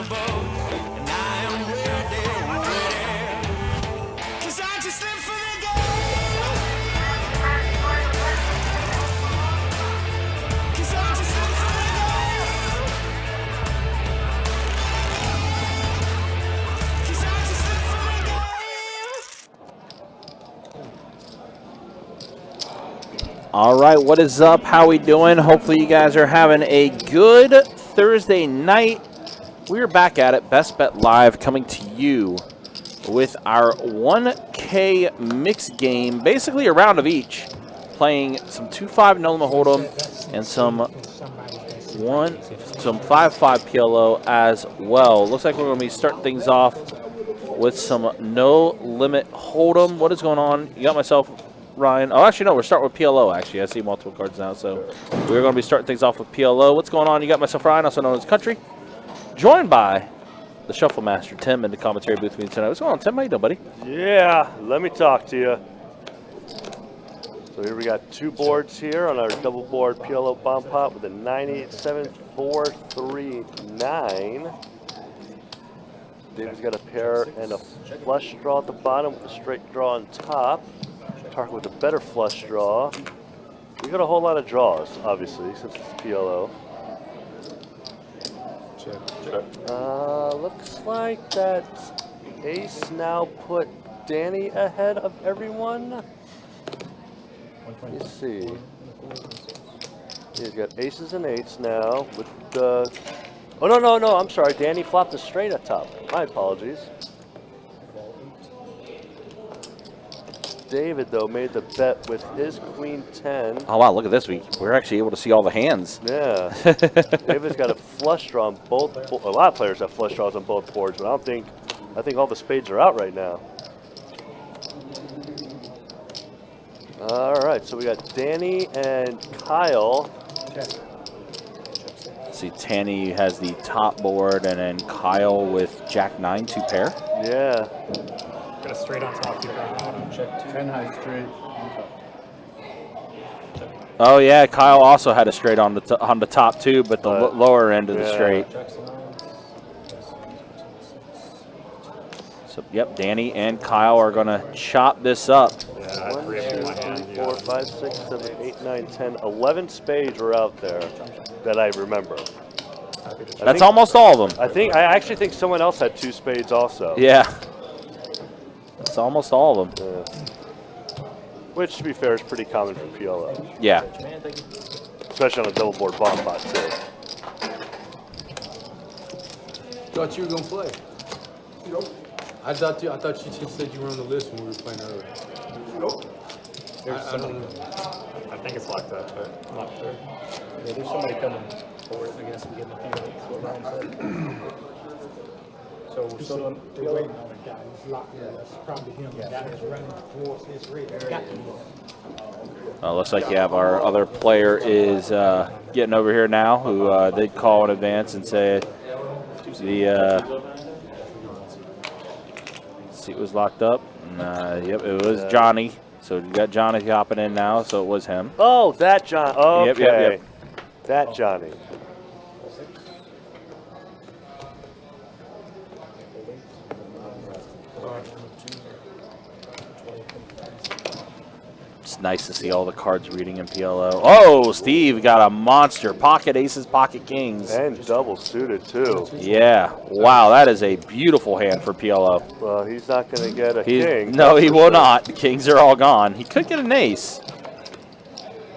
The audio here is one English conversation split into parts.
All right, what is up? How we doing? Hopefully you guys are having a good Thursday night. We're back at it, Best Bet Live, coming to you with our 1K mixed game, basically a round of each, playing some 2-5 no limit hold'em and some 5-5 PLO as well. Looks like we're going to be starting things off with some no limit hold'em. What is going on? You got myself, Ryan. Oh, actually, no, we're starting with PLO, actually. I see multiple cards now, so we're going to be starting things off with PLO. What's going on? You got myself, Ryan, also known as Country, joined by the Shuffle Master, Tim, in the commentary booth with me tonight. What's going on, Tim? How you doing, buddy? Yeah, let me talk to you. So here we got two boards here on our double board PLO bomb pot with a 987-439. David's got a pair and a flush draw at the bottom with a straight draw on top. Target with a better flush draw. We got a whole lot of draws, obviously, since it's PLO. Looks like that ace now put Danny ahead of everyone. Let's see. He's got aces and eights now with the. Oh no! I'm sorry. Danny flopped a straight at top. My apologies. David though made the bet with his queen 10. Oh wow! Look at this. We're actually able to see all the hands. Yeah. David's got a flush draw on both. A lot of players have flush draws on both boards, but I think all the spades are out right now. All right, so we got Danny and Kyle. See, Tanny has the top board, and then Kyle with Jack-9, 2 pair. Yeah. Got a straight on top. Check 10 high straight. Oh yeah, Kyle also had a straight on the top too, but the lower end of the straight. So yep, Danny and Kyle are gonna chop this up. Yeah, 1, 2, 3, 4, 5, 6, 7, 8, 9, 10, 11 spades were out there that I remember. That's almost all of them. I actually think someone else had 2 spades also. Yeah. That's almost all of them. Yeah. Which, to be fair, is pretty common for PLO. Yeah. Especially on a double board bomb pot too. Thought you were gonna play. Nope. I thought you just said you were on the list when we were playing earlier. Nope. I don't know. I think it's locked up, but I'm not sure. Yeah, there's somebody coming forward. I guess we get a few minutes. What Ryan said. So we're still waiting on a guy. He's locked in. That's probably him. The guy is running towards his rig. Looks like you have our other player is getting over here now, who did call in advance and say the seat was locked up. And, yep, it was Johnny. So you got Johnny hopping in now, so it was him. Oh, that John. Okay. Yep. That Johnny. It's nice to see all the cards reading in PLO. Oh, Steve got a monster. Pocket aces, pocket kings. And double suited, too. Yeah. Wow, that is a beautiful hand for PLO. Well, he's not going to get a king. No, he will not. The kings are all gone. He could get an ace.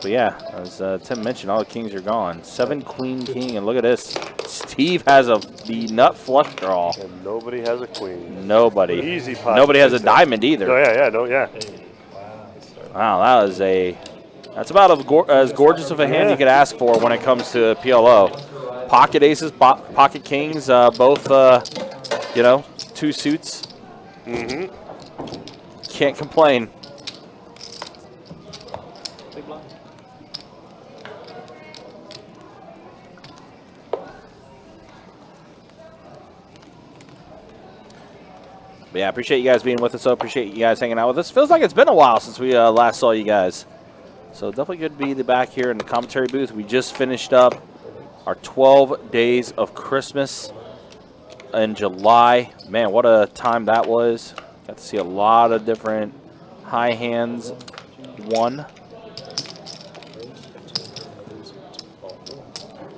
But yeah, as Tim mentioned, all the kings are gone. 7, queen, king, and look at this. Steve has the nut flush draw. And nobody has a queen. Nobody. Easy pot. Nobody has a diamond either. Oh, yeah. Wow, that's about as gorgeous of a hand you could ask for when it comes to PLO. Pocket aces, pocket kings, both, 2 suits. Mm-hmm. Can't complain. But yeah, I appreciate you guys being with us. So appreciate you guys hanging out with us. Feels like it's been a while since we last saw you guys. So definitely good to be back here in the commentary booth. We just finished up our 12 days of Christmas. in July. Man, what a time that was. Got to see a lot of different high hands won.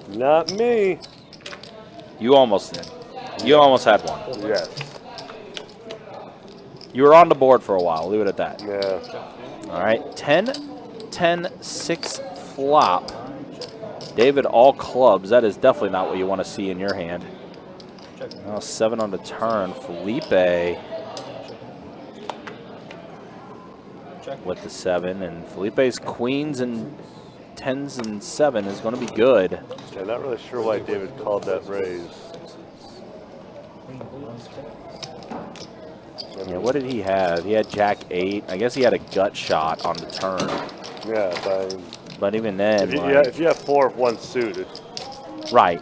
Not me. You almost did. You almost had one. Yes. You were on the board for a while. Leave it at that. Yeah. All right. 10, 10, 6 flop. David, all clubs. That is definitely not what you want to see in your hand. Now 7 on the turn. Felipe with the 7. And Felipe's queens and 10s and 7 is going to be good. Yeah, not really sure why David called that raise. Yeah, what did he have? He had Jack 8. I guess he had a gut shot on the turn. Yeah, But even then, if you have 4 of one suit, it's right.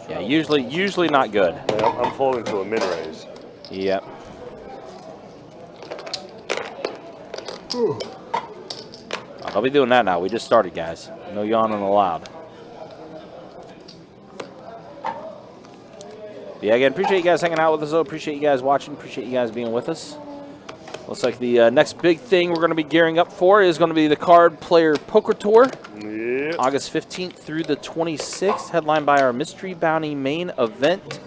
Yeah, usually not good. Yeah, I'm folding to a min raise. Yep. I'll be doing that now. We just started, guys. No yawning allowed. Yeah, again, appreciate you guys hanging out with us, though. Appreciate you guys watching. Appreciate you guys being with us. Looks like the next big thing we're going to be gearing up for is going to be the Card Player Poker Tour. Yep. August 15th through the 26th, headlined by our Mystery Bounty main event.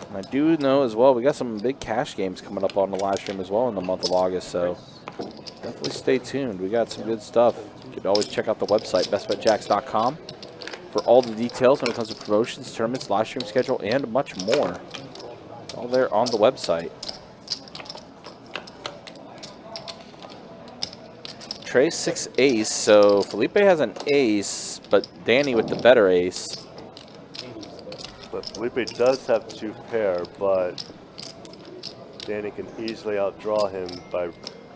And I do know as well, we got some big cash games coming up on the live stream as well in the month of August, so definitely stay tuned. We got some good stuff. You can always check out the website, bestbetjacks.com, for all the details when it comes to promotions, tournaments, live stream schedule, and much more. It's all there on the website. Trey 6 ace, so Felipe has an ace, but Danny with the better ace. But Felipe does have 2 pair, but Danny can easily outdraw him by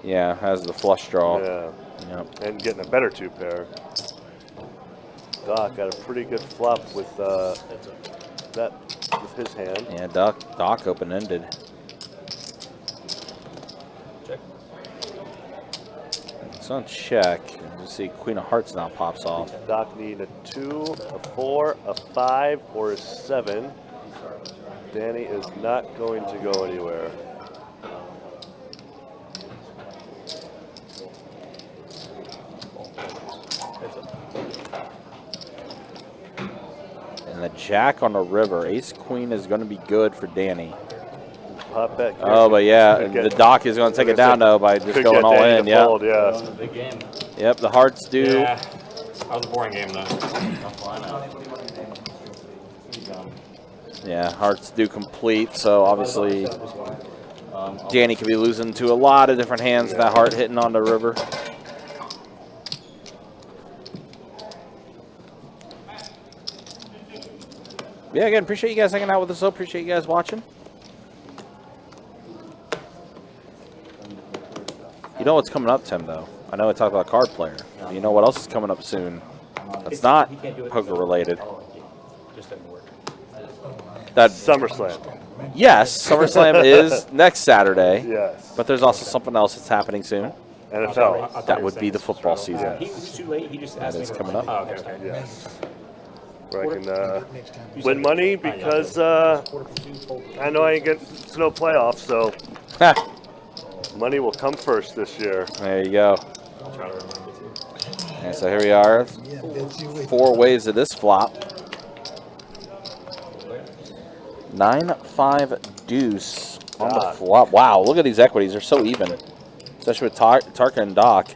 Yeah, has the flush draw. yeah, Yep. and getting a better 2 pair. Doc got a pretty good flop with with his hand. Yeah, Doc open-ended. It's on check. You see Queen of Hearts now pops off. Doc need a 2, a 4, a 5, or a 7. Danny is not going to go anywhere. And the jack on the river. Ace Queen is going to be good for Danny. Pop back. Oh, but yeah, Could the get- Doc is going to take it down though by just could going get all Danny in. to Yeah. fold, yeah. Big game. Yep, the Hearts do. Yeah. That was a boring game, though. Yeah, Hearts do complete. So obviously, Danny could be losing to a lot of different hands with that heart hitting on the river. Yeah, again, appreciate you guys hanging out with us. Appreciate you guys watching. You know what's coming up, Tim, though? I know I talked about Card Player. You know what else is coming up soon? It's not poker related. Just didn't work. That SummerSlam. Yes, SummerSlam is next Saturday. Yes. But there's also something else that's happening soon. NFL. That would be the football season. He was too late. He just asked me is to coming up. Oh, okay. Yes. Where I can win money because I know I ain't getting to no playoffs, so money will come first this year. There you go. Try to remember too. And so here we are. 4 waves of this flop. 9-5 deuce on the flop. Wow, look at these equities. They're so even. Especially with Tarka and Doc.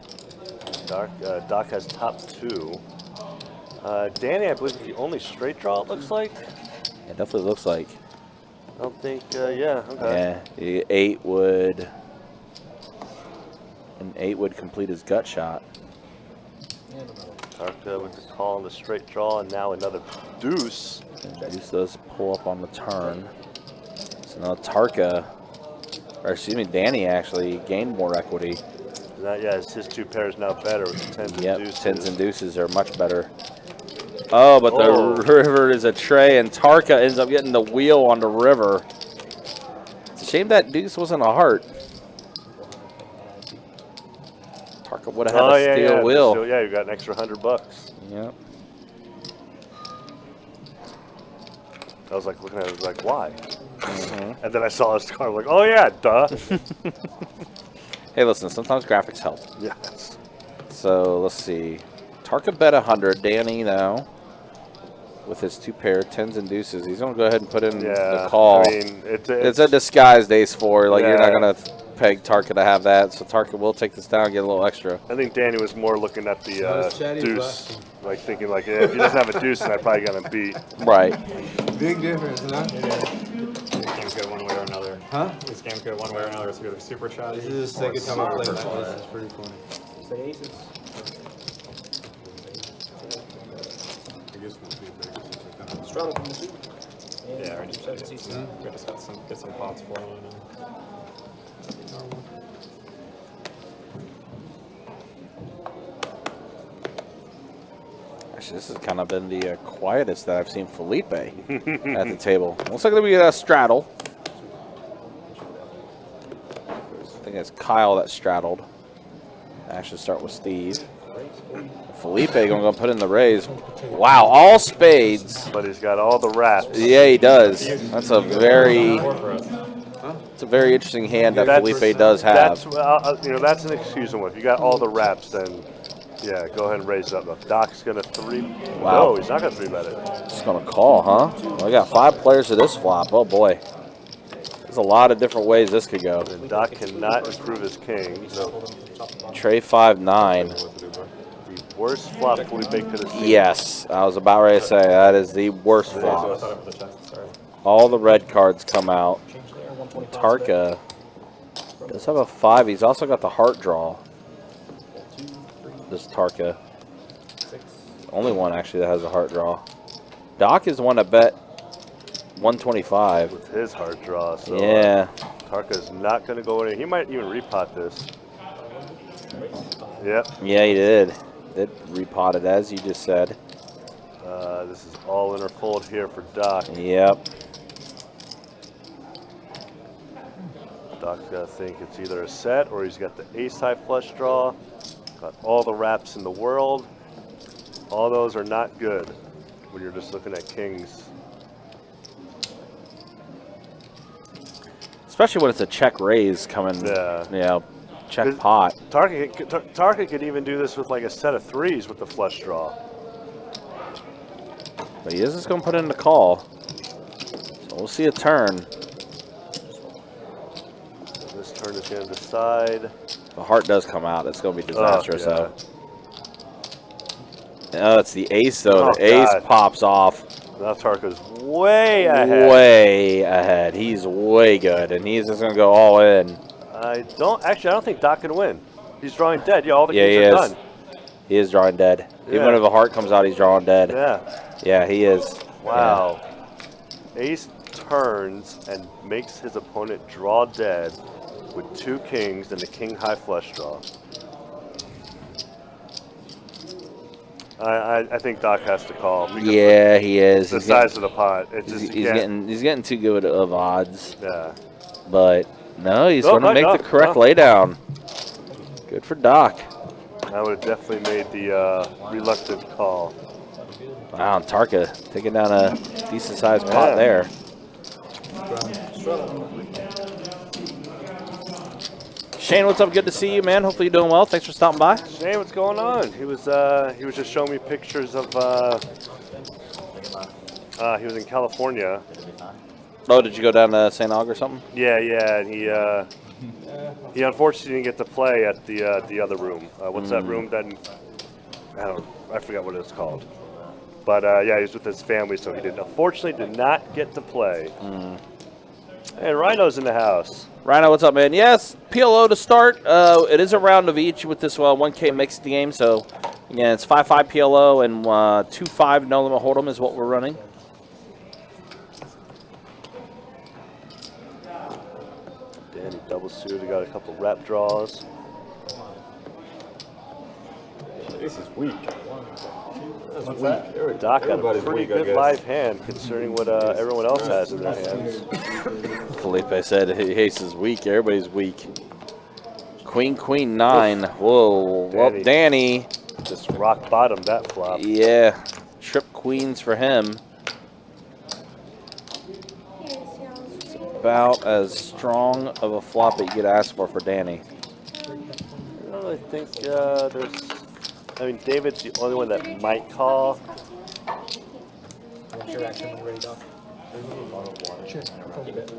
Doc has top 2. Danny, I believe, is the only straight draw, it looks like. It definitely looks like. I don't think, yeah, okay. Yeah, 8 would. An 8 would complete his gut shot. Tarka with the call on the straight draw, and now another deuce. And deuce does pull up on the turn. So now Tarka, or excuse me, Danny actually gained more equity. Now, yeah, his 2 pairs now better with the 10s and Yep, deuces. 10s and deuces are much better. Oh, but Oh. the river is a tray, and Tarka ends up getting the wheel on the river. It's a shame that deuce wasn't a heart. Tarka would have had a steel wheel. So, yeah, you got an extra $100. Yep. I was like looking at it, like, why? And then I saw his card. I'm like, oh yeah, duh. Hey, listen, sometimes graphics help. Yes. So let's see. Tarka bet 100. Danny now with his 2 pair, 10s and deuces. He's gonna go ahead and put in the call. I mean, it's a disguised ace-4. Like, you're not Yeah. gonna peg Tarka to have that. So Tarka will take this down, get a little extra. I think Danny was more looking at the Not as chatty as deuce, last like thinking like, if he doesn't have a deuce, then I probably got him beat. Right. Big difference, huh? This game's good one way or another. Huh? This game's good one way or another. It's either super chatty. This is the second time I played that. This is pretty funny. Say aces. I guess we'll see if they can Straddle from the suit. Yeah, already said it's easy. We just got get some pots flowing. Actually, this has kind of been the quietest that I've seen Felipe at the table. Looks like we get a straddle. I think it's Kyle that straddled. I should start with Steve. Felipe gonna go put in the raise. Wow, all spades. But he's got all the wraps. Yeah, he does. That's a very, it's a very interesting hand that Felipe does have. That's you know, that's an excuse him. If you got all the wraps, then yeah, go ahead and raise it up. Doc's gonna 3. Wow. No, he's not gonna 3-bet it. Just gonna call, huh? Well, we got 5 players to this flop. Oh boy, there's a lot of different ways this could go. And Doc cannot improve his king. So Trey 5-9. the worst flop Felipe could have seen. Yes, I was about ready to say that is the worst flop. All the red cards come out. Tarka does have a 5. He's also got the heart draw. This Tarka. Only one actually that has a heart draw. Doc is the one that bet 125. With his hard draw. So Yeah. Tarka's not gonna go in. He might even repot this. Yep. Yeah, he did. Did repot it, as you just said. This is all in or fold here for Doc. Yep. Doc's got to think it's either a set or he's got the ace-high flush draw. Got all the wraps in the world. All those are not good when you're just looking at kings. Especially when it's a check raise coming, Yeah. you know, check pot. Tarka could even do this with like a set of 3s with the flush draw. But he is just going to put in the call. So we'll see a turn. So this turn is going to decide. The heart does come out. It's going to be disastrous, yeah. though. No, it's the ace, though. Oh, the ace God. pops off. Now Tarka's way ahead. Way ahead. He's way good, and he's just going to go all in. I don't think Doc can win. He's drawing dead. Yeah, all the Yeah, kings he are is. done. He is drawing dead. Yeah. Even if a heart comes out, he's drawing dead. Yeah. Yeah, he is. Wow. Ace turns and makes his opponent draw dead with 2 kings and the king high flush draw. I think Doc has to call. Because Yeah, he is. The size of the pot. It just He's getting too good of odds. Yeah. But no, he's No, going to make no, the correct no. laydown. Good for Doc. I would have definitely made the reluctant call. Wow, and Tarka taking down a decent sized pot there. Shane, what's up? Good to see you, man. Hopefully you're doing well. Thanks for stopping by. Shane, what's going on? He was just showing me pictures of he was in California. Oh, did you go down to St. Aug or something? Yeah, and he unfortunately didn't get to play at the other room. What's that room? I forgot what it's called. But yeah, he was with his family, so he unfortunately did not get to play. And Rhino's in the house. Rhino, what's up, man? Yes, PLO to start. It is a round of each with this 1K mixed game. So, again, it's 5-5 PLO and 2-5 no limit hold'em is what we're running. Danny double suited, got a couple rep draws. This is weak. What's that? Doc got a pretty good live hand considering what everyone else has in their hands. Felipe said Ace is weak. Everybody's weak. Queen 9. Whoa. Well, Danny. Just rock bottom that flop. Yeah. Trip queens for him. about as strong of a flop that you could ask for Danny. I don't really think there's. I mean, David's the only one that might call. What's your action when you're ready, Doc? Keep it.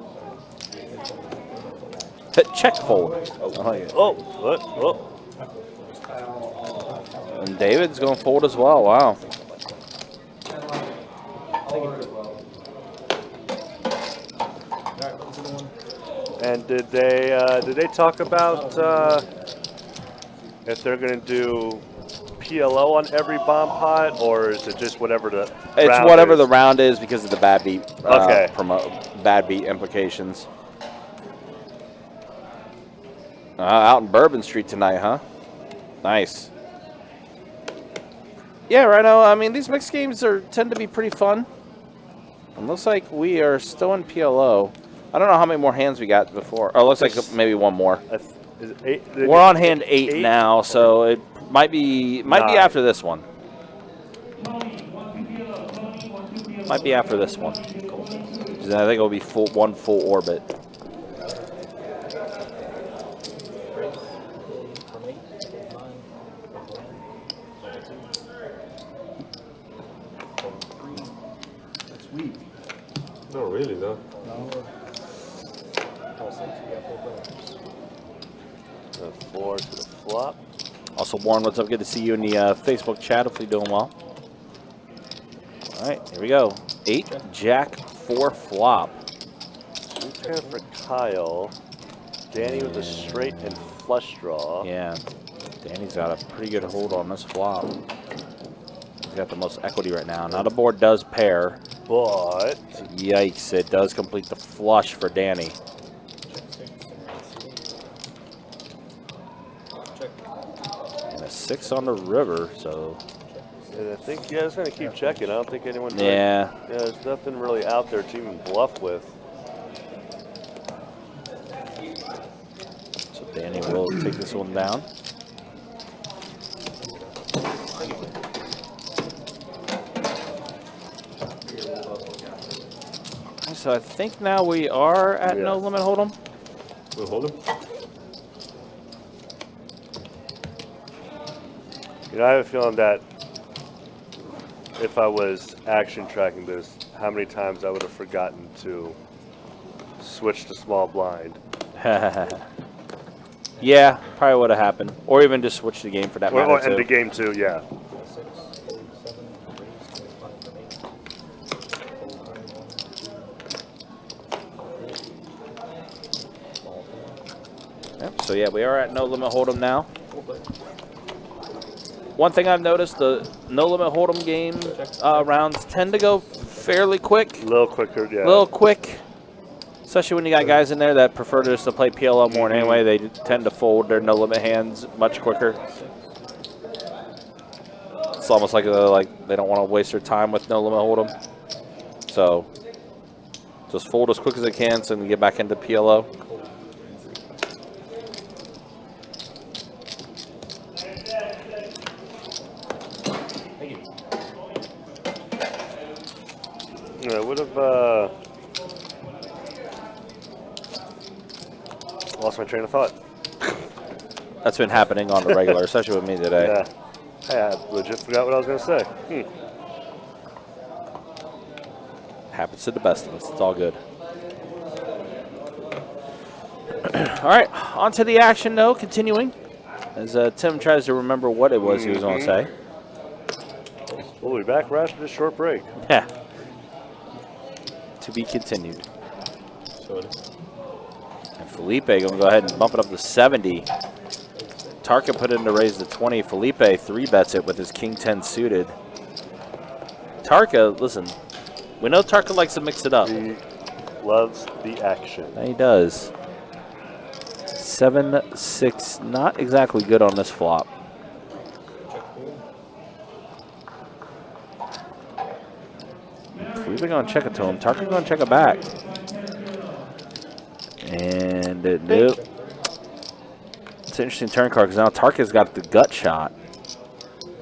Check fold. Oh, yeah. Oh, what? Oh. And David's going to fold as well. Wow. And did they talk about if they're going to do PLO on every bomb pot, or is it just whatever the It's whatever the round is because of the bad beat. Okay. Bad beat implications. Out in Bourbon Street tonight, huh? Nice. Yeah, Rhino. I mean, these mixed games tend to be pretty fun. It looks like we are still in PLO. I don't know how many more hands we got before. Oh, it looks like maybe one more. Is it 8? We're on hand 8 now, so it might be after this one. Might be after this one. I think it'll be one full orbit. Sweet. No, really, though. The 4 to the flop. Also, Warren, what's up? Good to see you in the Facebook chat. Hopefully you're doing well. All right, here we go. 8, Jack, 4 flop. Two pair for Kyle. Danny with a straight and flush draw. Yeah, Danny's got a pretty good hold on this flop. He's got the most equity right now. Now the board does pair. But Yikes, it does complete the flush for Danny. And a 6 on the river, so. and I think, yeah, it's going to keep checking. I don't think anyone. Yeah. Yeah, there's nothing really out there to even bluff with. So Danny will take this one down. So I think now we are at no limit hold'em. We'll hold him. You know, I have a feeling that if I was action tracking this, how many times I would have forgotten to switch to small blind. Yeah, probably would have happened. Or even just switch the game for that matter, Or end too. the game too, yeah. Yep, so yeah, we are at no limit hold'em now. One thing I've noticed, the no limit hold'em game rounds tend to go fairly quick. A little quicker, yeah. A little quick. Especially when you got guys in there that prefer just to play PLO more anyway. They tend to fold their no limit hands much quicker. It's almost like they don't want to waste their time with no limit hold'em. So just fold as quick as they can so they can get back into PLO. Yeah, I would have lost my train of thought. That's been happening on the regular, especially with me today. Yeah. Hey, I legit forgot what I was going to say. Happens to the best of us. It's all good. All right, on to the action, though, continuing. As Tim tries to remember what it was he was going to say. We'll be back right after this short break. Yeah. To be continued. And Felipe going to go ahead and bump it up to 70. Tarka put in to raise the 20. Felipe 3-bets it with his King 10 suited. Tarka, listen, we know Tarka likes to mix it up. He loves the action. And he does. 7-6, not exactly good on this flop. Felipe going to check it to him. Tarka going to check it back. And nope. It's an interesting turn card because now Tarka's got the gut shot.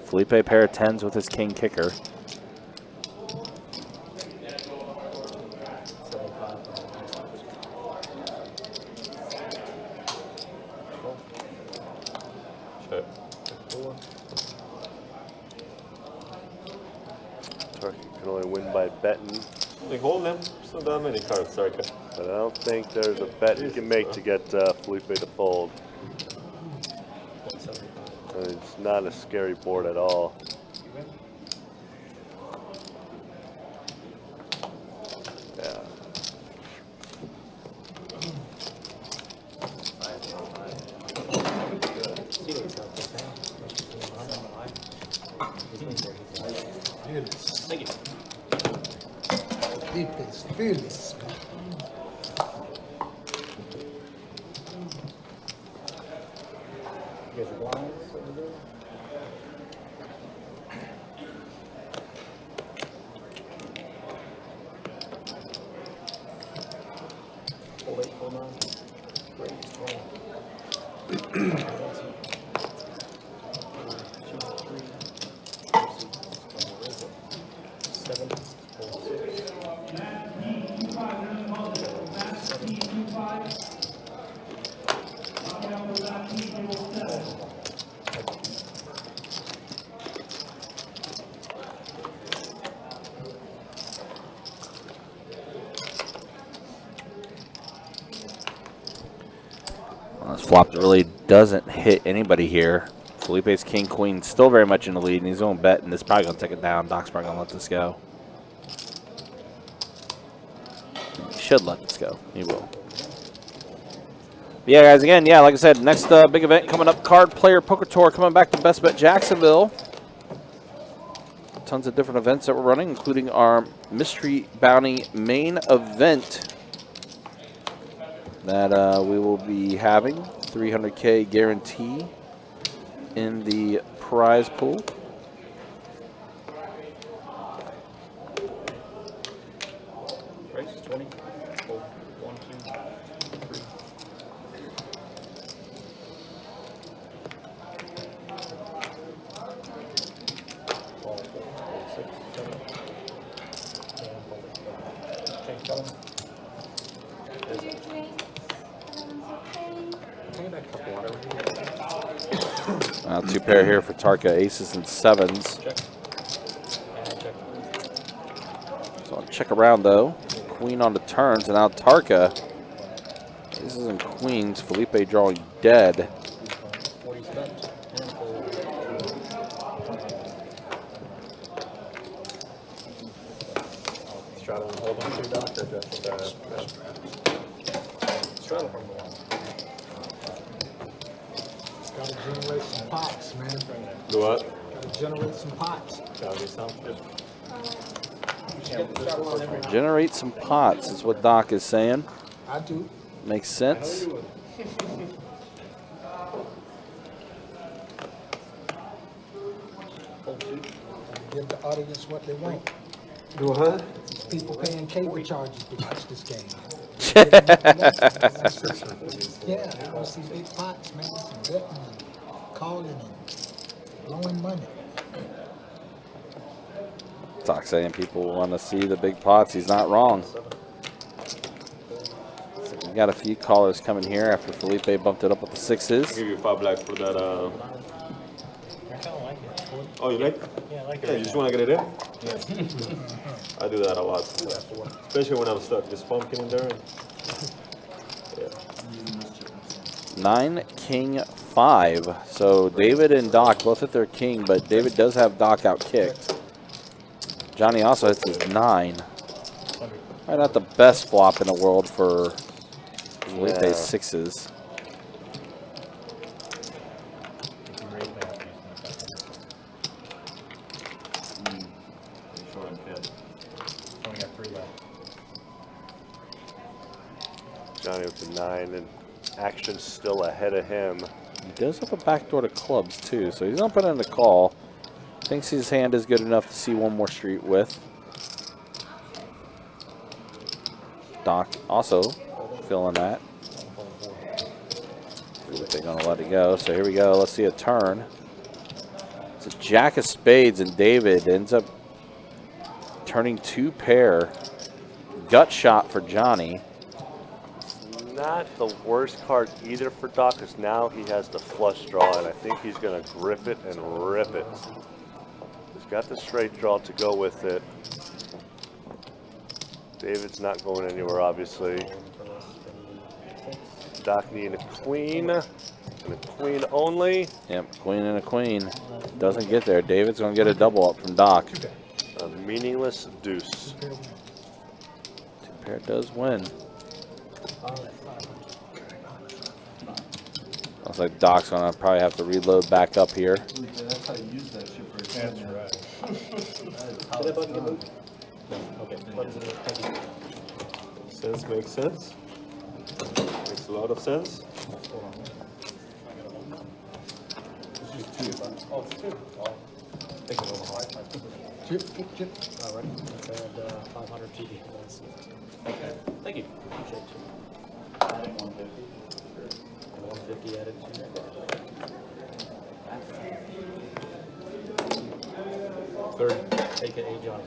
Felipe pair of 10s with his king kicker. by betting. Like, hold them. There's not that many cards, Sarka. But I don't think there's a bet you can make to get Felipe to fold. It's not a scary board at all. Yeah. Thank you. Deep is fearless. You guys are blinds over there? Hold 8, hold 9. Great, strong. 2, 3, 7, hold 6. Well, this flop really doesn't hit anybody here. Felipe's king, queen, still very much in the lead, and he's going to bet, and this is probably going to take it down. Doc's probably going to let this go. He should let this go. He will. But yeah, guys, again, yeah, like I said, next big event coming up, Card Player Poker Tour coming back to Best Bet Jacksonville. Tons of different events that we're running, including our Mystery Bounty main event that we will be having. 300K guarantee in the prize pool. Race 20. Hold 1, 2, 3. Hold 4, hold 6, 7. And hold it. Change color. Take that cup of water. Two pair here for Tarka, aces and sevens. Check. And check. So I'll check around though. Queen on the turns, and now Tarka. Aces and queens. Felipe drawing dead. 40 spent. And hold. Straddle and hold on to Doc or just straddle from the wall. Gotta generate some pots, man. Do what? Gotta generate some pots. Gotta be something. Generate some pots is what Doc is saying. I do. Makes sense. Hold 2. Give the audience what they want. Do what? People paying cable charges to watch this game. Yeah, they want to see big pots, man. Some betting and calling and blowing money. Doc saying people want to see the big pots. He's not wrong. So we got a few callers coming here after Felipe bumped it up with the sixes. I'll give you 5 black for that. I kind of like it. Oh, you like it? Yeah, I like Yeah, you it. just want to get it in? I do that a lot. Especially when I'm stuck. Just pumpkin in there. And, yeah. 9, king, 5. So David and Doc both hit their king, but David does have Doc out kicked. Johnny also hits his 9. Probably not the best flop in the world for Felipe's Yeah. sixes. Only got 3 left. Johnny with the 9, and action's still ahead of him. He does have a backdoor to clubs too, so he's opening the call. Thinks his hand is good enough to see one more street with. Doc also feeling that. They're going to let it go. So here we go. Let's see a turn. It's a jack of spades, and David ends up turning 2 pair. Gut shot for Johnny. Not the worst card either for Doc, because now he has the flush draw, and I think he's going to grip it and rip it. He's got the straight draw to go with it. David's not going anywhere, obviously. Doc needing a queen. And a queen only. Yep, queen and a queen. Doesn't get there. David's going to get a double up from Doc. A meaningless deuce. Two-pair does win. Looks like Doc's going to probably have to reload back up here. That's how you use that shit for a That's right. How Did that button get moved? Okay, button's in there. Thank you. Sense makes sense. Makes a lot of sense. Hold on. Oh, it's two. Oh. Take a little hard. Chip. All right, let's add 500 PD. Okay. Thank you. Appreciate you. Adding 150. 150 added to third, aka Johnny.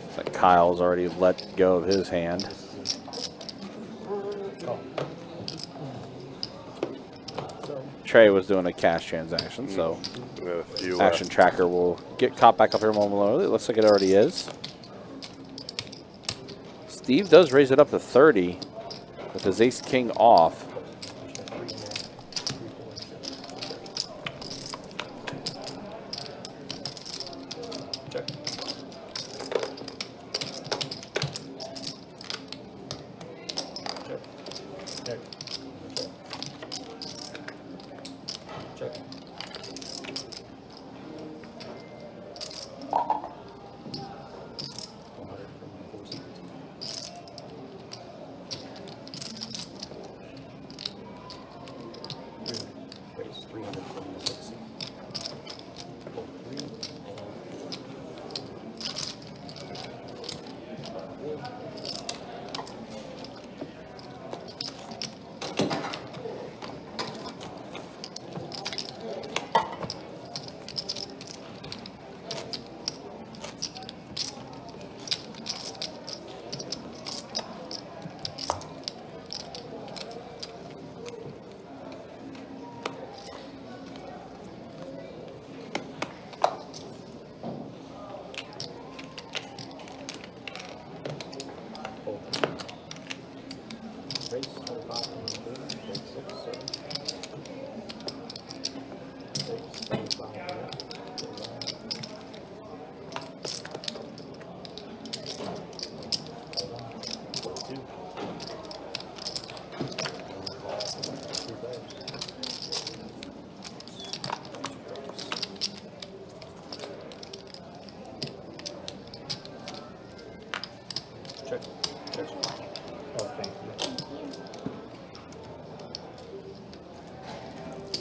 Looks like Kyle's already let go of his hand. Trey was doing a cash transaction, so We have a few. Action Tracker will get caught back up here momentarily. It looks like it already is. Steve does raise it up to 30 with his ace-king off. Check. Check. Check. Check. Check. Raise 300 from the 6. Pull 3 and pull 3. Raise 25 from the 4. Raise 6, 7. Raise 25 here. Pull 2. 2 players. Check. Check. Oh, thank you.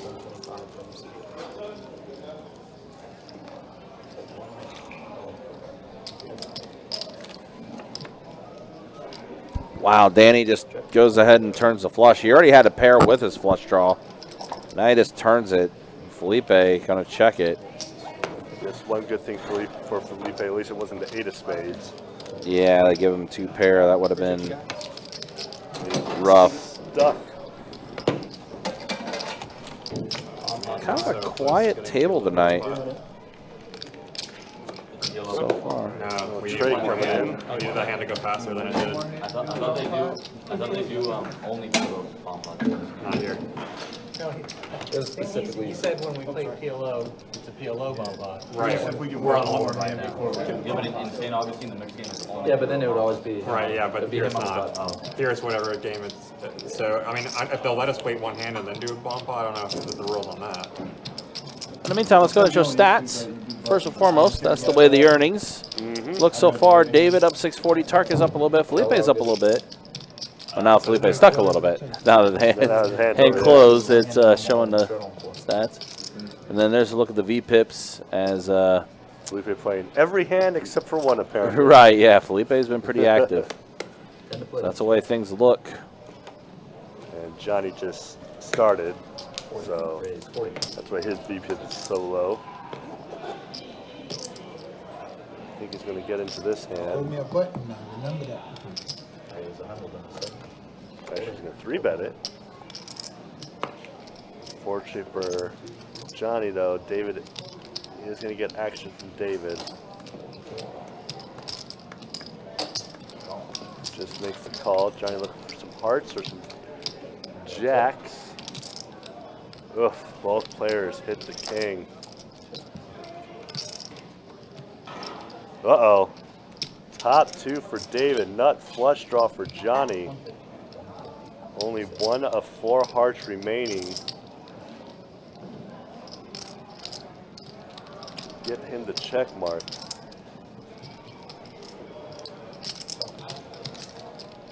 125 from C. Wow, Danny just goes ahead and turns the flush. He already had a pair with his flush draw. Now he just turns it. Felipe gonna check it. Just one good thing for Felipe, at least it wasn't the 8 of spades. Yeah, they give him 2 pair. That would have been rough. Stuck. Kind of a quiet table tonight so far. No, we need Trade one more coming hand. in. We needed that hand to go faster than it did. I thought they do only for the bomb button. Not here. No, he said when we play PLO, it's a PLO bomb bot. Right. We're on the board right now. Yeah, but in St. Augustine, the mixed game is only. Yeah, but then it would always be. Right, yeah, but it'd be here him it's on the not. button. Here it's whatever game it's. So, I mean, if they'll let us wait one hand and then do a bomb pot, I don't know if there's the rules on that. In the meantime, let's go and show stats. First and foremost, that's the way the earnings look so far. David up 640, Tark is up a little bit, Felipe's up a little bit. Well, now Felipe's stuck a little bit. Now that the hand closed, it's showing the stats. And then there's a look at the V-pips as... Felipe playing every hand except for one, apparently. right, yeah, Felipe's been pretty active. So that's the way things look. And Johnny just started, so that's why his VP is so low. I think he's going to get into this Hold hand. me a button now, remember that. Actually, he's going to 3-bet it. Fortunately for Johnny, though, David is going to get action from David. just makes the call. Johnny looking for some hearts or some jacks. Oof, both players hit the king. Uh-oh. Top two for David. Nut flush draw for Johnny. Only one of 4 hearts remaining. Get him the check mark.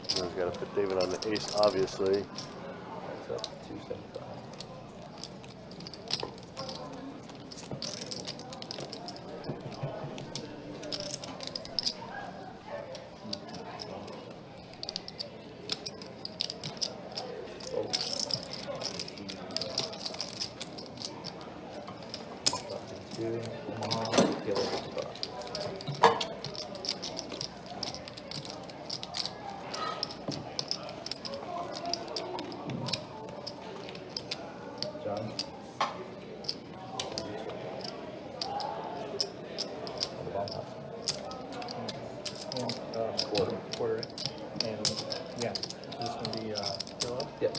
He's got to put David on the ace, obviously. That's up 275. John? Quarter. And, yeah, this is going to be, PLO? Yeah.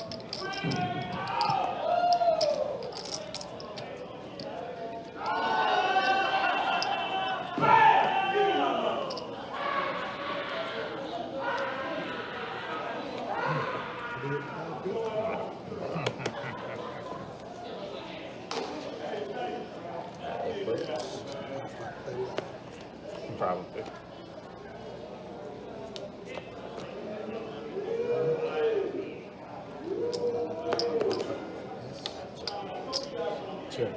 Probably. Sure.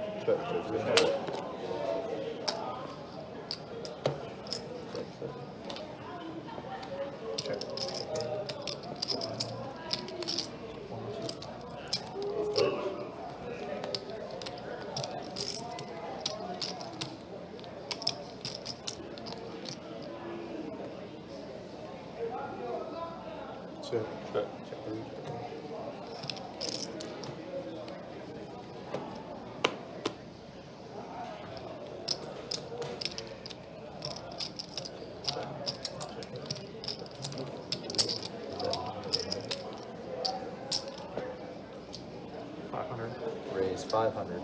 Raise 500.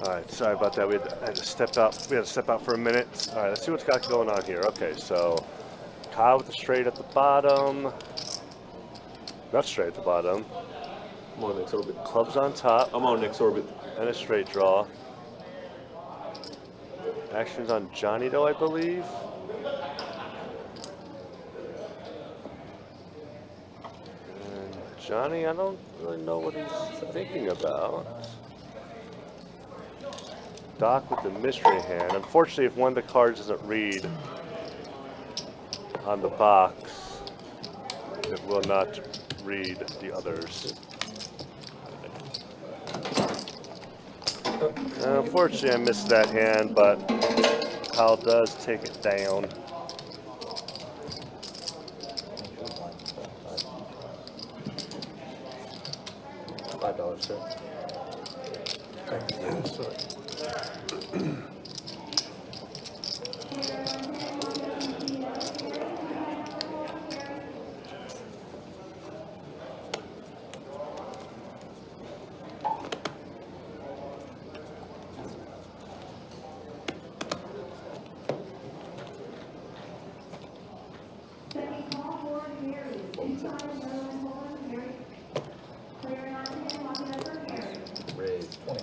All right, sorry about that. We had to step out. We had to step out for a minute. All right, let's see what's got going on here. Okay, so Kyle with the straight at the bottom. Not straight at the bottom. I'm on next orbit. Clubs on top. I'm on next orbit. And a straight draw. Action's on Johnny, though, I believe. And Johnny, I don't really know what he's thinking about. Doc with the mystery hand. Unfortunately, if one of the cards doesn't read on the box, it will not read the others. Unfortunately, I missed that hand, but Kyle does take it down. $5, sir. Sorry. Raise 20.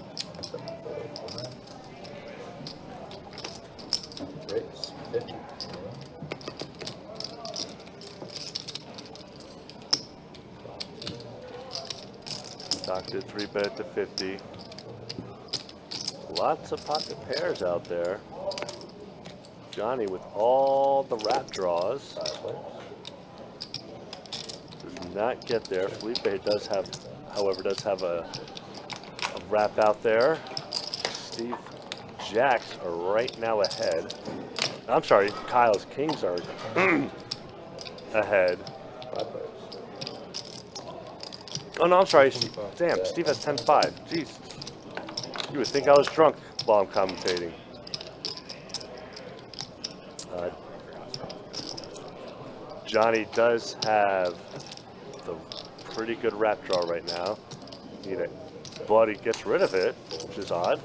Doc did 3-bet to 50. Lots of pocket pairs out there. Johnny with all the wrap draws. Does not get there. Felipe does have, however, a wrap out there. Steve Jacks are right now ahead. I'm sorry, Kyle's Kings are ahead. Oh no, I'm sorry. Damn, Steve has 10-5. Jeez. You would think I was drunk while I'm commentating. Johnny does have the pretty good wrap draw right now. But he gets rid of it, which is odd.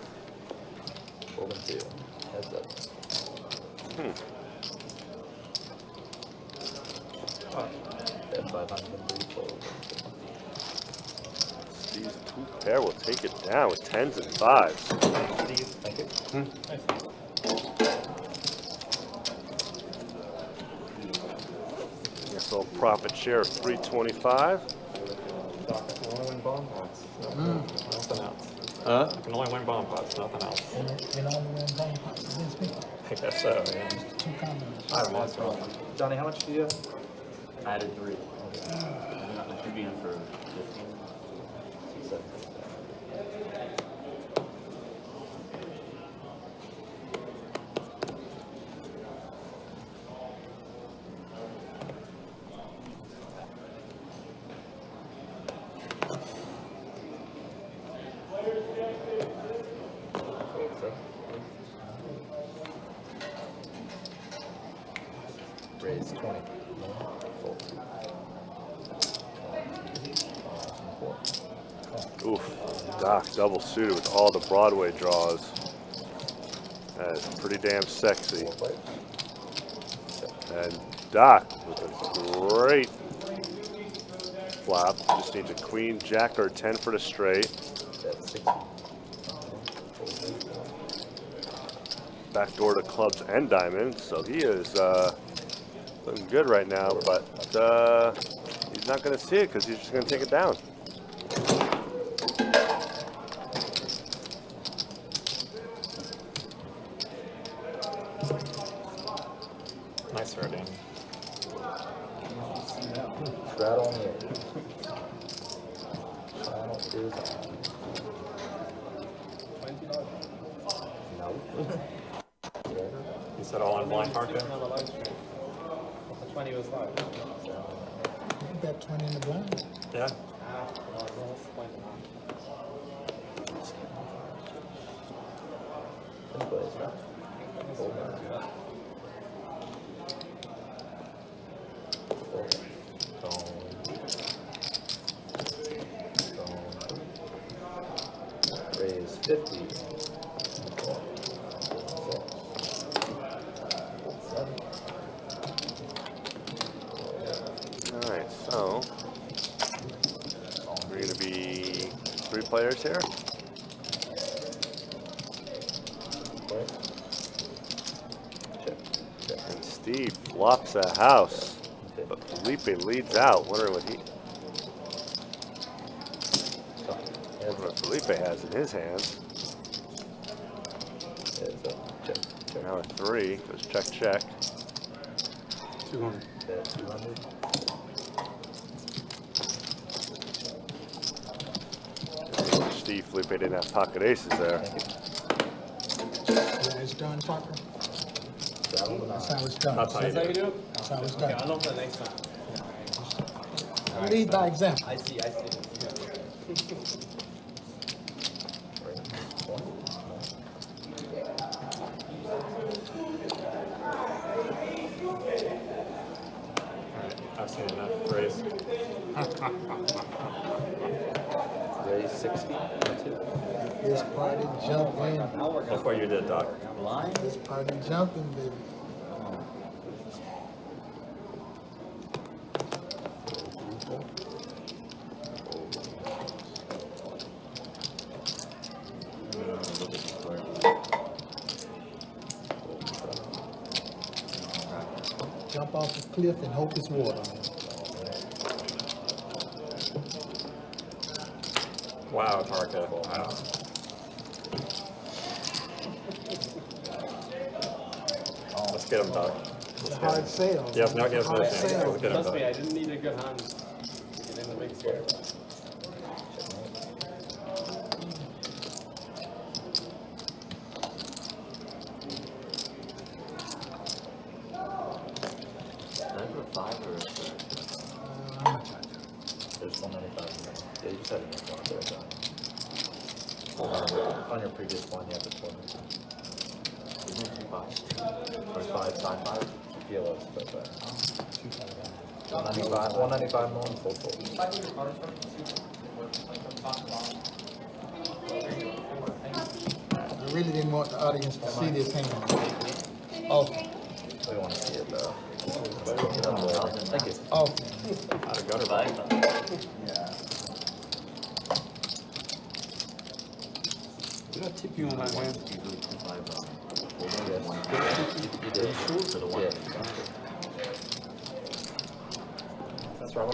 Steve's 2-pair will take it down with 10s and 5s. Nice little profit share of 325. Doc, I can only win bomb pots. Nothing else. Huh? I can only win bomb pots, nothing else. You know, when bomb pots against me, I guess so, yeah. two combinations. I have one problem. Johnny, how much do you have? I added 3. I should be in for 15. 6, 7. Raise 20. Oof. Doc double suited with all the Broadway draws. That is pretty damn sexy. And Doc with a great flop. Just needs a queen, jack, or 10 for the straight. Backdoor to clubs and diamonds. So he is looking good right now, but he's not going to see it because he's just going to take it down. Nice hurting. Shroud on the edge. Shroud is on. No. You said all on blind card there? 20 was live. You got 20 in the blind. Yeah. Raise 50. Alright, so we're going to be 3 players here. And Steve flops a house, but Felipe leads out. Wondering what Felipe has in his hands. Now a 3 goes check check. 200. 200. Steve, Felipe didn't have pocket aces there. Yeah, it's done, Parker. That's how it's done. That's how you do it. That's how it's Okay, done. I'll know for the next time. Lead by example. I see. I've seen enough raise. Raise 60. This party jumping. That's what you did, Doc. This party jumping, baby. Jump off the cliff and hope it's water. Wow, Tarka. Wow. Let's get him, Doc. It's a hard sale. He has no chance. Hard Let's sale. get him, Trust Doc. me, I didn't need a good hand to get in the big square. Did I put 5 or a third? How much I do? There's 195. Yeah, you just had enough on there, John. On your previous one, you have the 4. Isn't it 2 5? Or 5, side 5? 2 PLOs, but 195 more and full. I really didn't want the audience to see this hand. Oh, We want to see it though. Thank you. oh. Out of gutter bag. Did I tip you on that hand? Usually 2 5. You did. For the one. Yeah. That's right.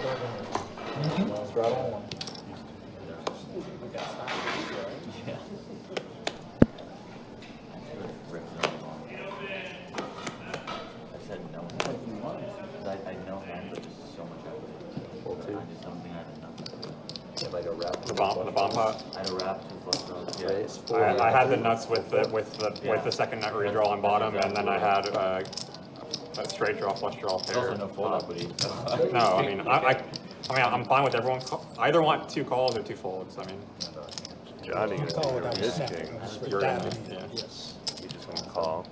That's right on one. Yeah. I said no. Because I know hand, but just so much equity. I just don't think I have enough. Yeah, like a wrap. The bomb pot. I had a wrap, 2 flush draws. Yeah. I had the nuts with the second nut redraw on bottom, and then I had a straight draw, flush draw There's pair. also no fold equity. No, I mean I'm fine with everyone. I either want 2 calls or 2 folds. I mean, Johnny gonna Oh, take that his was king. snap. You're in, yeah. Yes. He's just gonna call.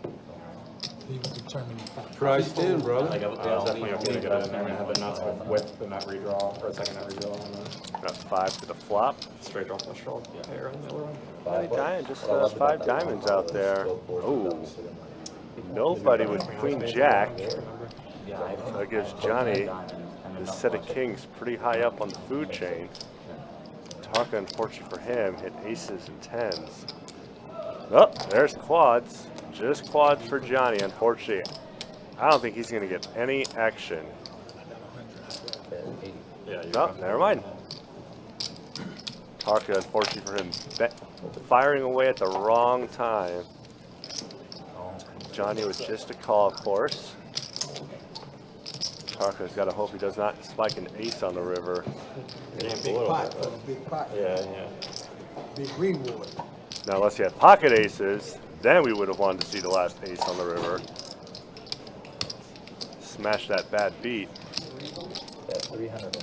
He was determined to fight. Priced in, brother. Like, It's definitely okay to get it. I mean, I had the nuts with the nut redraw, or a second nut redraw, and Got 5 to the flop. the straight draw, flush draw pair on the other one. Johnny Diamond just has 5 diamonds out there. Oh, nobody with Queen Jack. That gives Johnny this set of kings pretty high up on the food chain. Tarka, unfortunately for him, hit aces and 10s. Oh, there's quads. Just quads for Johnny, unfortunately. I don't think he's going to get any action. Yeah, you No, never mind. Tarka, unfortunately for him, firing away at the wrong time. Johnny was just a call, of course. Tarka's got to hope he does not spike an ace on the river. Big pot for a big pot. yeah. Big reward. Now, unless he had pocket aces, then we would have wanted to see the last ace on the river. Smash that bad beat. Yeah, 300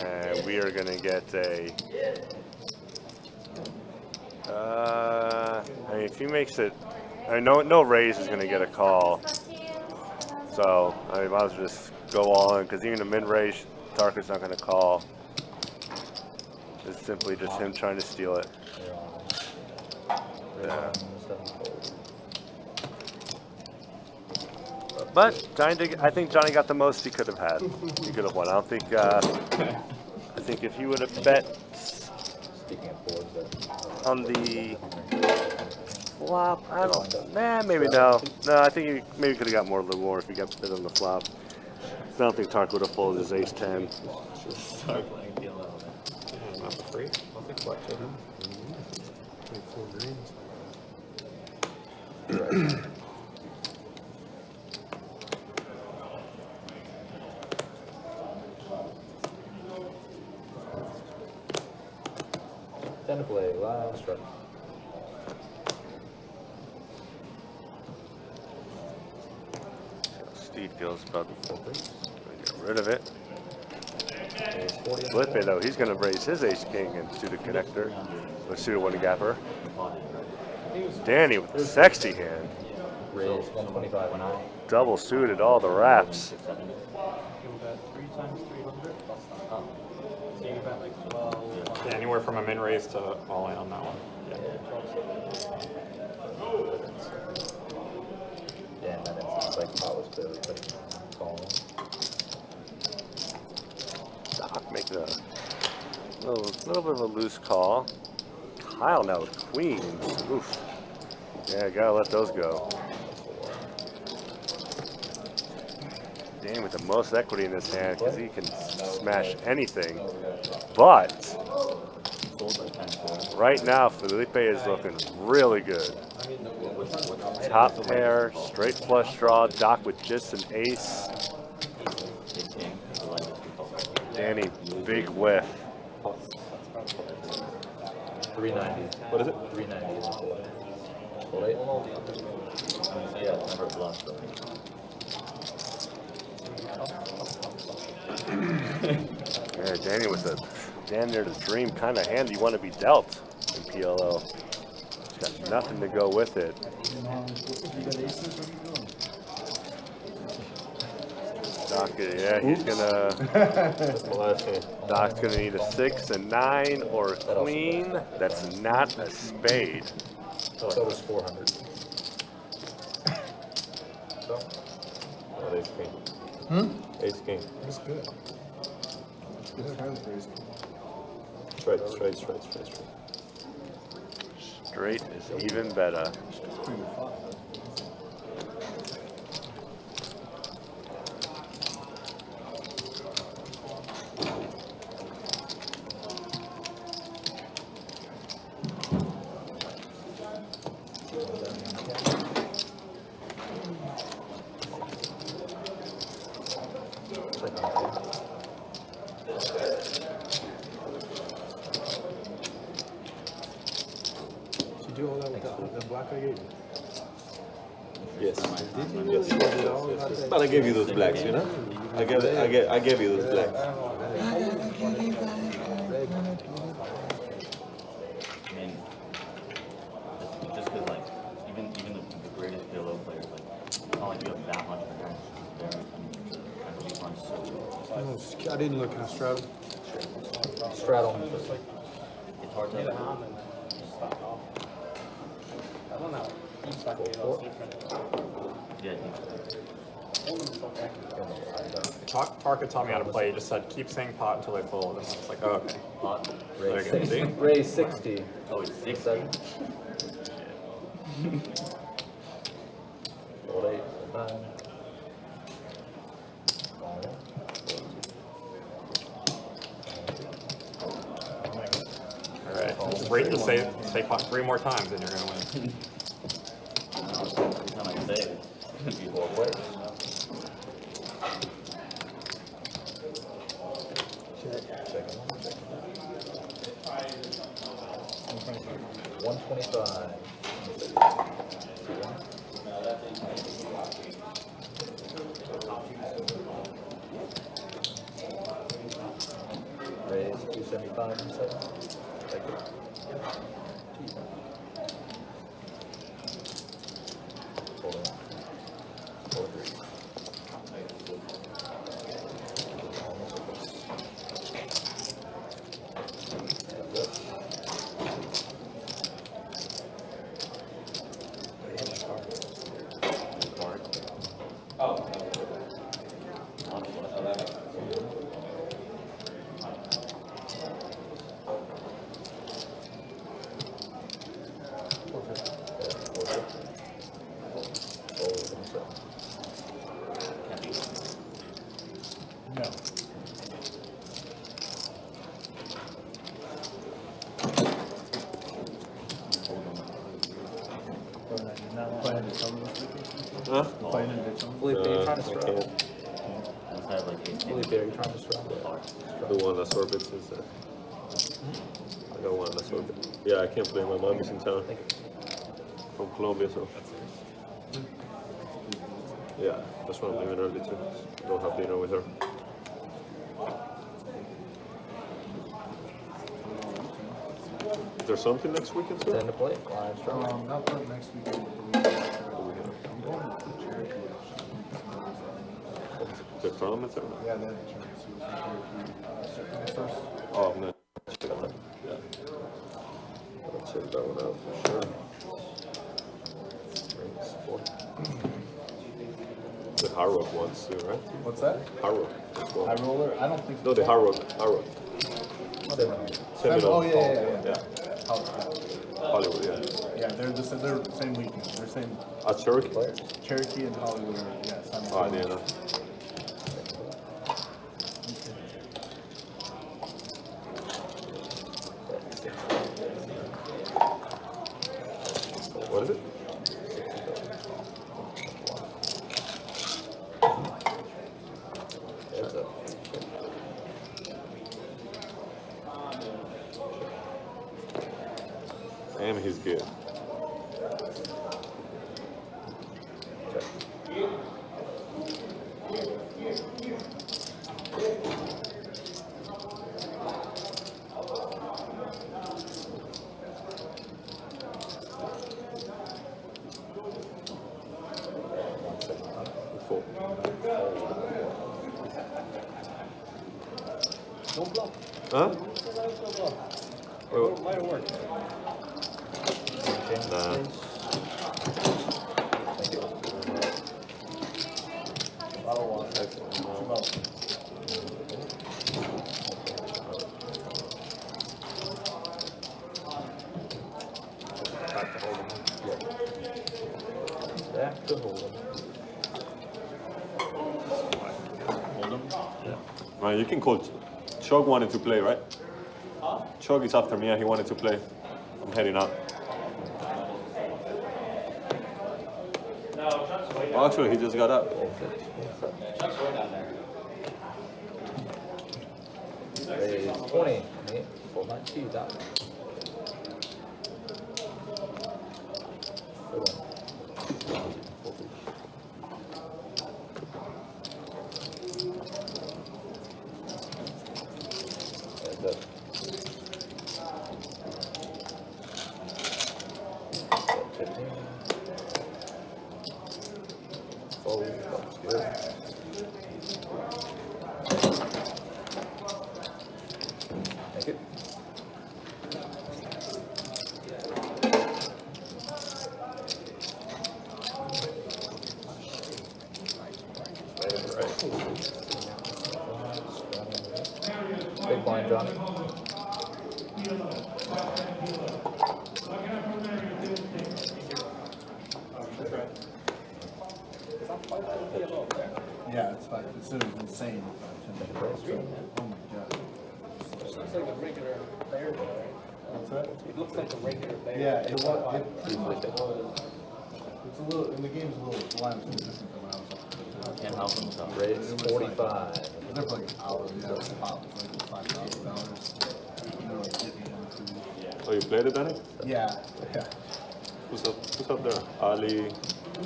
And we are going to get a... I mean, if he makes it... I mean, no raise is going to get a call. So, I mean, might as well just go all in, because even a min-raise, Tarka's not going to call. It's simply just him trying to steal it. Yeah. But I think Johnny got the most he could have had. He could have won. I don't think. I think if he would have bet on the flop, I don't. Nah, maybe no. No, I think he maybe could have got more, a little more if he got bid on the flop. I don't think Tark would have folded his ace 10. Start playing PLO. Not for free. I'll take collection. Ten to play, last strike. Steve feels about to get rid of it. Flip it though, he's going to raise his ace king and suited connector with suited one gapper. Danny with the sexy hand. Raise 125 when I. Double suited all the wraps. You bet 3 times 300. So you bet like 12. Yeah, anywhere from a min raise to all in on that one. Yeah, and then it's like pot was clearly putting calling. Doc making a little bit of a loose call. Kyle now with queens. Oof. Yeah, gotta let those go. Dan with the most equity in this hand because he can smash anything. But Right now, Felipe is looking really good. Top pair, straight flush draw, Doc with just an ace. Danny, big whiff. 390. What is it? 390. Hold it. Yeah, never bluffed. Yeah, Danny with a damn near the dream kind of hand you want to be dealt in PLO. He's got nothing to go with it. Doc, yeah, he's gonna. That's my last hand. Doc's gonna need a 6, a 9, or a queen. That's not a spade. So it was 400. Oh, ace king. Ace king. That's good. Good hand for ace king. Straight. Straight is even better. Did you do all that with the black I gave you? Yes. Yes. But I gave you those blacks, you know? I gave you those blacks. I mean, just because, like, even the greatest PLO players, like, it's not like you have that much potential there. I mean, the refund's so good. I didn't look at straddle. Straddle. It's hard to. Yeah, Tarka taught me how to play. He just said, keep saying pot until they fold. And I was like, oh, okay. pot. There you go. See? Raise 60. Oh, it's 6. 7. Hold 8. 9. All right. Just wait to say pot 3 more times and you're going to win. Every time I say it, it's going to be both ways. Check. 125. Raise 275 and 7. Thank you. Hold on. 4-3. No. Huh? Felipe, are you trying to I straddle? can't. Let's have like 8. Felipe, are you trying to straddle? The one that's orbits is I got one that's orbit. Yeah, I can't play. My mom is in town from Colombia, so. Yeah, that's why I'm leaving early too. Don't have dinner with her. Is there something next weekend too? 10 to play. Live straddle. Not for next week. I'm going to Cherokee. The tournament or not? Yeah, they have a chance. First. Oh, I'm gonna check that. Yeah. I'll check that one out for sure. Rings 4. The Hard Rock ones too, right? What's that? Hard Rock as well. High roller? I don't think so. No, the Hard Rock. Seminole. Oh, yeah. Yeah. Hollywood, yeah. Yeah, they're the same weekend. They're same. Cherokee? Cherokee and Hollywood are, yeah, simultaneous. Oh, I didn't know. Damn, he's good. Four. Don't bluff. Huh? Don't bluff. Wait, It might have worked. Nah. Bottle one. Two bottles. Back to holding. Back to hold 'em. Hold him. Man, you can call. Chug wanted to play, right? Chug is after me and he wanted to play. I'm heading out. Well, actually, he just got up. Raise 20. Mate, for my two, that. Oh, that's good. Thank you. Big blind, Johnny. Yeah, it's like, it's insane. Oh my god. Looks like a regular bear. What's that? It looks like a regular bear. Yeah, it's a little, and the game's a little blind, it's different than when I was up. Can't help himself. Raise 45. They're for like an hour, yeah, it's pop, it's like $5,000. And they're like dipping into, Oh, you played it, Danny? yeah, yeah. Who's up there? Ali.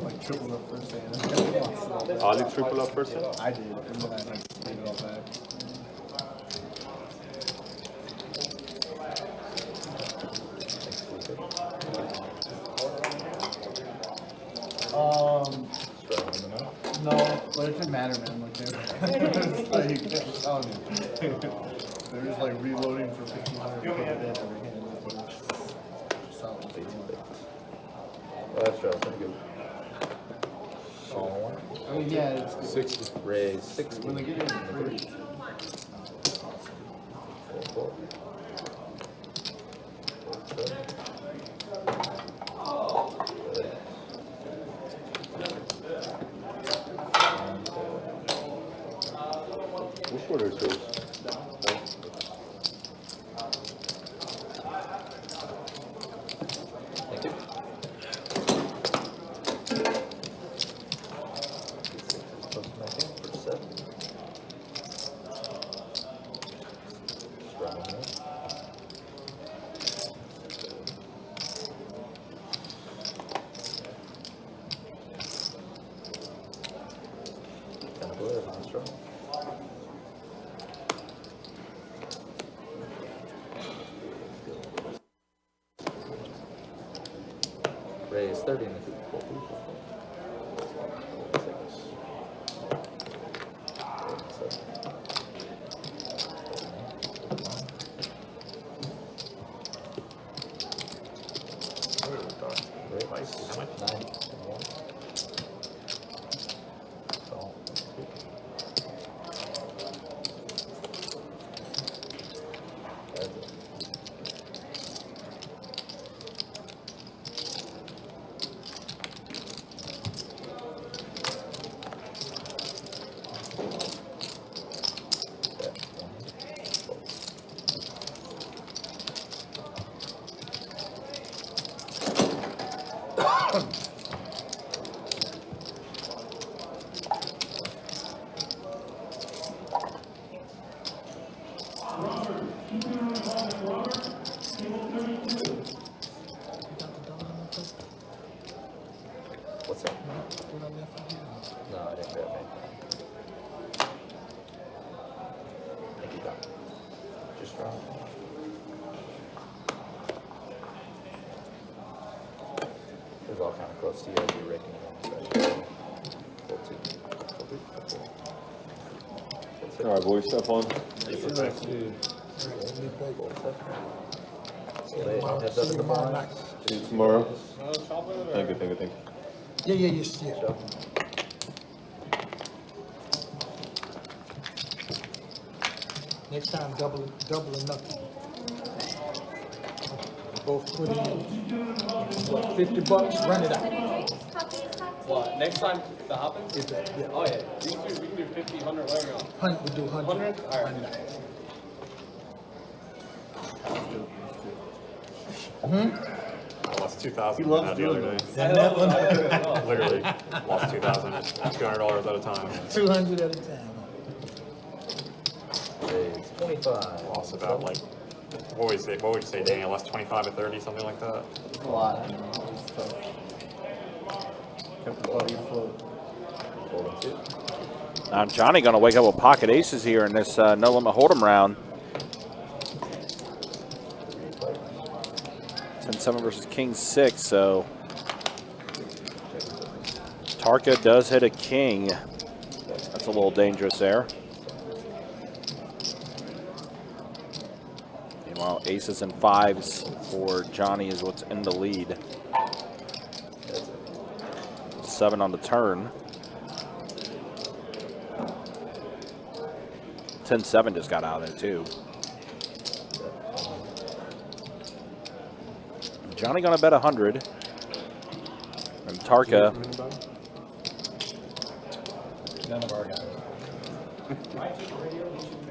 Like triple up first hand. Ali triple up first? I did, and then I like paid it all back. No, but it didn't matter, man. Like, it's like, I'm telling you. They're just like reloading for 1,500 every hand. Well, that's true. Pretty good. Call one. I mean, yeah, it's 60. Raise 60. when they get in the bridge. 4. Which one is yours? Thank you. Close to my thing for 7. Strong one. Kind of blue, everyone's strong. Raise 30 in the food. 4. It's all kind of close to you as you're raking it in. All right, boys, step on. See you tomorrow night. See you tomorrow. Thank you, thank you, thank you. Yeah, you see it. Next time, double or nothing. Both put in, what, $50, run it out. What, next time the happens? Is that, yeah. Oh, yeah. We can do 50, 100, whatever you want. 100, we do 100. 100? All right. Run it out. I lost 2,000 He loves the other doing day. That one, Literally lost 2,000, $200 at a time. 200 at a time. It's 25. Lost about like, what would you say, Danny? I lost 25 to 30, something like that. A lot. It's tough. Kept the body afloat. Now Johnny going to wake up with pocket aces here in this no limit hold'em round. 10-7 versus King 6. So Tarka does hit a king. That's a little dangerous there. Meanwhile, aces and fives for Johnny is what's in the lead. 7 on the turn. 10-7 just got out of there too. Johnny gonna bet 100. And Tarka. None of our guys.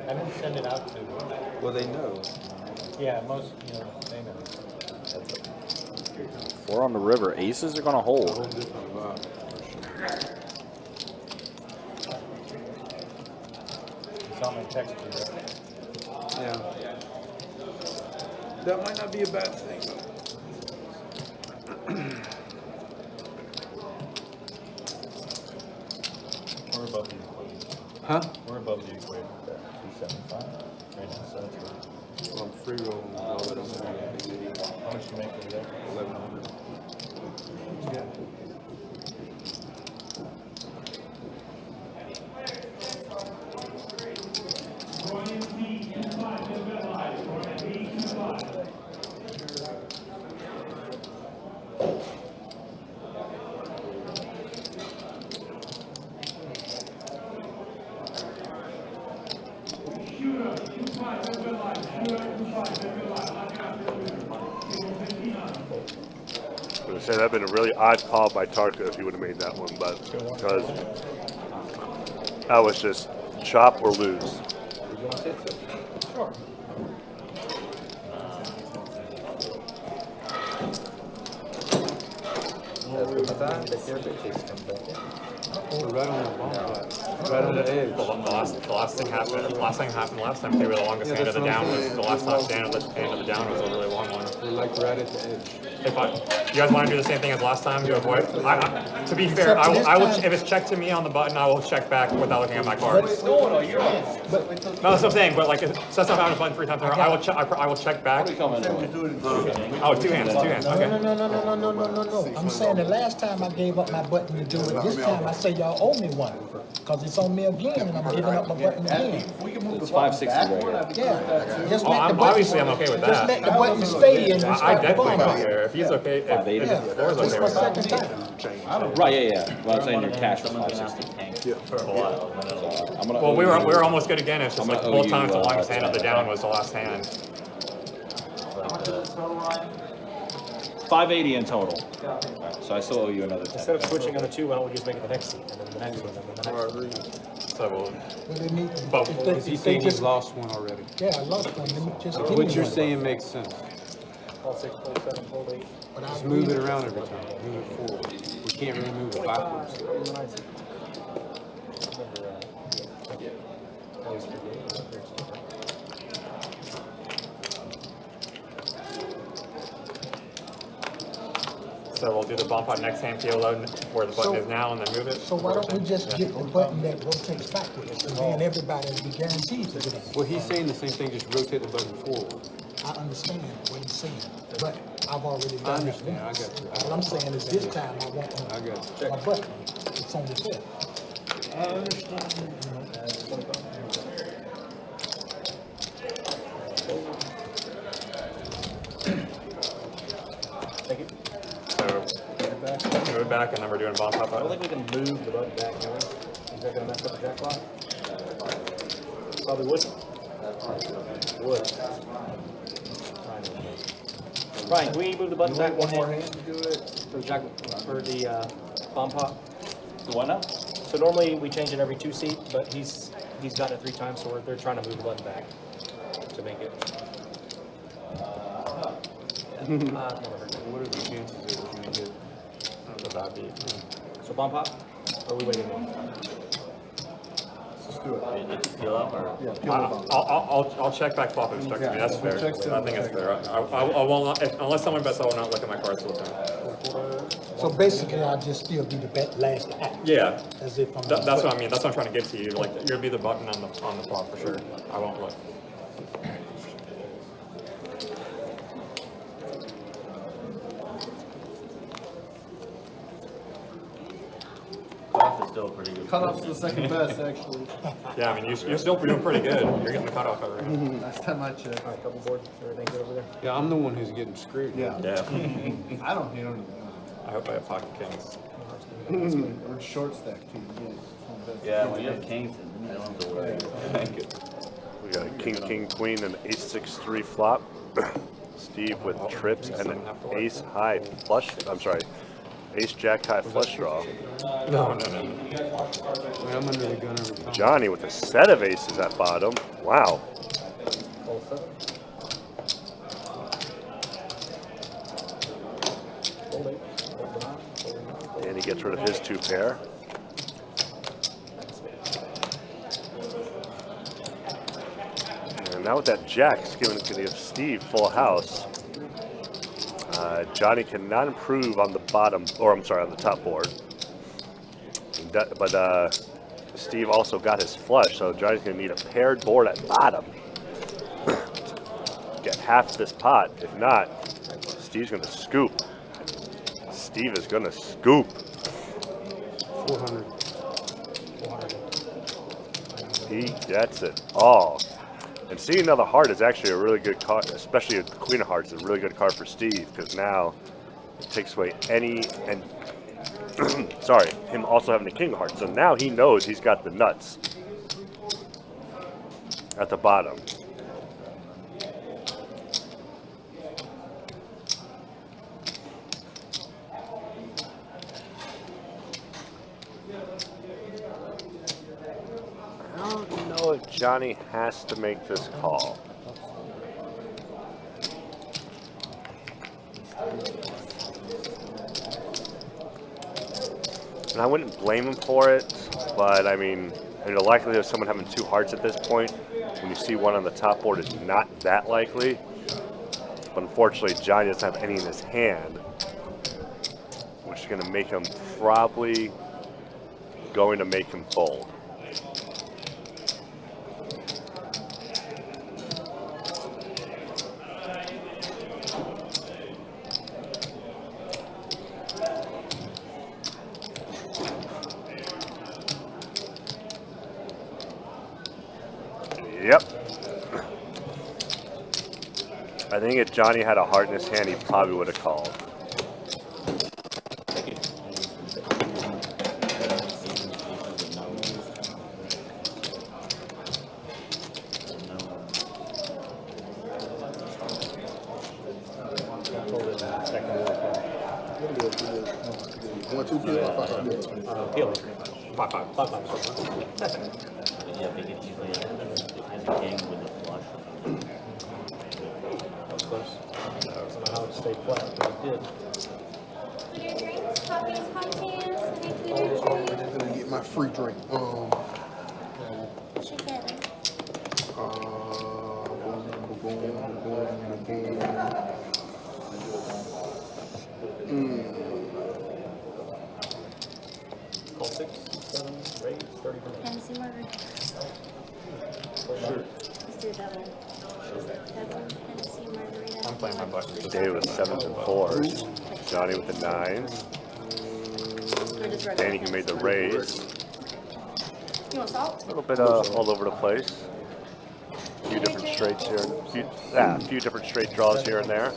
I didn't send it out to. Well, they know. Yeah, most, they know. 4 on the river. Aces are gonna hold. Whole different vibe, for sure. Someone texted you, right? Yeah. That might not be a bad thing, though. We're above the equation. Huh? We're above the equation. 275. Right now, so that's good. Well, I'm free rolling all that on there. How much you make over there? 1100. I would say that'd been a really odd call by Tarka if he would have made that one, but because that was just chop or lose. Sure. Right on the bump, right on the edge. The last thing happened last time too, where the longest hand of the down was the last hand of the down was a really long one. We're like right at the edge. If you guys want to do the same thing as last time to avoid, to be fair, I will. If it's checked to me on the button, I will check back without looking at my cards. No, you're in. No, that's what I'm saying. But like, since I'm having a button 3 times, I will check back. Oh, two hands. Okay. No. I'm saying the last time I gave up my button to do it, this time I say y'all owe me one. Because it's on me again and I'm giving up my button again. It's 560 right here. Yeah. Just Oh, let the button, obviously I'm okay with just that. let the button stay and I start the definitely don't button. care. If he's okay, if Floor's This okay is my with that. second time. Right, yeah. Well, I'm saying your cash was Someone's gonna have 560. to tank for a while. And then it'll- I'm gonna Well, owe we you, were almost good again. It's just I'm like gonna owe both you, times the longest hand of the down $10. was the last hand. Total line? 580 in total. Alright, so I still owe you another 10. Instead of switching on the 2, why don't we just make it the next seat, and then the next one, and then the next one. So we'll, Well, they need, But if they, He's if they saying he's just, lost one already. yeah, I lost one, let me just give me What you're one. saying makes sense. All 6, 7, 8. But I Just agree. move it around every time. Move it forward. We can't really move it backwards. So we'll do the bump on next hand PLO where the button So- is now and then move it. So why don't we just get the button that rotates backwards, and then everybody will be guaranteed to get it. Well, he's saying the same thing, just rotate the button forward. I understand what he's saying, but I've already I done this understand, I once. got you. What I'm saying is this time I want I got you. my button. It's on the fifth. I understand. Take it. So move it back and then we're doing bump up. I don't think we can move the button back, can we? Is that gonna mess up the jack block? Probably would. Would. Brian, can we move the button back one more hand to do it for the jack, for the bomb pop? The what now? So normally we change it every 2 seat, but he's gotten it 3 times, so they're trying to move the button back to make it. What are the chances that we're gonna get the bad beat? So bomb pop, or are we waiting? Let's do it. It's PLO or? Yeah, peel it off. I'll check back flop instructions. Yeah, That's fair. check I think it's fair. I will not, unless someone bets, I will not look at my cards full time. So basically, I'll just still be the last act, Yeah, as if I'm. that's what I mean. That's what I'm trying to get to you. Like, you're gonna be the button on the flop for sure. I won't look. Cutoff is still pretty good. Cutoff's the second best, actually. Yeah, I mean, you're still doing pretty good. You're getting the cutoff every hand. Last time I checked. All right, couple boards, everything good over there? Yeah, I'm the one who's getting screwed. Yeah. Yeah. I don't hate on I hope I have pocket kings. We're short stack too. Yeah, when you have kings, you don't have to worry. Thank you. We got a king, king, queen, and ace 6-3 flop. Steve with trips and an ace high flush. I'm sorry, ace jack high flush draw. No. I mean, I'm under the gun every time. Johnny with a set of aces at bottom. Wow. All 7. Fold 8. Fold 9. Fold 9. And he gets rid of his 2 pair. And now with that jack, it's going to give Steve full house. Johnny cannot improve on the bottom, or I'm sorry, on the top board. But Steve also got his flush, so Johnny's going to need a paired board at bottom. Get half this pot. If not, Steve's going to scoop. Steve is going to scoop. 400. 400. He gets it all. And seeing another heart is actually a really good card, especially a queen of hearts is a really good card for Steve, because now it takes away any, and sorry, him also having a king of hearts. So now he knows he's got the nuts at the bottom. I don't know if Johnny has to make this call. And I wouldn't blame him for it, but I mean, the likelihood of someone having 2 hearts at this point, when you see one on the top board, is not that likely. But unfortunately, Johnny doesn't have any in his hand, which is going to make him probably going to make him fold. Yep. I think if Johnny had a heart in his hand, he probably would have called. Peel. 5, 5. 5, 5. Yeah, they get usually if there's a king with a flush. That was close. Somehow it stayed flat, but it did. Your drinks, puppies, hot cans, anything I'm you gonna get my free drink. should get it. Boom. Let's do that one. That one, Hennessy margarita. I'm playing my button. David with 7s and 4s. Johnny with the 9s. Or just regular Danny who made the raise. You want salt? A little bit all over the place. A few different straights here. A few different straight draws here and there.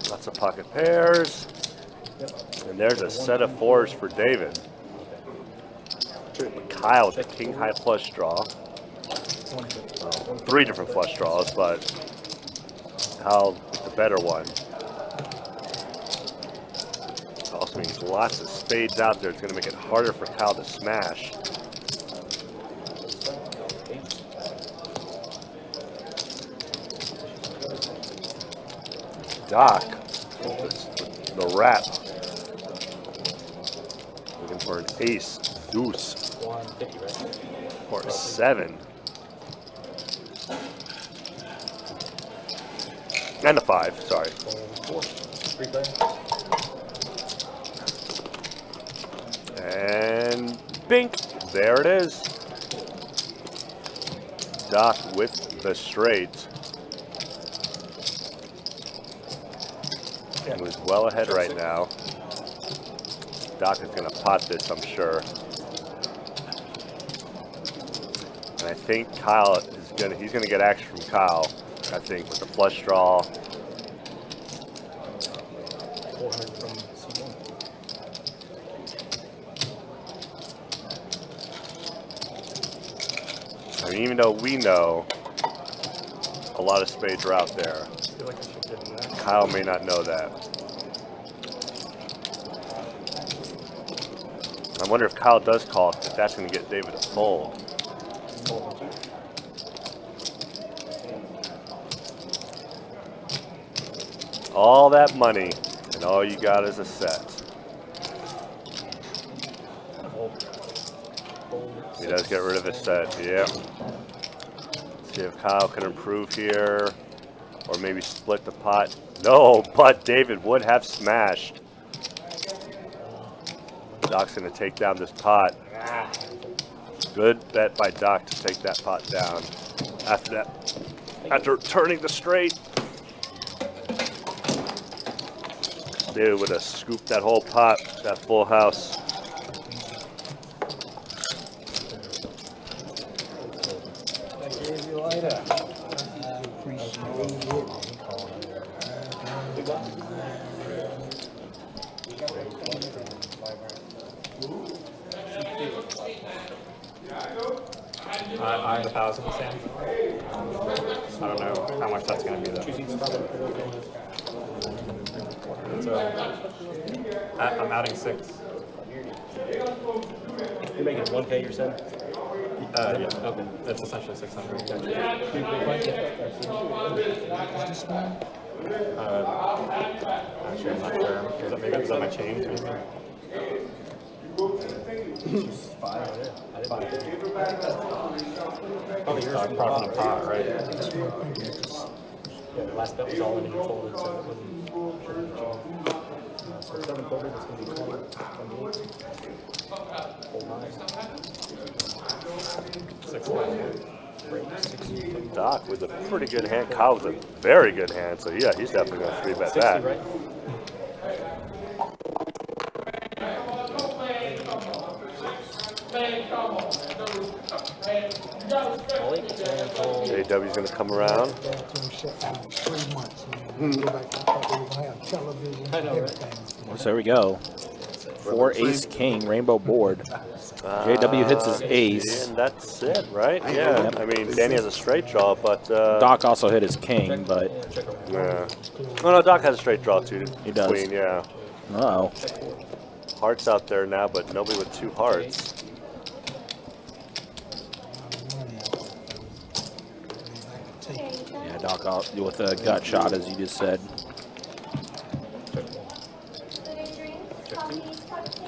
Lots of pocket pairs. And there's a set of 4s for David. Kyle with the king high flush draw. 3 different flush draws, but Kyle with the better one. Also means lots of spades out there. It's going to make it harder for Kyle to smash. Doc, the wrap. Looking for an ace, deuce, 150, right? or a 7. And a 5, sorry. 4. 3 player. And bink, there it is. Doc with the straight. Who's well ahead right now. Doc is going to pot this, I'm sure. And I think Kyle is he's gonna get action from Kyle, I think, with the flush draw. 400 from C1. I mean, even though we know a lot of spades are out there, I feel like I should give him that. Kyle may not know that. I wonder if Kyle does call, if that's going to get David to fold. All that money, and all you got is a set. He does get rid of his set, yeah. See if Kyle can improve here, or maybe split the pot. No, but David would have smashed. Doc's gonna take down this pot. Good bet by Doc to take that pot down. After turning the straight, David would have scooped that whole pot, that full house. I have 1,000 to Sam. I don't know how much that's going to be though. I'm adding 6. You're making 1K, you said? Yeah, okay. That's essentially 600. Actually, I'm not sure. Is that my change? Maybe? Probably yours. Profit and pot, right? Yeah, the last bet was all in and you folded, so it wasn't. So 7 folded, it's going to be 20, 28. Hold 9. Doc with a pretty good hand. Kyle with a very good hand. So yeah, he's definitely going to 3-bet 60, that. right? JW's going to come around. Bathroom shut down 3 months, man. Go back, I thought they were gonna have television, everything. So there we go. 4 ace king rainbow board. JW hits his ace. And that's it, right? Yeah. I mean, Danny has a straight draw, but Doc also hit his king, but yeah. Oh no, Doc has a straight draw too. He does. Queen, yeah. uh-oh. Hearts out there now, but nobody with 2 hearts. Yeah, Doc out with a gut shot, as you just said. So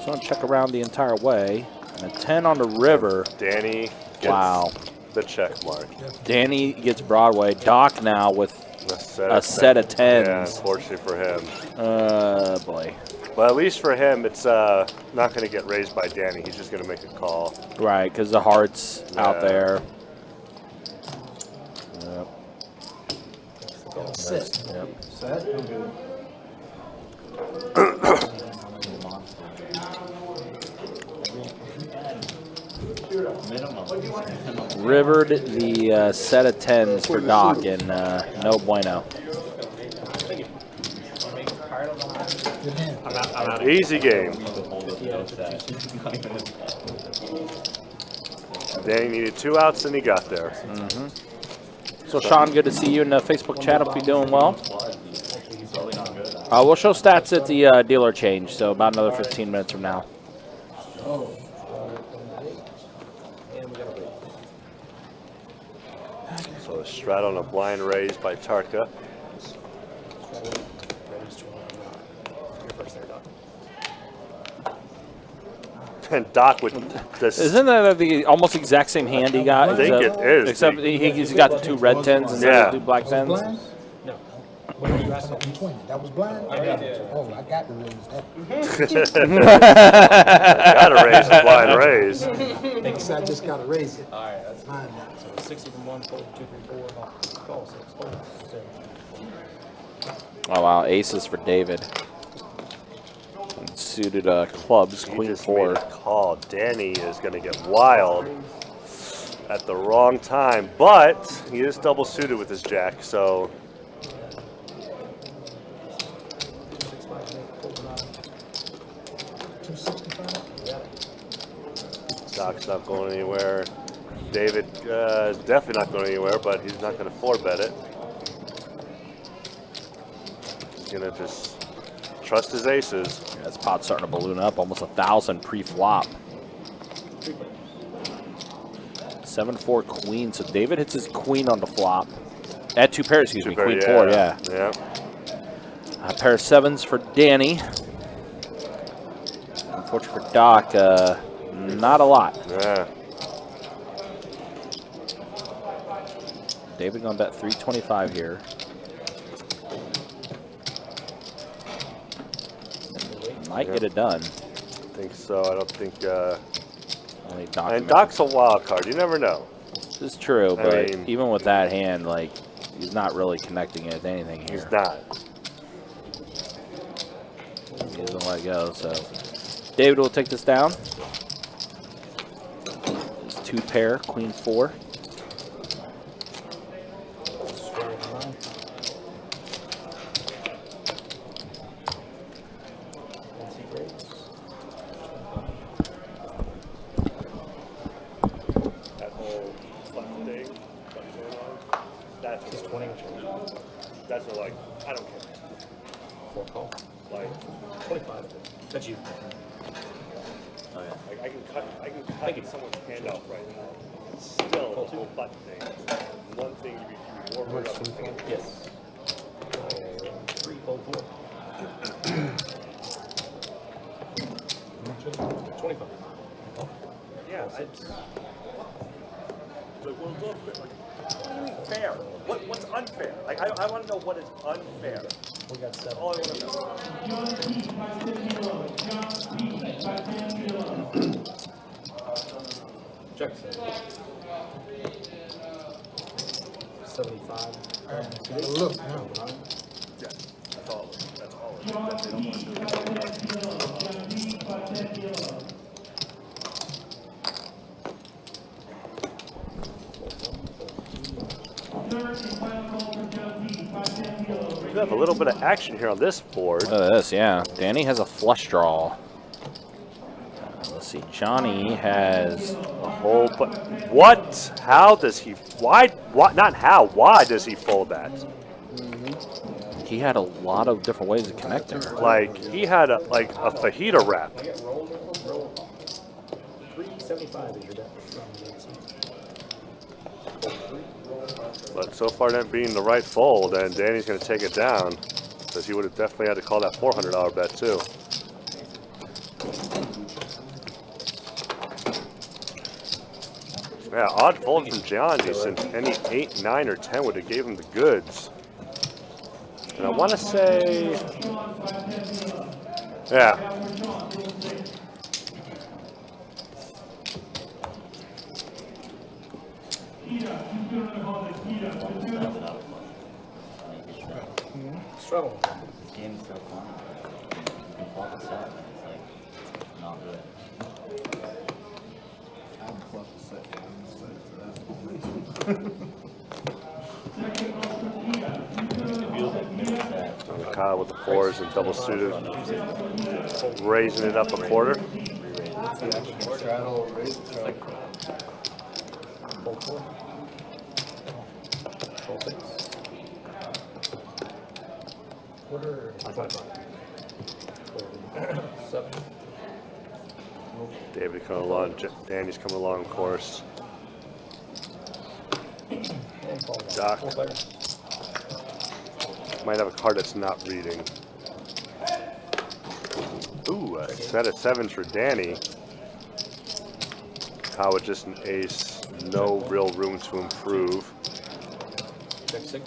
I'm gonna check around the entire way. And a 10 on the river. Danny gets Wow. the check mark. Danny gets Broadway. Doc now with a set of 10s. Yeah, unfortunately for him. Boy. Well, at least for him, it's not going to get raised by Danny. He's just going to make a call. Right, because the heart's out there. Yep. Sit. Yep. Set? I'm good. Rivered the set of 10s for Doc, and no bueno. Good hand. I'm out. Easy game. Danny needed 2 outs, and he got there. So, Sean, good to see you in the Facebook chat. Hope you're doing well. We'll show stats at the dealer change, so about another 15 minutes from now. So a Strat on a blind raise by Tarka. And Doc with this. Isn't that the almost exact same hand he got? I think it is. Except he's got the 2 red 10s instead of the 2 black 10s. Blind? No. What are you asking between? That was blind? Oh, I got to raise that. Gotta raise a blind raise. Thanks, I just got to raise it. All right, that's Mine now. so 60 from 1, 4, 2, 3, 4, call 6, call 7. Oh, wow. Aces for David. And suited clubs, He queen just 4. made a call. Danny is going to get wild at the wrong time, but he is double suited with his jack, so 265? Doc's not going anywhere. David is definitely not going anywhere, but he's not going to 4-bet it. He's going to just trust his aces. Yeah, this pot's starting to balloon up, almost 1,000 pre-flop. 7-4 queen. So David hits his queen on the flop. At 2 pairs, excuse me. Queen 4, yeah. Yeah. A pair of 7s for Danny. Unfortunately for Doc, not a lot. Yeah. David gonna bet 325 here. Might get it done. I think so. I don't think. Only Doc And Doc's a wild card. You never know. This is true, I but mean- even with that hand, like, he's not really connecting it with anything here. He's not. He doesn't let go, so. David will take this down. It's 2 pair, queen 4. That whole button thing, button going on, that's He's 20. that's what, like, I don't care. 4 call. Like, 25. That's you. I can cut someone's hand off right now. It's still the whole button thing. One thing you more worried about the thing. Yes. 3, fold 4. 25. Yeah, it's like, well, look, like, what do you mean fair? What's unfair? Like, I want to know what is unfair. We got 7. All I want to know. Check. 75. Look now. Yeah, that's all. That's all. That's it. We have a little bit of action here on this board. Look at this, yeah. Danny has a flush draw. Let's see. Johnny has A whole, but what? How does he? Why? What? Not how. Why does he fold that? he had a lot of different ways to connect there. Like he had a fajita wrap. I get roll. 375 is your debt. But so far, that being the right fold, and Danny's going to take it down because he would have definitely had to call that $400 bet too. Yeah, odd fold from Gianni since any 8, 9, or 10 would have gave him the goods. And I want to say Yeah. Struggle. This game is so fun. You can flop a set, and it's like not good. Kyle with the fours and double suited, raising it up a quarter. Straddle, raise, straddle. Fold 4. Fold 6. Quarter. 7. David coming along, Danny's coming along, of course. And fold 1. Doc. 4 player. Might have a card that's not reading. Ooh, a set of 7s for Danny. Kyle with just an ace, no real room to improve. Check 6.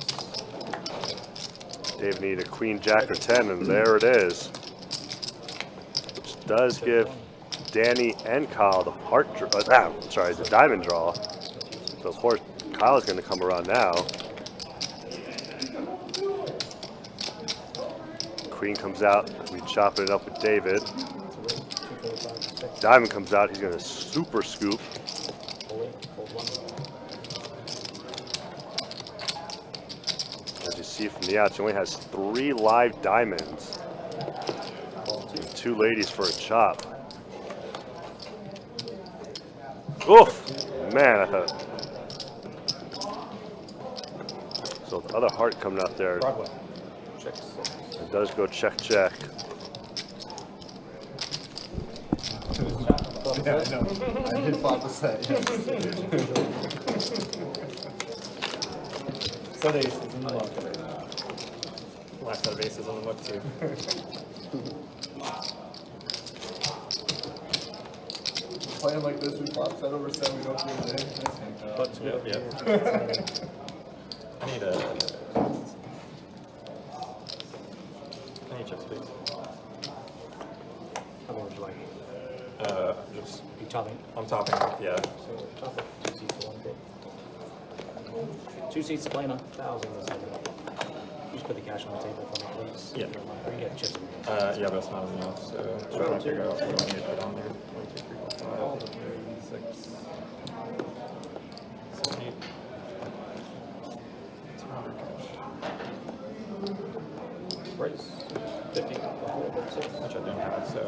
Dave need a queen, jack, or 10, and there it is. Which does give Danny and Kyle the the diamond draw. So of course Kyle's going to come around now. Queen comes out, we chop it up with David. Diamond comes out, he's going to super scoop. As you see from the outs, he only has 3 live diamonds. And 2 ladies for a chop. Oof! Man, I thought. So the other heart coming out there. Broadway. Check 6. It does go check, check. Yeah, I know. I did flop the set, yes. Set aces in the book. Last set of aces on the book too. Playing like this, we flop set over set, we don't do anything. Nice hand, Kyle. But 2. I need a. I need chips, please. How many would you like? Just You chopping? I'm topping. Yeah. So chop it. 2 seats for 1 bid. 2 seats playing 1,000 this second. Just put the cash on the table for me, please. Yeah. Or you got chips in Yeah, but it's not enough. So trying to figure out what I need to put on there. 1, 2, 3, 4, 5, 6, 7, 8. 200 cash. Raise. 50. 36. Which I don't have, so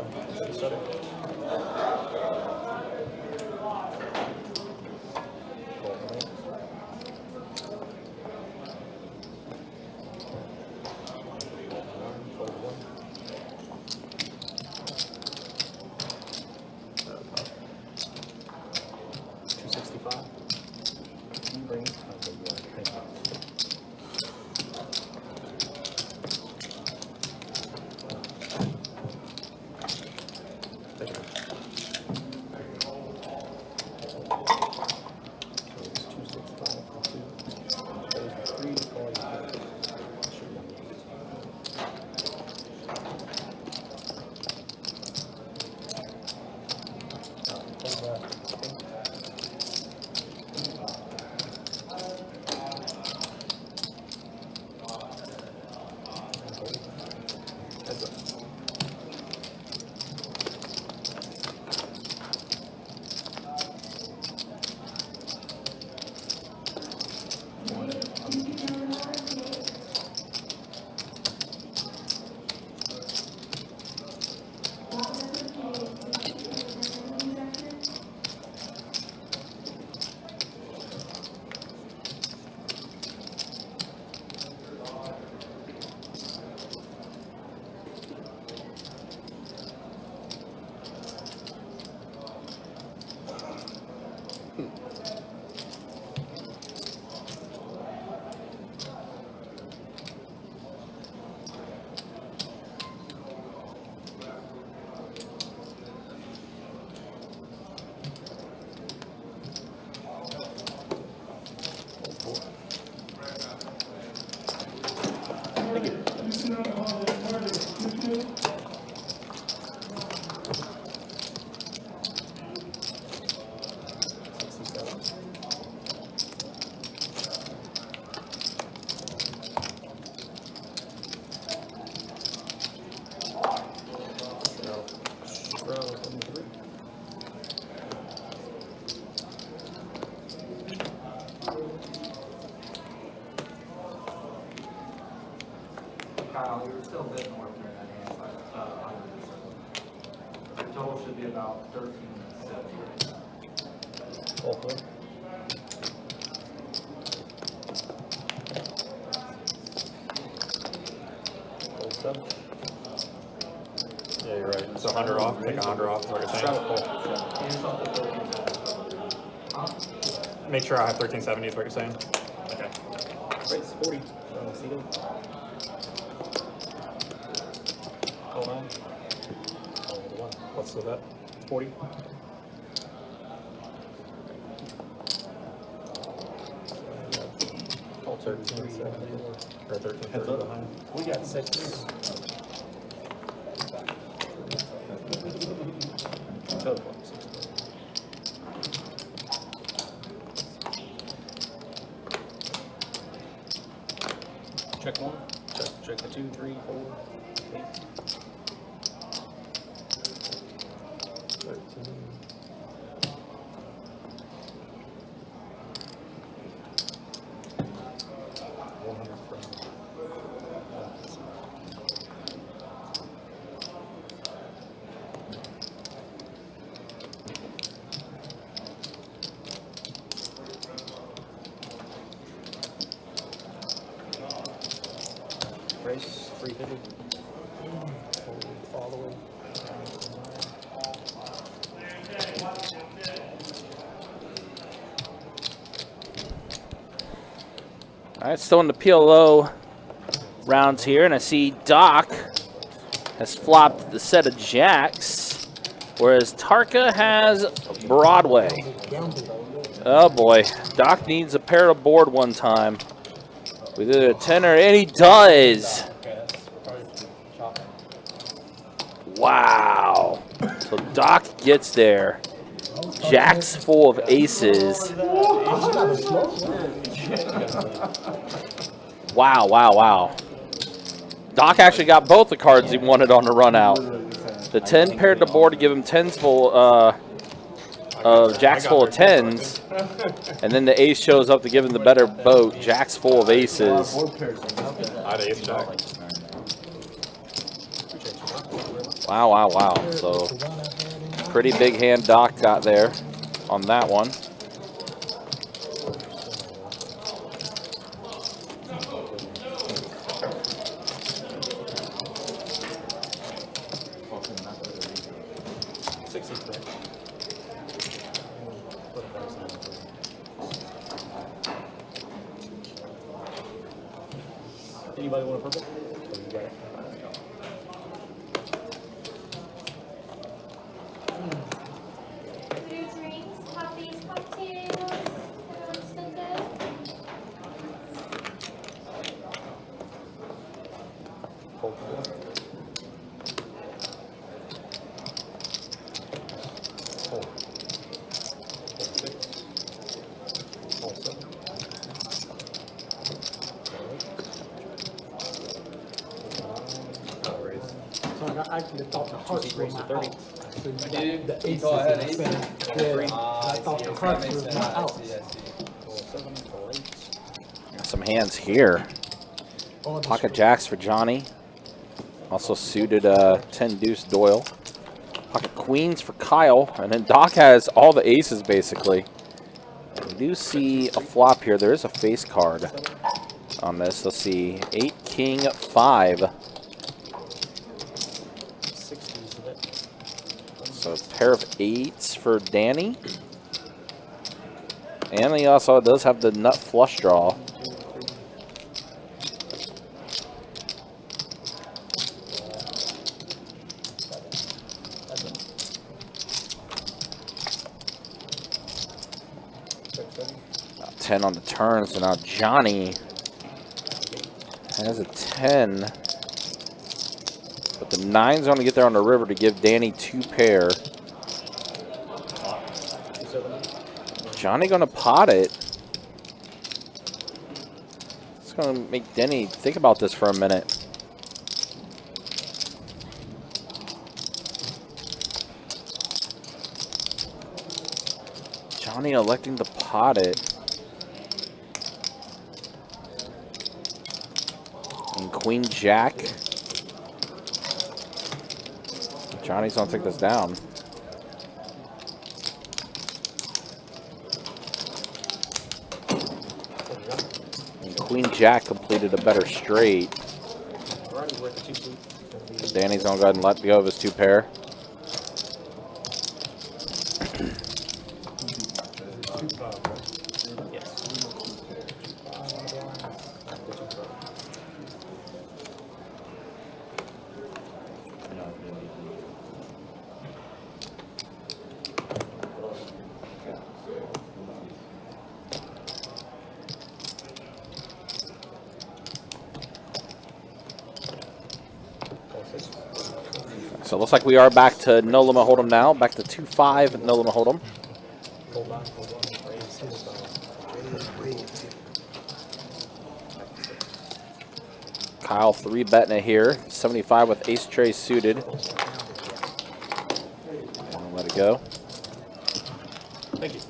just set it. Fold 1. Fold 1. Kyle, you were still a bit north during that hand, but the total should be about 1370 right now. All four. Old stuff. Yeah, you're right. So 100 off, take 100 off, is what you're saying? Hands off the 1370. Make sure I have 1370 is what you're saying? Okay. Rates 40. Seated. Hold on. Oh, the one. What's the bet? 40. All 1370 or 1330 behind. We got 6. Total. Check 1. Check the 2, 3, 4, 8. 13. Race 350. All the way. All right, still in the PLO rounds here, and I see Doc has flopped the set of jacks, whereas Tarka has Broadway. Oh boy, Doc needs a pair of board one time. With either a tenor, and he does. Wow. So Doc gets there. Jack's full of aces. Wow, wow, wow. Doc actually got both the cards he wanted on the run out. The 10 paired the board to give him 10s full, Jacks full of 10s. And then the ace shows up to give him the better boat. Jack's full of aces. I had ace jack. Wow, wow, wow. So pretty big hand Doc got there on that one. Anybody want a purple? Oh, you got it. Food, drinks, coffees, cocktails. Everyone's still good? So I actually thought the hearts were my out. So you got the aces. Oh, I had and the aces? sevens. Yeah, I thought the hearts was my out. Got some hands here. Pocket jacks for Johnny. Also suited 10 deuce Doyle. Pocket queens for Kyle. And then Doc has all the aces basically. We do see a flop here. There is a face card on this. Let's see. 8, king, 5. So a pair of 8s for Danny. And he also does have the nut flush draw. Now 10 on the turn, so now Johnny has a 10. But the 9's going to get there on the river to give Danny 2 pair. Johnny going to pot it. It's going to make Danny think about this for a minute. Johnny electing to pot it. And Queen Jack. Johnny's gonna take this down. And Queen Jack completed a better straight. Danny's gonna go ahead and let go of his 2 pair. So it looks like we are back to no limit hold'em now. Back to 2-5 no limit hold'em. Kyle 3-betting it here. 75 with ace tray suited. Let it go. Thank you.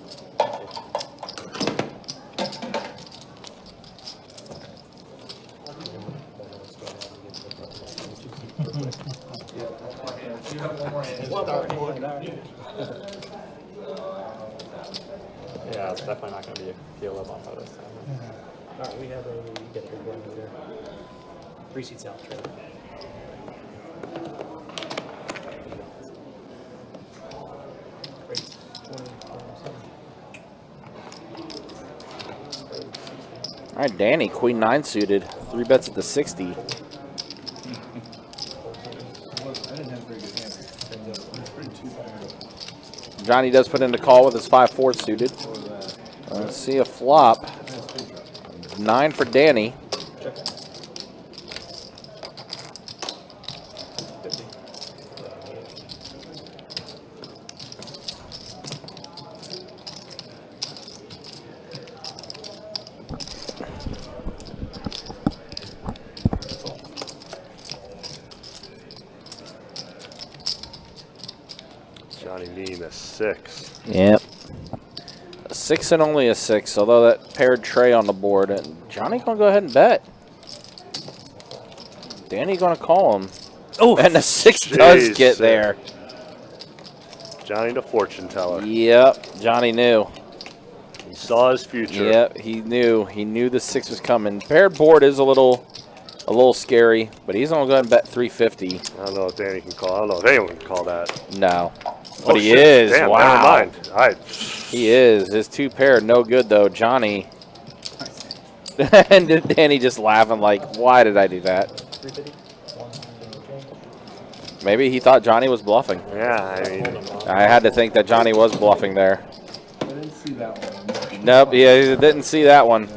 Yeah, it's definitely not going to be a PLO bump out of this time. All right, we have a get a big one over there. 3 seats out, trailer. All right, Danny, Queen 9 suited. 3 bets at the 60. I didn't have very good hands. Johnny does put in the call with his 5-4 suited. Let's see a flop. 9 for Danny. Johnny needing a 6. Yep. A 6 and only a 6, although that paired tray on the board. And Johnny gonna go ahead and bet. Danny gonna call him. Oh, and the 6 does get there. Johnny the fortune teller. Yep, Johnny knew. He saw his future. Yep, he knew. He knew the 6 was coming. Paired board is a little scary, but he's gonna go ahead and bet 350. I don't know if Danny can call. I don't know if anyone can call that. No, but he shit. is. Damn, Wow. never mind. He is. His 2 pair, no good though. Johnny. And Danny just laughing like, why did I do that? Maybe he thought Johnny was bluffing. Yeah, I mean. I had to think that Johnny was bluffing there. I didn't see that one. Nope, yeah, he didn't see that one.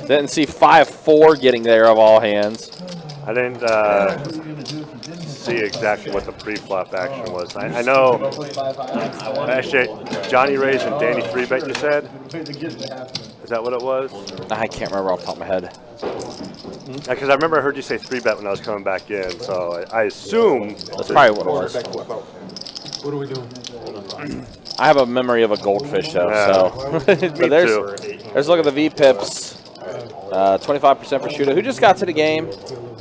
Didn't see 5-4 getting there of all hands. I didn't see exactly what the pre-flop action was. I know. Actually, Johnny raised and Danny 3-bet, you said? Is that what it was? I can't remember off the top of my head. Because I remember I heard you say 3-bet when I was coming back in, so I assume That's probably what it was. What are we doing? I have a memory of a goldfish though, Yeah. so. But Me there's too. a look at the V-pips. 25% for Shooter, who just got to the game.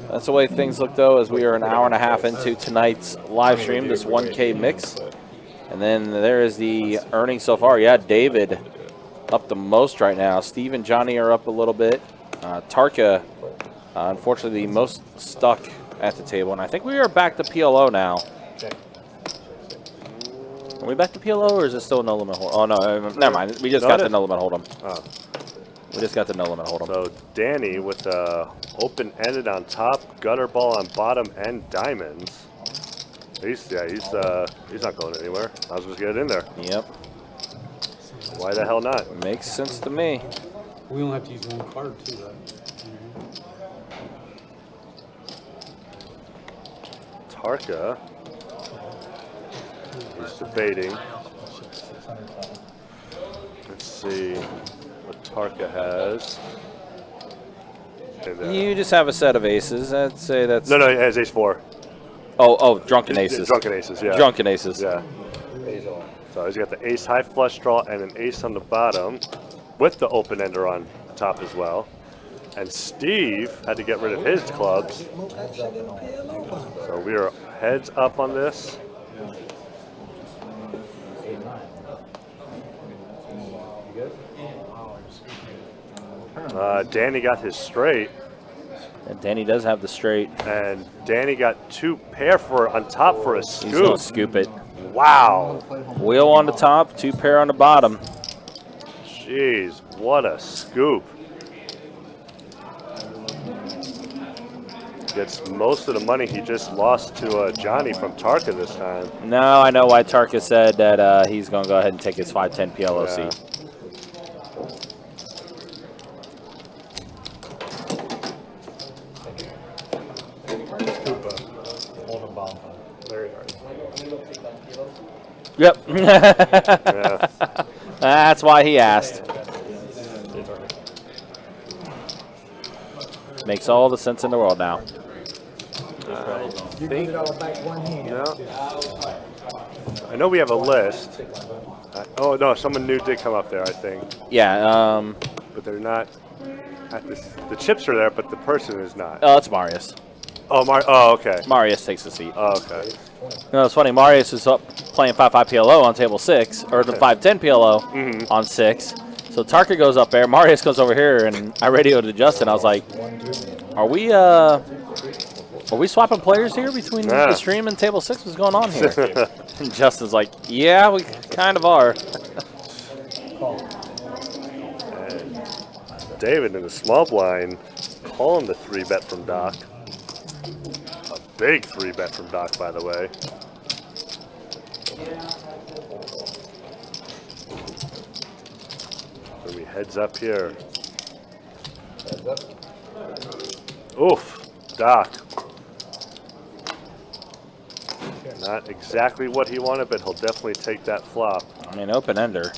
That's the way things look though, as we are an hour and a half into tonight's live stream, this 1K mix. And then there is the earnings so far. Yeah, David up the most right now. Steve and Johnny are up a little bit. Tarka, unfortunately, the most stuck at the table. And I think we are back to PLO now. Are we back to PLO, or is it still no limit hold? Oh, no, never mind. We just got the no limit hold'em. Oh. We just got the no limit hold'em. So Danny with open-ended on top, gutter ball on bottom, and diamonds. He's not going anywhere. I was just get it in there. Yep. Why the hell not? Makes sense to me. We only have to use 1 card too, right? Tarka. He's debating. Let's see what Tarka has. And, You just have a set of aces. I'd say that's... No, he has ace-4. Oh, drunken aces. Drunken aces, yeah. Drunken aces. Yeah. So he's got the ace high flush draw and an ace on the bottom with the open ender on top as well. And Steve had to get rid of his clubs. So we are heads up on this. 8-9. You good? Danny got his straight. And Danny does have the straight. And Danny got 2 pair on top for a He's going scoop. to scoop it. Wow. Wheel on the top, 2 pair on the bottom. Jeez, what a scoop. Gets most of the money he just lost to Johnny from Tarka this time. No, I know why Tarka said that he's going to go ahead and take his 510 PLO seat. Very hard. Yep. Yeah. That's why he asked. Makes all the sense in the world now. You get it all back one hand. Yeah. I know we have a list. Oh, no, someone new did come up there, I think. Yeah. But they're not at this. The chips are there, but the person is not. Oh, it's Marius. Oh, okay. Marius takes the seat. Oh, okay. No, it's funny. Marius is up playing 5-5 PLO on table 6, or the 5-10 PLO on 6. So Tarka goes up there. Marius goes over here, and I radioed to Justin. I was like, "Are we swapping players here between the stream and table 6? What's going on here?" And Justin's like, "Yeah, we kind of are." And David in the small blind calling the 3-bet from Doc. A big 3-bet from Doc, by the way. So we heads up here. Heads up. Oof, Doc. Not exactly what he wanted, but he'll definitely take that flop. I mean, open ender.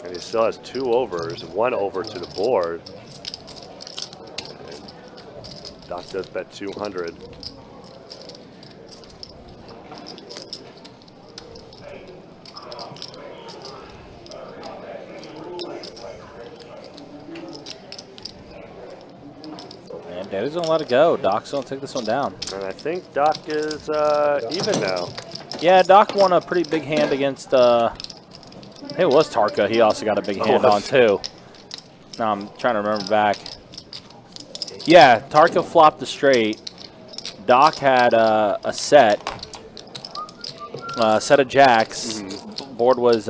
And he still has 2 overs, 1 over to the board. And Doc does bet 200. And Daddy's gonna let it go. Doc's gonna take this one down. And I think Doc is even now. Yeah, Doc won a pretty big hand against. I think it was Tarka. He also got a big hand on too. Now I'm trying to remember back. Yeah, Tarka flopped the straight. Doc had a set of jacks. Board was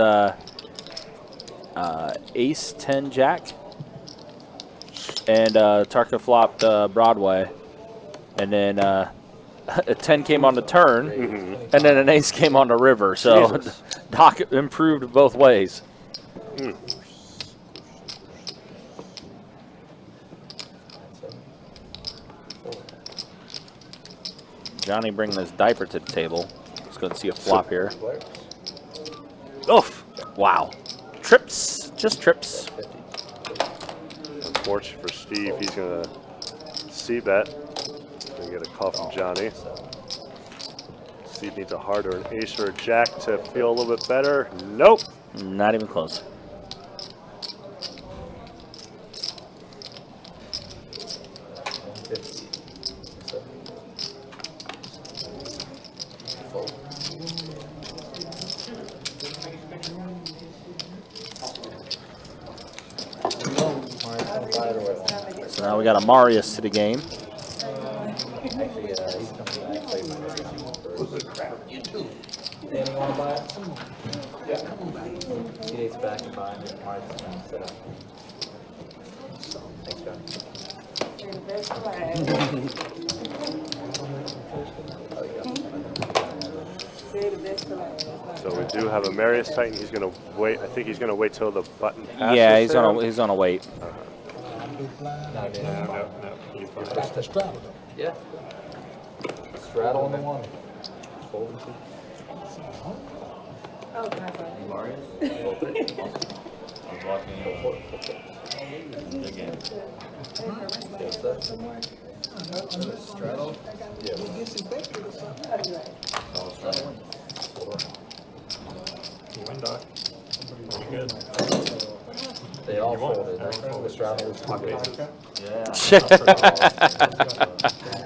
ace 10 jack, and Tarka flopped Broadway, and then a 10 came on the turn, and then an ace came on the river. So Doc improved both ways. Johnny bringing his diaper to the table. Let's go and see a flop here. Oof. Wow. Trips. Just trips. Unfortunate for Steve, he's going to c-bet. Going to get a call from Johnny. Steve needs a heart or an ace or a jack to feel a little bit better. Nope. Not even close. So now we got a Marius to the game. Actually, he's coming back. Play my you too. Danny, you want to buy it? Yeah. He dates back and buy it. Mark's going to set up. Thanks, John. You're the best player. You're the best player. So we do have a Marius Titan. He's going to wait. I think he's going to wait till the button passes. Yeah, he's gonna wait. That's the straddle though. Yeah. Straddle on the one. Fold and see. Oh, can I say? Marius? I was watching good game. Straddle? Yeah. You win, Doc. Pretty good. They all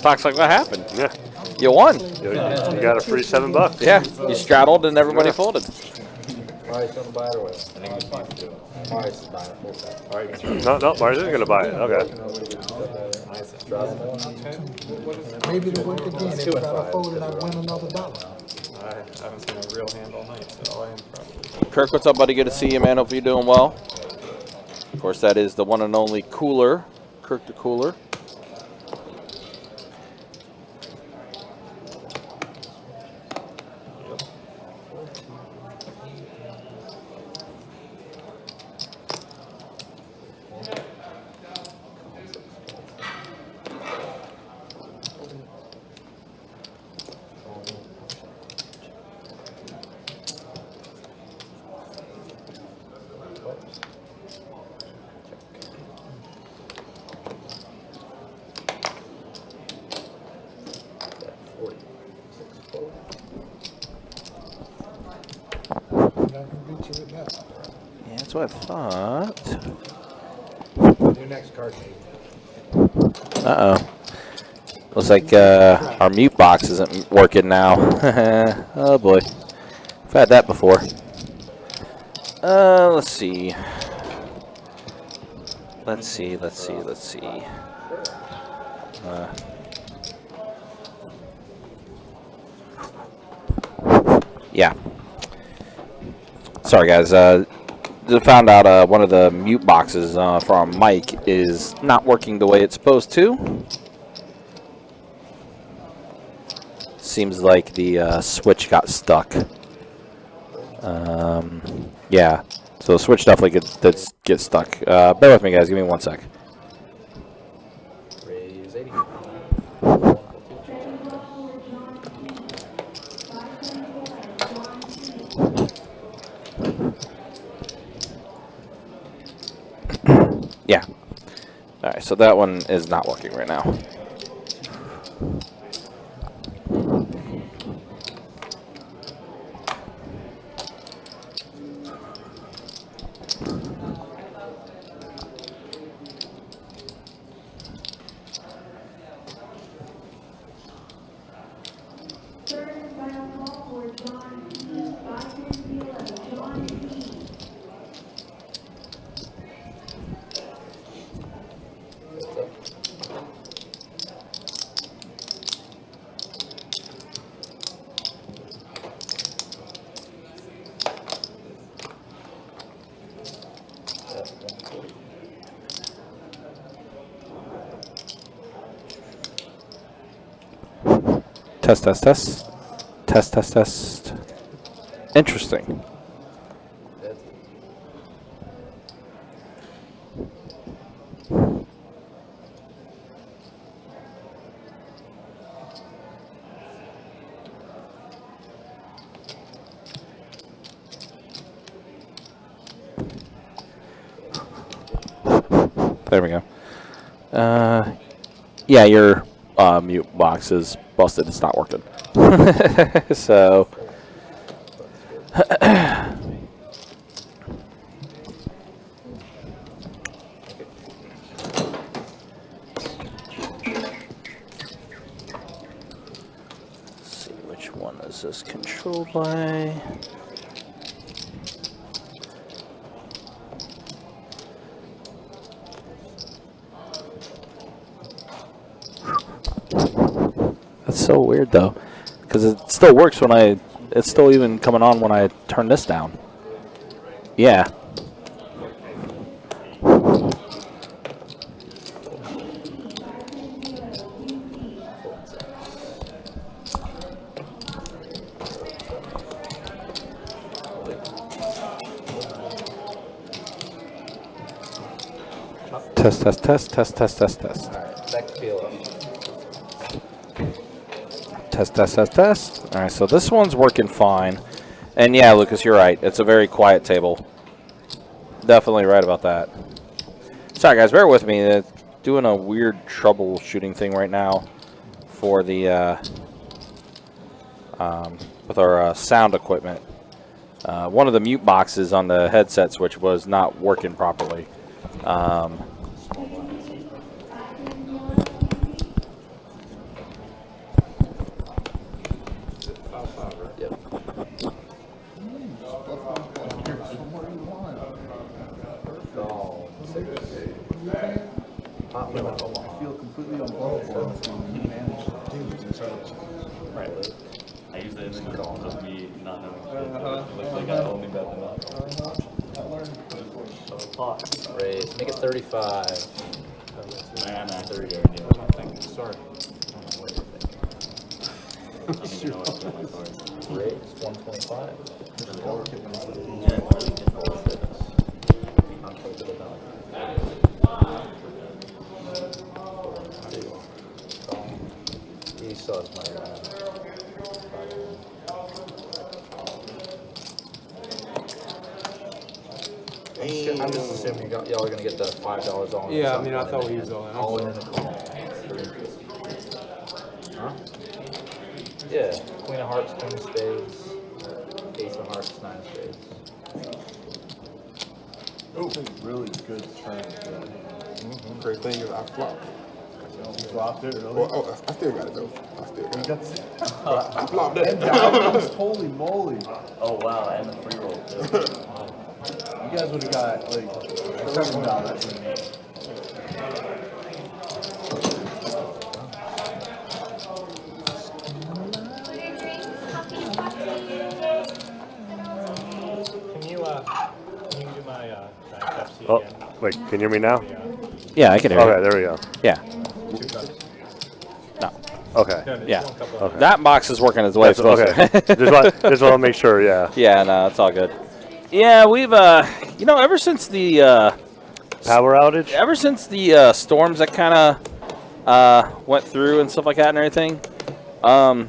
Talks like what happened? Yeah. You won. You got a free $7. Yeah, you straddled and everybody folded. Mari's gonna buy it away. Mari's buying it full set. No, Mars isn't going to buy it. Okay. Maybe to work again, if I fold it, I win another $1. I haven't seen a real hand all night, so I am impressed. Kirk, what's up, buddy? Good to see you, man. Hope you're doing well. Of course, that is the one and only Cooler, Kirk the Cooler. Yeah, that's what I thought. Your next card. Uh-oh. Looks like our mute box isn't working now. Oh, boy. I've had that before. Let's see. Let's see. Yeah. Sorry, guys. Found out one of the mute boxes for our mic is not working the way it's supposed to. Seems like the switch got stuck. Yeah. So the switch definitely gets stuck. Bear with me, guys. Give me 1 sec. Raise 80. Yeah. All right. So that one is not working right now. Test, test, test. Test, test, test. Interesting. There we go. Yeah, your mute box is busted. It's not working. So. Let's see, which one is this controlled by? That's so weird though, because it still works when it's still even coming on when I turn this down. Yeah. Test, test, test, test, test, test, test. Back to PLO. Test, test, test, test. All right, so this one's working fine. And yeah, Lucas, you're right. It's a very quiet table. Definitely right about that. Sorry, guys, bear with me. Doing a weird troubleshooting thing right now for the with our sound equipment. One of the mute boxes on the headset switch was not working properly. Yep. Hot limit Omaha. I feel completely unbluffed to manage dudes and charges. Right. I use it in the calls of me not knowing shit. So it looks like I only bet them up. Raise. Make it 35. Man, I 30. already knew. What am I thinking? Sorry. I don't know what you're thinking. I don't even know what's on my card. Raise. 125. I'm close to the dollar. He saw his money around. I'm just assuming y'all are gonna get the $5 all in. Yeah, I mean, I thought we used all that. All in the call. Huh? Yeah, Queen of Hearts, Queen of Spades, Ace of Hearts, Nine of Spades. Oh, really good turn. Great thing is I flopped. You dropped it, really? Oh, I still got it though. I still got it. That's I flopped it. and diamonds, holy moly. Oh wow, and the free roll too. You guys would have got like $7. Order drinks, coffees, cocktails. Can you do my Pepsi Oh, again? wait, can you hear me now? Yeah, I can hear Okay, you. there we go. Yeah. 2 cups. No. Okay. No, just Yeah. 1 cup of Okay. That box is working its way. It's supposed Okay. to. just want to make sure, yeah. Yeah, no, it's all good. Yeah, we've ever since the Power outage? ever since the storms that kind of went through and stuff like that and everything, all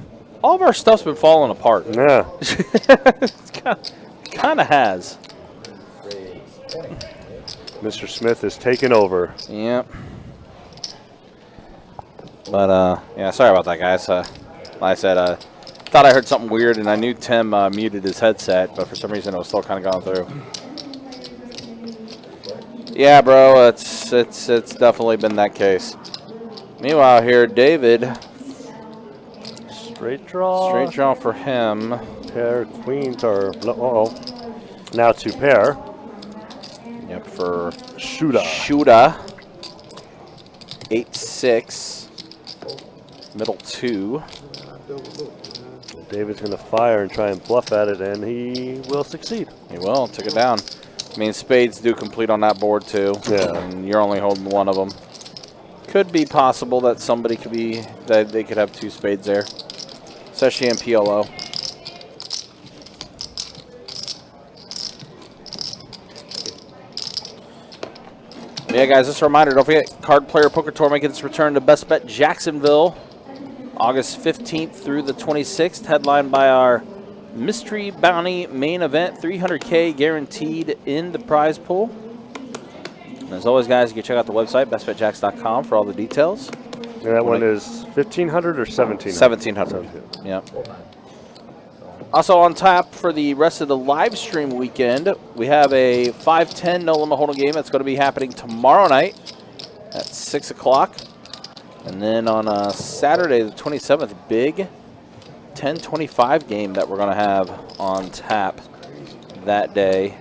of our stuff's been falling apart. Yeah. It's kind of has. Mr. Smith is taking over. Yep. But yeah, sorry about that, guys. Like I said, thought I heard something weird, and I knew Tim muted his headset, but for some reason it was still kind of going through. Yeah, bro, it's definitely been that case. Meanwhile, here, David, Straight draw. straight draw for him. Pair, queens are, now 2 pair. Yep, for Shooter. Shuda. 8-6. Middle 2. David's going to fire and try and bluff at it, and he will succeed. He will. Took it down. I mean, spades do complete on that board, too. Yeah. And you're only holding one of them. Could be possible that somebody could be, that they could have 2 spades there. Especially in PLO. Yeah, guys, just a reminder, don't forget, Card Player Poker Tour making its return to Best Bet Jacksonville, August 15th through the 26th, headlined by our Mystery Bounty main event, 300K guaranteed in the prize pool. And as always, guys, you can check out the website, bestbetjacks.com, for all the details. And that one is 1,500 or 1,700? 1,700. Yep. Also on tap for the rest of the live stream weekend, we have a 5-10 no limit hold'em game that's going to be happening tomorrow night at 6 o'clock. And then on Saturday the 27th, big 10-25 game that we're going to have on tap that day.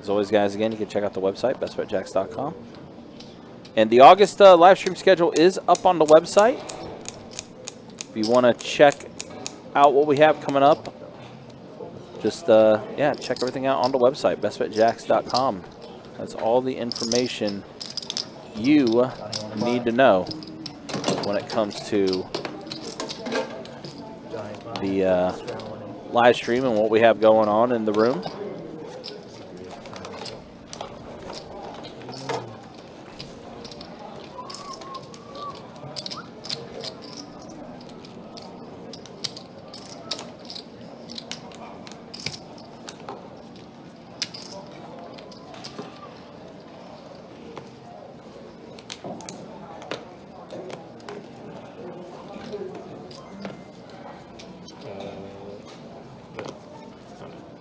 As always, guys, again, you can check out the website, bestbetjacks.com. And the August live stream schedule is up on the website. If you want to check out what we have coming up, just yeah, check everything out on the website, bestbetjacks.com. That's all the information you need to know when it comes to the live stream and what we have going on in the room.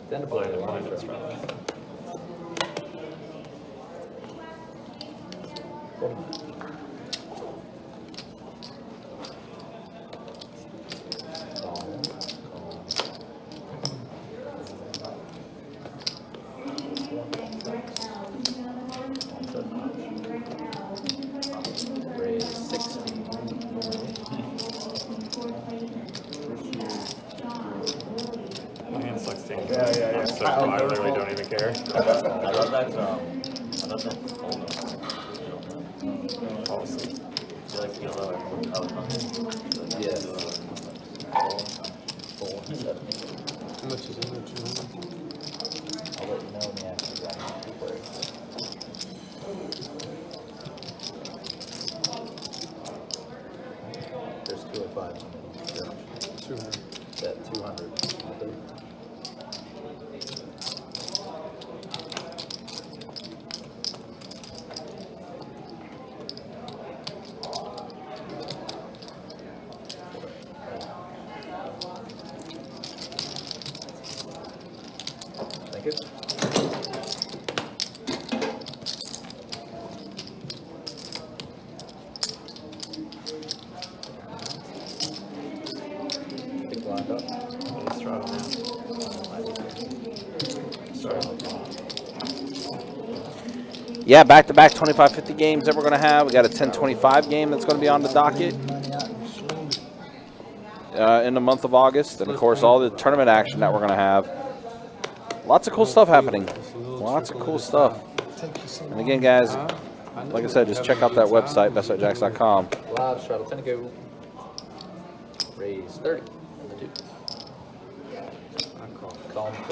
Then the blind. Raise 16. My hand's 16. Yeah. So I literally don't even care. I thought that's old. Policy. Do you like PLO or Yes. How much is in there? 200? I'll let you know when you actually got two players. There's 205 on it. 200. That 200. Thank you. Big blind up. Let's try it now. Yeah, back-to-back 25-50 games that we're going to have. We got a 10-25 game that's going to be on the docket in the month of August. And, of course, all the tournament action that we're going to have. Lots of cool stuff happening. Lots of cool stuff. And, again, guys, like I said, just check out that website, bestbetjacks.com. Live straddle 10 to go. Raise 30 on the 2. Call him.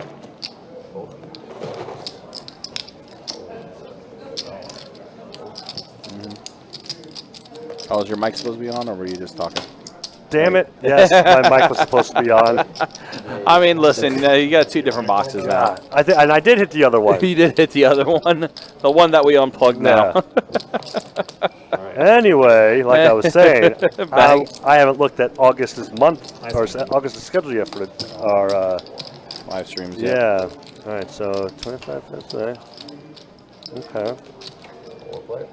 Oh, is your mic supposed to be on, or were you just talking? Damn it! Yes, my mic was supposed to be on. I mean, listen, you got 2 different boxes now. And I did hit the other one. You did hit the other one, the one that we unplugged now. Anyway, like I was saying, I haven't looked at August's month or August's schedule yet for our live streams. Yeah. All right. So 25 minutes. Okay. 4 players.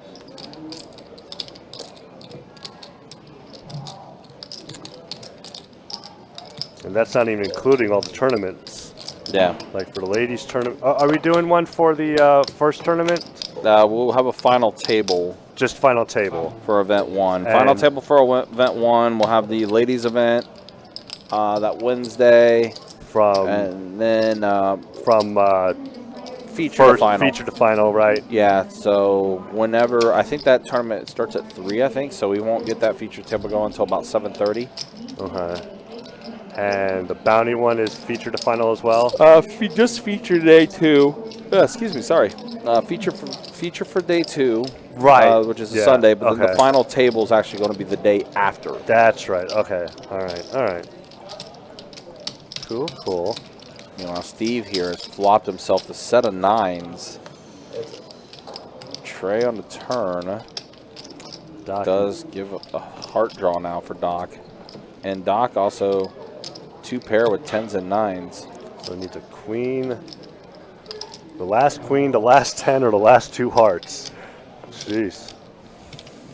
And that's not even including all the tournaments. Yeah. Like for the ladies' tournament. Are we doing one for the first tournament? We'll have a final table. Just final table. For event 1. Final table for event 1. We'll have the ladies' event that Wednesday. And then feature to final. Feature to final, right? Yeah, so whenever, I think that tournament starts at 3, I think, so we won't get that feature table going until about 7:30. Okay. And the bounty one is feature to final as well? Just feature day 2. Excuse me, sorry. Feature for day 2. Right. Which is a Sunday, but then the final table is actually going to be the day after. That's right. Okay. All right. Cool. You know, Steve here has flopped himself a set of 9s. Trey on the turn. Doc does give a heart draw now for Doc. And Doc also 2 pair with 10s and 9s. So it needs a queen. The last queen, the last 10, or the last 2 hearts. Jeez.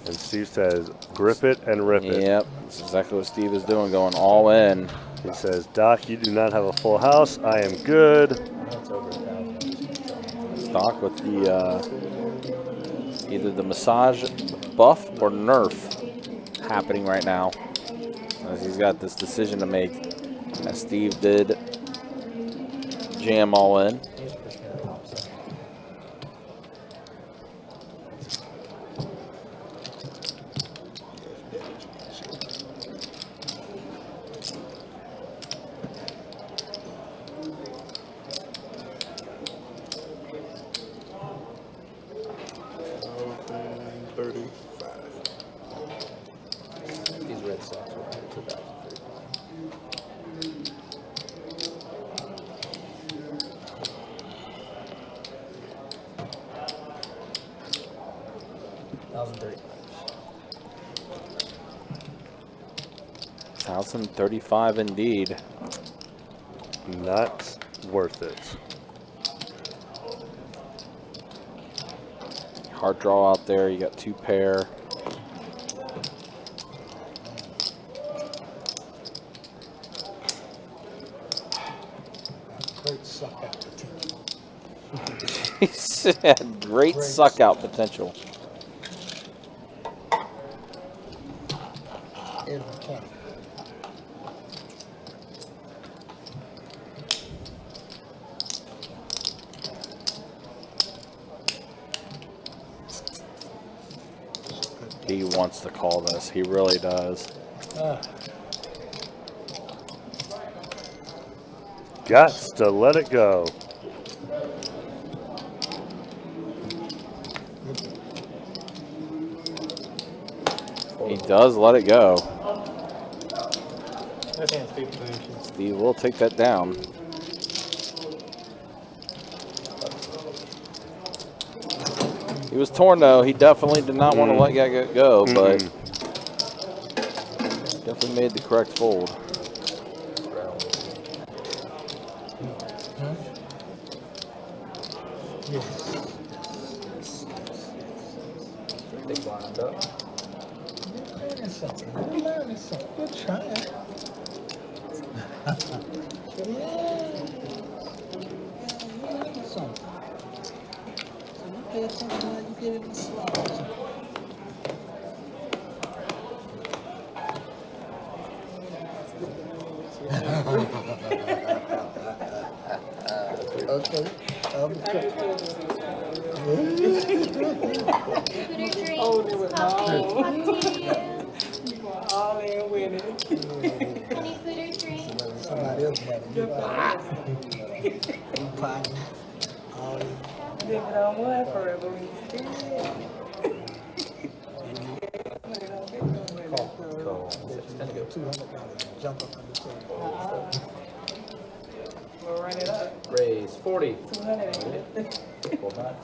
And Steve says, grip it and rip it. Yep, that's exactly what Steve is doing, going all in. He says, Doc, you do not have a full house. I am good. Doc with the either the massage buff or nerf happening right now, as he's got this decision to make. As Steve did jam all in. These Red Sox are right to that. $1,035 indeed. Not worth it. Hard draw out there. You got 2 pair. Great suck out potential. He said great suck out potential. Every time. He wants to call this. He really does. Gots to let it go. He does let it go. Nice hand, Steve. Steve will take that down. He was torn though. He definitely did not want to let that go, but definitely made the correct fold. They blind up. You're learning something. You're learning something. You're trying. Yeah. You're learning something. So you pay attention how you get in the slots. Okay. Cooler drinks, coffees, cocktails. All in with it. Any food or drinks? Somebody else money. You potting. All in. Live it on one forever when you still $200 jump up on the table. We'll run it up. Raise 40. 200. Pull back.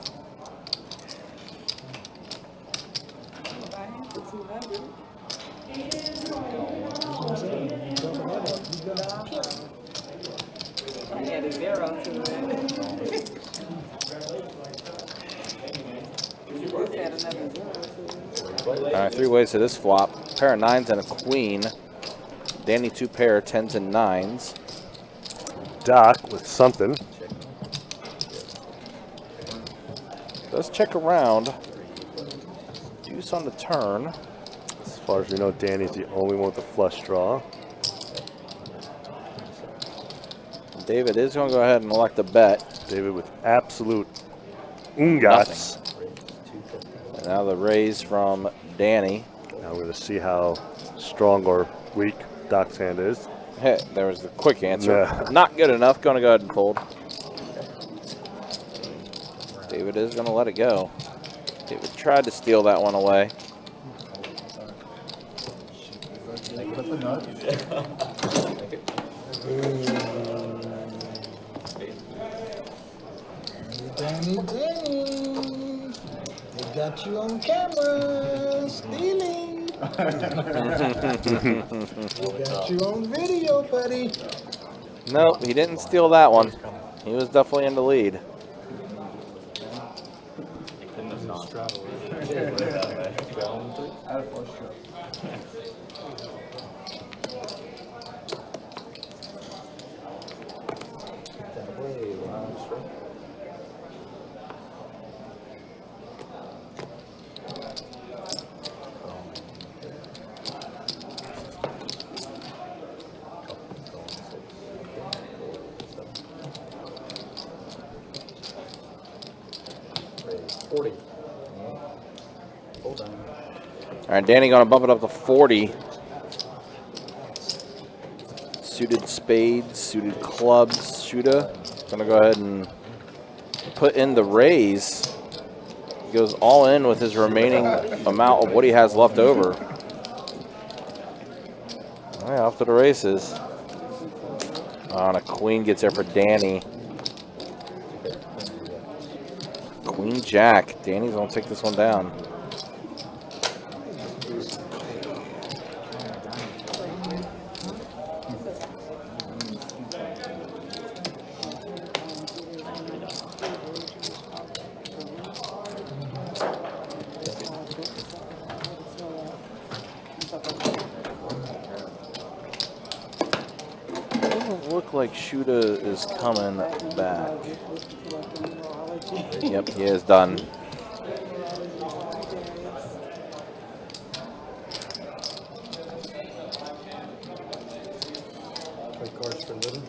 Buy him for 200. I had a 0 to it. You just had another 0 to it. All right, 3 ways to this flop. Pair of 9s and a queen. Danny 2 pair, 10s and 9s. Doc with something. Does check around. Deuce on the turn. As far as we know, Danny's the only one with a flush draw. David is going to go ahead and elect a bet. David with absolute ungats. And now the raise from Danny. Now we're going to see how strong or weak Doc's hand is. Hey, there was the quick answer. Yeah. Not good enough. Going to go ahead and fold. David is going to let it go. David tried to steal that one away. Danny, they got you on camera, stealing. They got you on video, buddy. Nope, he didn't steal that one. He was definitely in the lead. It couldn't have not. All right, Danny going to bump it up to 40. Suited spades, suited clubs, shooter. Going to go ahead and put in the raise. He goes all in with his remaining amount of what he has left over. All right, off to the races. And a queen gets there for Danny. Queen Jack. Danny's going to take this one down. look like Shuda is coming back. Yep, he is done. Play cards for living.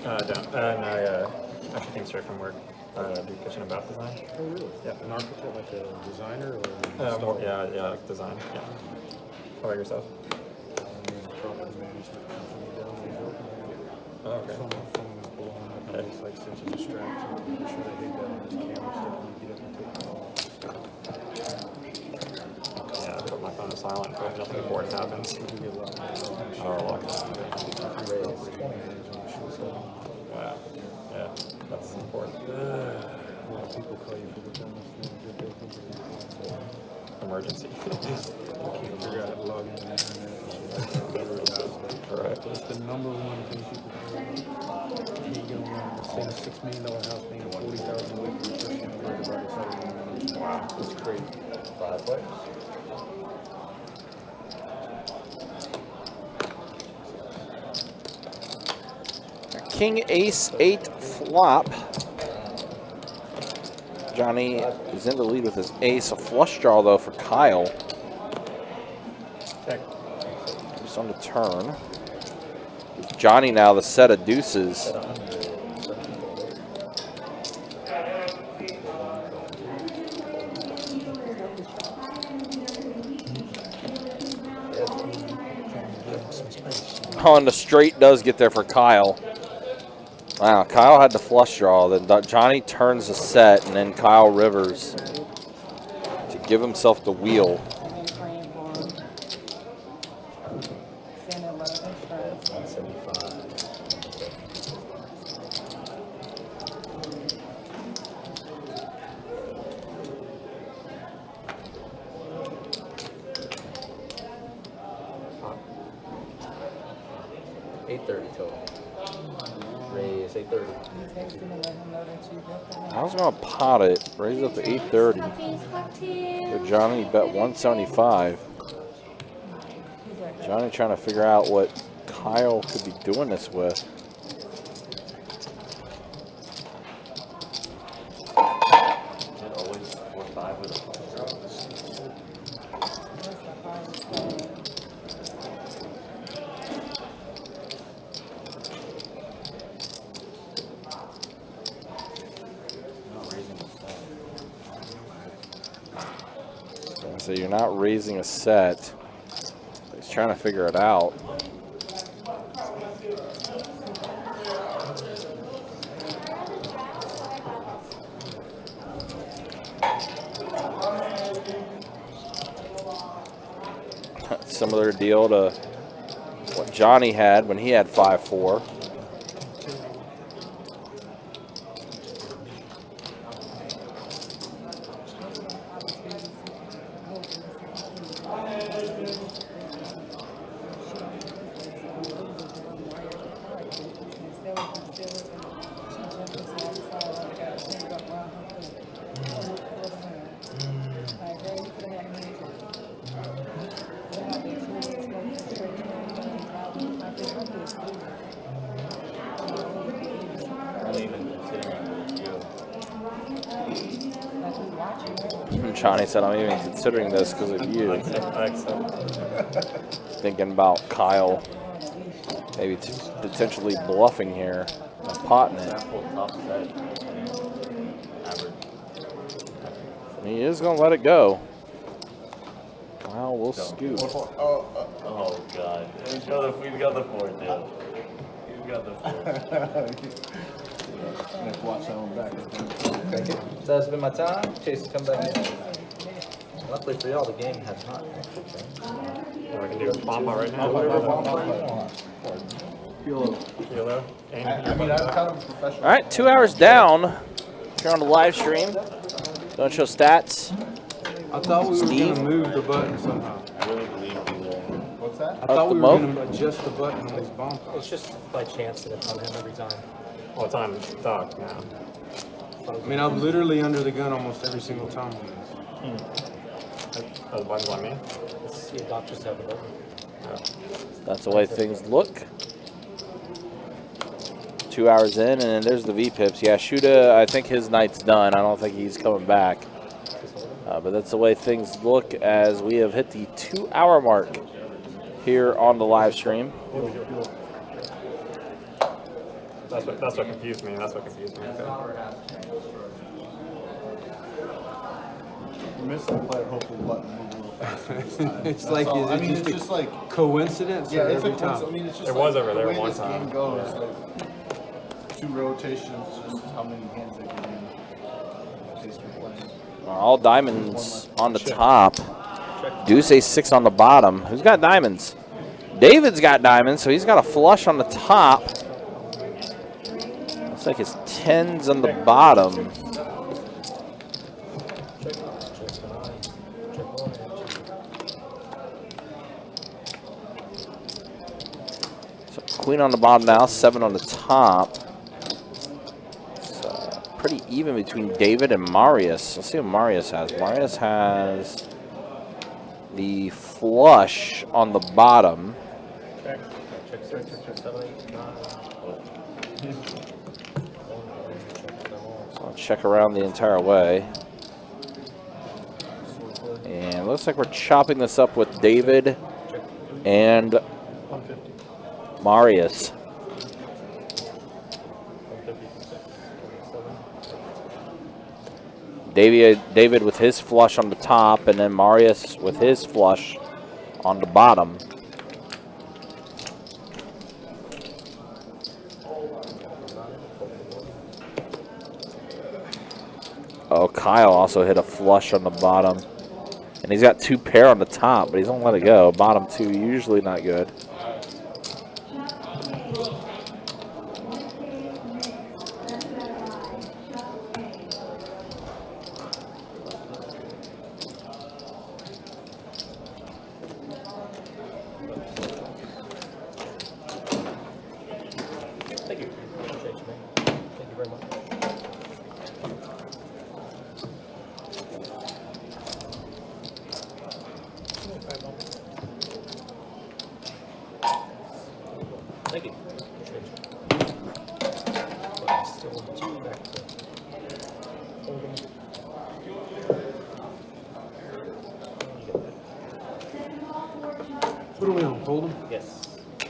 Don't. And I actually came straight from work. Do kitchen and bath design. Oh, really? Yeah. An architect, like a designer, or Yeah, like design. Yeah. How about yourself? property management company down there? Oh, okay. So my phone is blowing up, and it's like such a distraction. I'm sure they hate that on this camera stuff when you get up and take calls. Yeah, I put my phone to silent, but nothing important happens. We get a lot more. Oh, look. Wow. Yeah, that's important. A lot of people call you for the dumbest things that they think are Emergency. You can't figure out how to log into the internet. Right. What's the number one thing people do? You get on say a $6 million house paying $40,000 a week, you're just going to worry about it. Wow, that's crazy. 5 players. King Ace 8 flop. Johnny is in the lead with his ace. A flush draw though for Kyle. Check. Just on the turn. Johnny now the set of deuces. Oh, and the straight does get there for Kyle. Wow, Kyle had the flush draw. Then Johnny turns the set, and then Kyle rivers to give himself the wheel. Raise 830. I was gonna pot it, raise it up to 830. But Johnny bet 175. Johnny trying to figure out what Kyle could be doing this with. Always 4-5 with a So you're not raising a set. He's trying to figure it out. Similar deal to what Johnny had when he had 5-4. Johnny said, I'm even considering this because of you. Thinking about Kyle maybe potentially bluffing here, potting it. He is going to let it go. Kyle will scoop. Oh, God. We've got the 4, dude. We've got the 4. Watch that one back. So that's been my time. Chase, come back in. Luckily for y'all, the game has not. Or I can do a bomba right now. PLO. I mean, I'm kind of a professional. All right, 2 hours down. If you're on the live stream, don't show stats. I thought we were Steve? going to move the button somehow. What's that? I thought the we were mo? going to adjust the button on these bomb pots. It's just by chance that it's on him every time. Well, it's on Doug now. I mean, I'm literally under the gun almost every single time on this. Oh, the button's on me? It's, yeah, doctors have a button. Yeah. That's the way things look. 2 hours in, and then there's the V-pips. Yeah, Shuda, I think his night's done. I don't think he's coming back. But that's the way things look as we have hit the 2-hour mark here on the live stream. That's what confused me. That's what confused me. Okay. We're missing the player hopeful button moving a little faster this time. It's That's like, all. is I it mean, just it's a just like coincidence? yeah, or it's a every time? coincidence. I mean, it's just It like was over there the way one this time. game goes. Like 2 rotations, just how many hands they get in. In case we're playing. All diamonds on the top. Deuce Ace-6 on the bottom. Who's got diamonds? David's got diamonds, so he's got a flush on the top. Looks like his 10's on the bottom. So queen on the bottom now, 7 on the top. So pretty even between David and Marius. Let's see what Marius has. Marius has the flush on the bottom. Check, 7, 8, 9. So I'll check around the entire way. And it looks like we're chopping this up with David and Marius. David with his flush on the top, and then Marius with his flush on the bottom. Oh, Kyle also hit a flush on the bottom. And he's got 2 pair on the top, but he's don't let it go. Bottom 2, usually not good. Thank you. Appreciate you, man. Thank you very much. Thank you. Appreciate you. Still 2 back to hold them. What are we on? Hold him? Yes. 2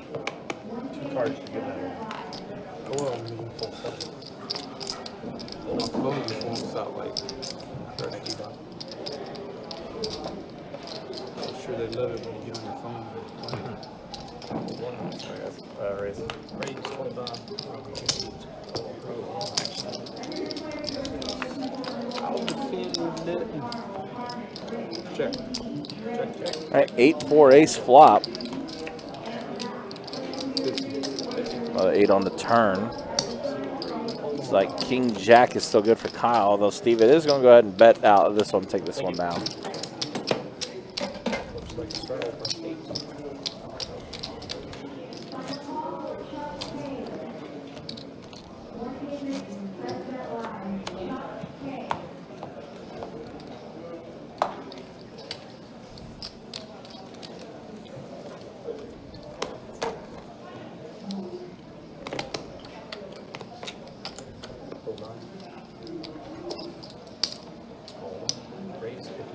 cards to give that. Or on meaningful stuff. My phone just won't stop like. Thank you, Bob. I'm sure they love it when you get on your phone. Raise. Raise 25. I'll defend that. Check. Check. All right, 8-4 ace flop. 8 on the turn. It's like King Jack is still good for Kyle, although Steve, it is going to go ahead and bet out of this one, take this one down. Looks like a start over 8. Raise 52.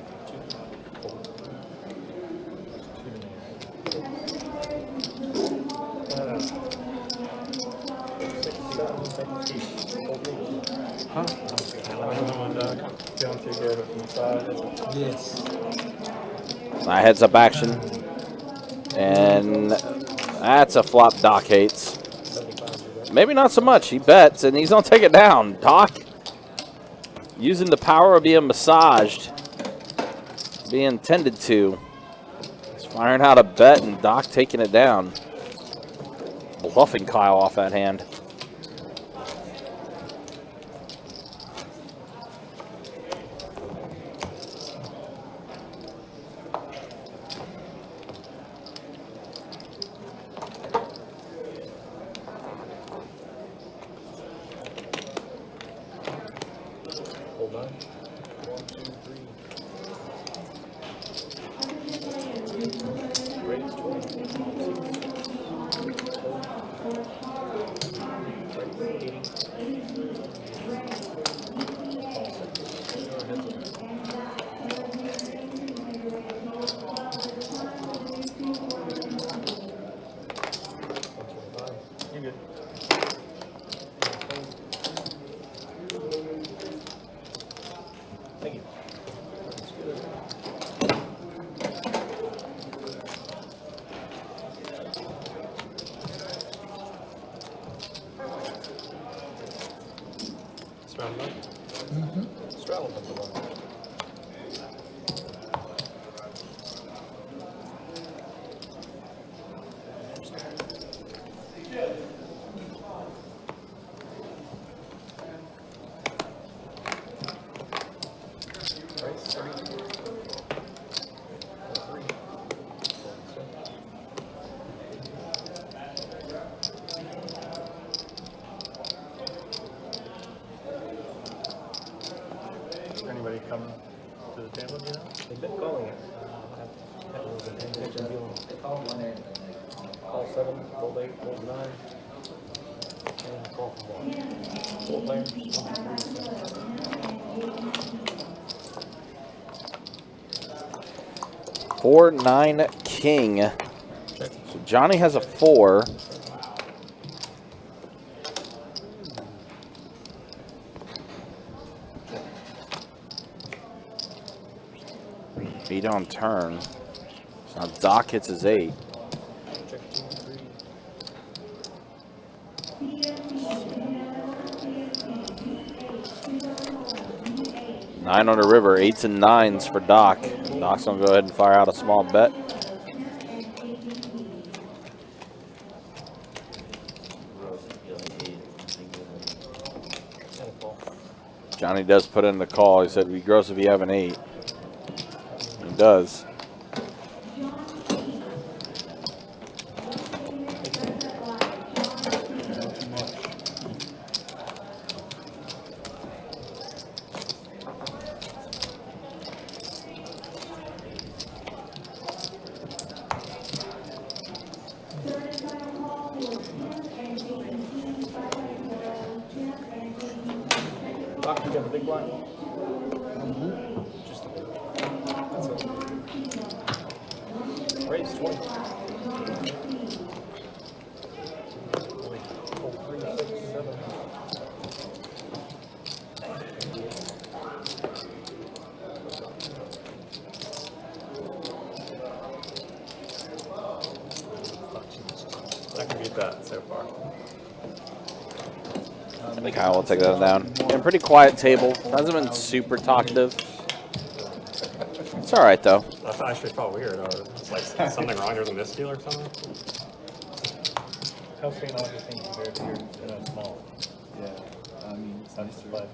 Huh? Yes. Heads up action. And that's a flop Doc hates. Maybe not so much. He bets, and he's going to take it down. Doc using the power of being massaged. Being tended to. He's firing out a bet, and Doc taking it down. Bluffing Kyle off that hand. Hold on. 1, 2, 3. Raise 20. You're good. Thank you. Straddle up. Straddle up the one. Raise 3. 3. Anybody come to the table, you know? They've been calling it. I haven't been paying attention to them. Call 7, fold 8, fold 9. And call for 1. 4 players. 1, 2, 3, 7. 4-9 king. So Johnny has a 4. Eight on turn. So now Doc hits his 8. Check 2, 3. 9 on the river, 8s and 9s for Doc. Doc's gonna go ahead and fire out a small bet. Johnny does put in the call. He said, "Be gross if you have an 8." He does. Doc, you got the big blind? Just the big. That's it. Raise 20. 4, 3, 6, 7. I can beat that so far. I think Kyle will take that down. Yeah, pretty quiet table. Hasn't been super talkative. It's all right though. That actually felt weird. It's like something wrong with this deal or something. How St. Augustine compared to your small? Yeah, I mean, it's nice to buy.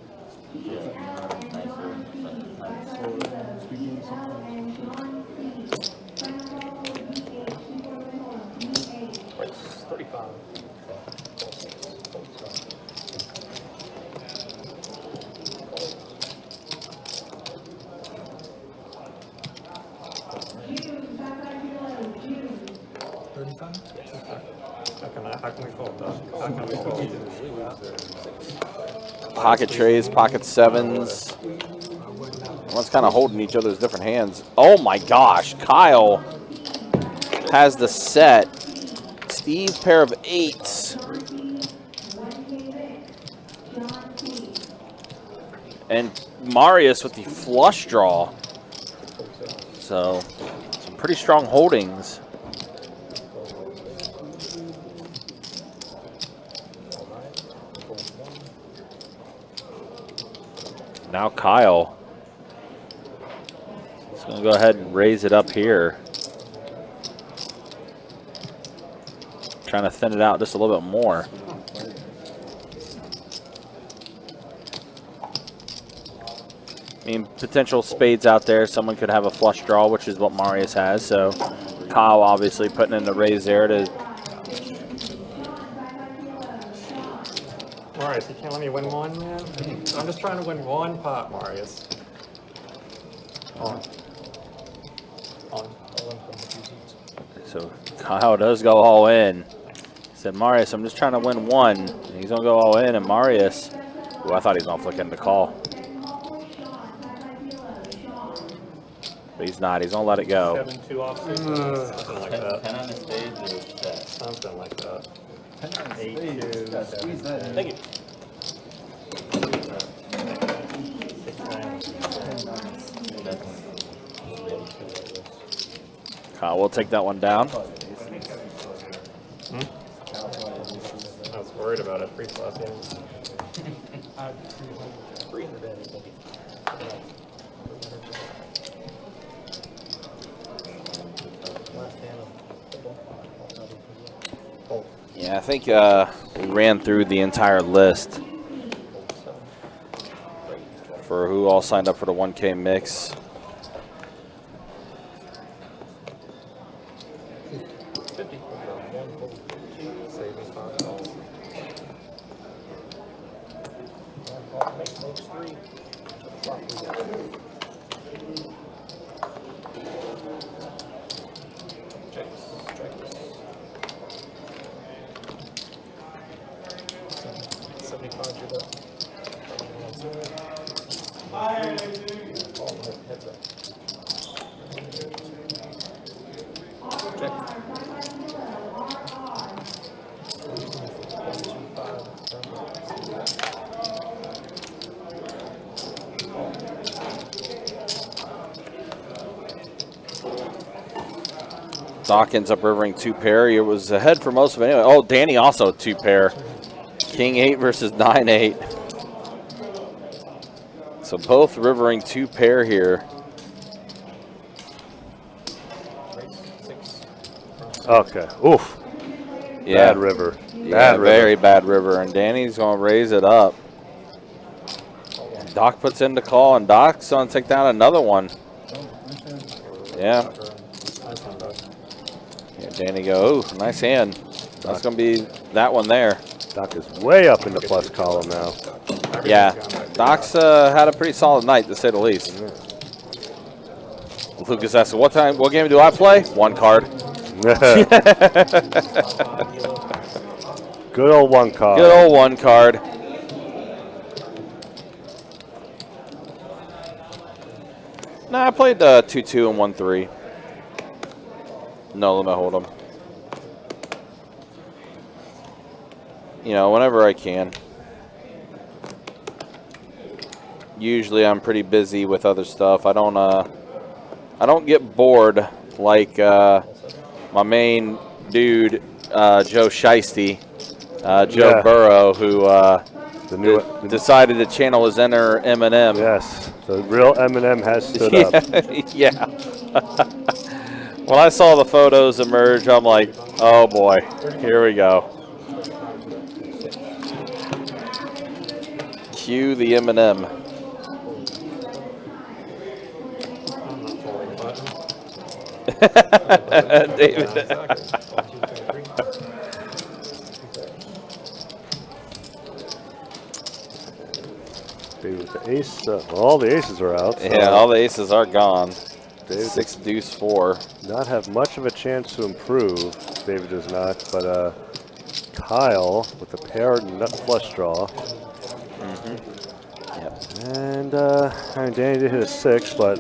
Raise 35. How can we fold that? How can we fold? Pocket trays, pocket 7s. Everyone's kind of holding each other's different hands. Oh my gosh, Kyle has the set. Steve, pair of 8s. And Marius with the flush draw. So, some pretty strong holdings. Now Kyle is going to go ahead and raise it up here. Trying to thin it out just a little bit more. I mean, potential spades out there. Someone could have a flush draw, which is what Marius has. So Kyle obviously putting in the raise there to... Marius, you can't let me win one, man? I'm just trying to win one pot, Marius. On. So Kyle does go all in. He said, Marius, I'm just trying to win one. And he's going to go all in, and Marius, ooh, I thought he was going to flick in the call. But he's not. He's going to let it go. 7-2 off. Something like that. 10 on the spades or that? Something like that. 8-2. Squeeze that in. Thank you. Kyle will take that one down. I was worried about it pre-flop. Yeah, I think we ran through the entire list for who all signed up for the 1K mix. Doc ends up rivering 2-pair. It was ahead for most of it anyway. Oh, Danny also 2-pair. King 8 versus 9-8. So both rivering 2-pair here. Okay. Oof. Yeah. Bad river. Yeah, Bad very river. bad river. And Danny's going to raise it up. Doc puts in the call, and Doc's going to take down another one. Yeah. Danny go, ooh, nice hand. That's going to be that one there. Doc is way up in the plus column now. Yeah, Doc's had a pretty solid night, to say the least. Lucas asks, what game do I play? One card. Good old one card. Good old one card. Nah, I played 2-2 and 1-3. No limit hold'em. You know, whenever I can. Usually I'm pretty busy with other stuff. I don't get bored like my main dude Joe Shiesty, Joe Burrow, who decided to channel his inner Eminem. Yes, the real Eminem has stood up. Yeah. When I saw the photos emerge, I'm like, oh boy, here we go. Cue the Eminem. David. David with the ace. All the aces are out. So Yeah, all the aces are gone. David 6 deuce 4. not have much of a chance to improve. David does not, but Kyle with a pair nut flush draw. Yep. And I mean, Danny did hit a 6, but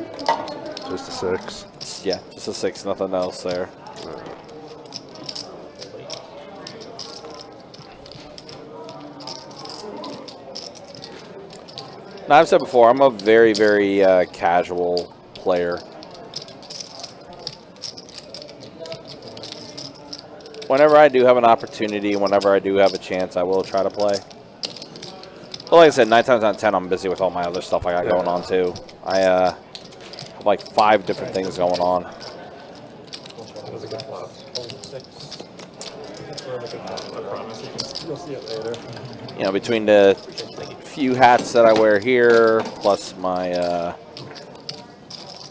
just a 6. Yeah, just a 6, nothing else there. Now, I've said before, I'm a very, very casual player. Whenever I do have an opportunity, whenever I do have a chance, I will try to play. But like I said, 9 times out of 10, I'm busy with all my other stuff I got going on too. I have like 5 different things going on. That was a good flop. 6. I promise you'll see it later. You know, between the few hats that I wear here, plus my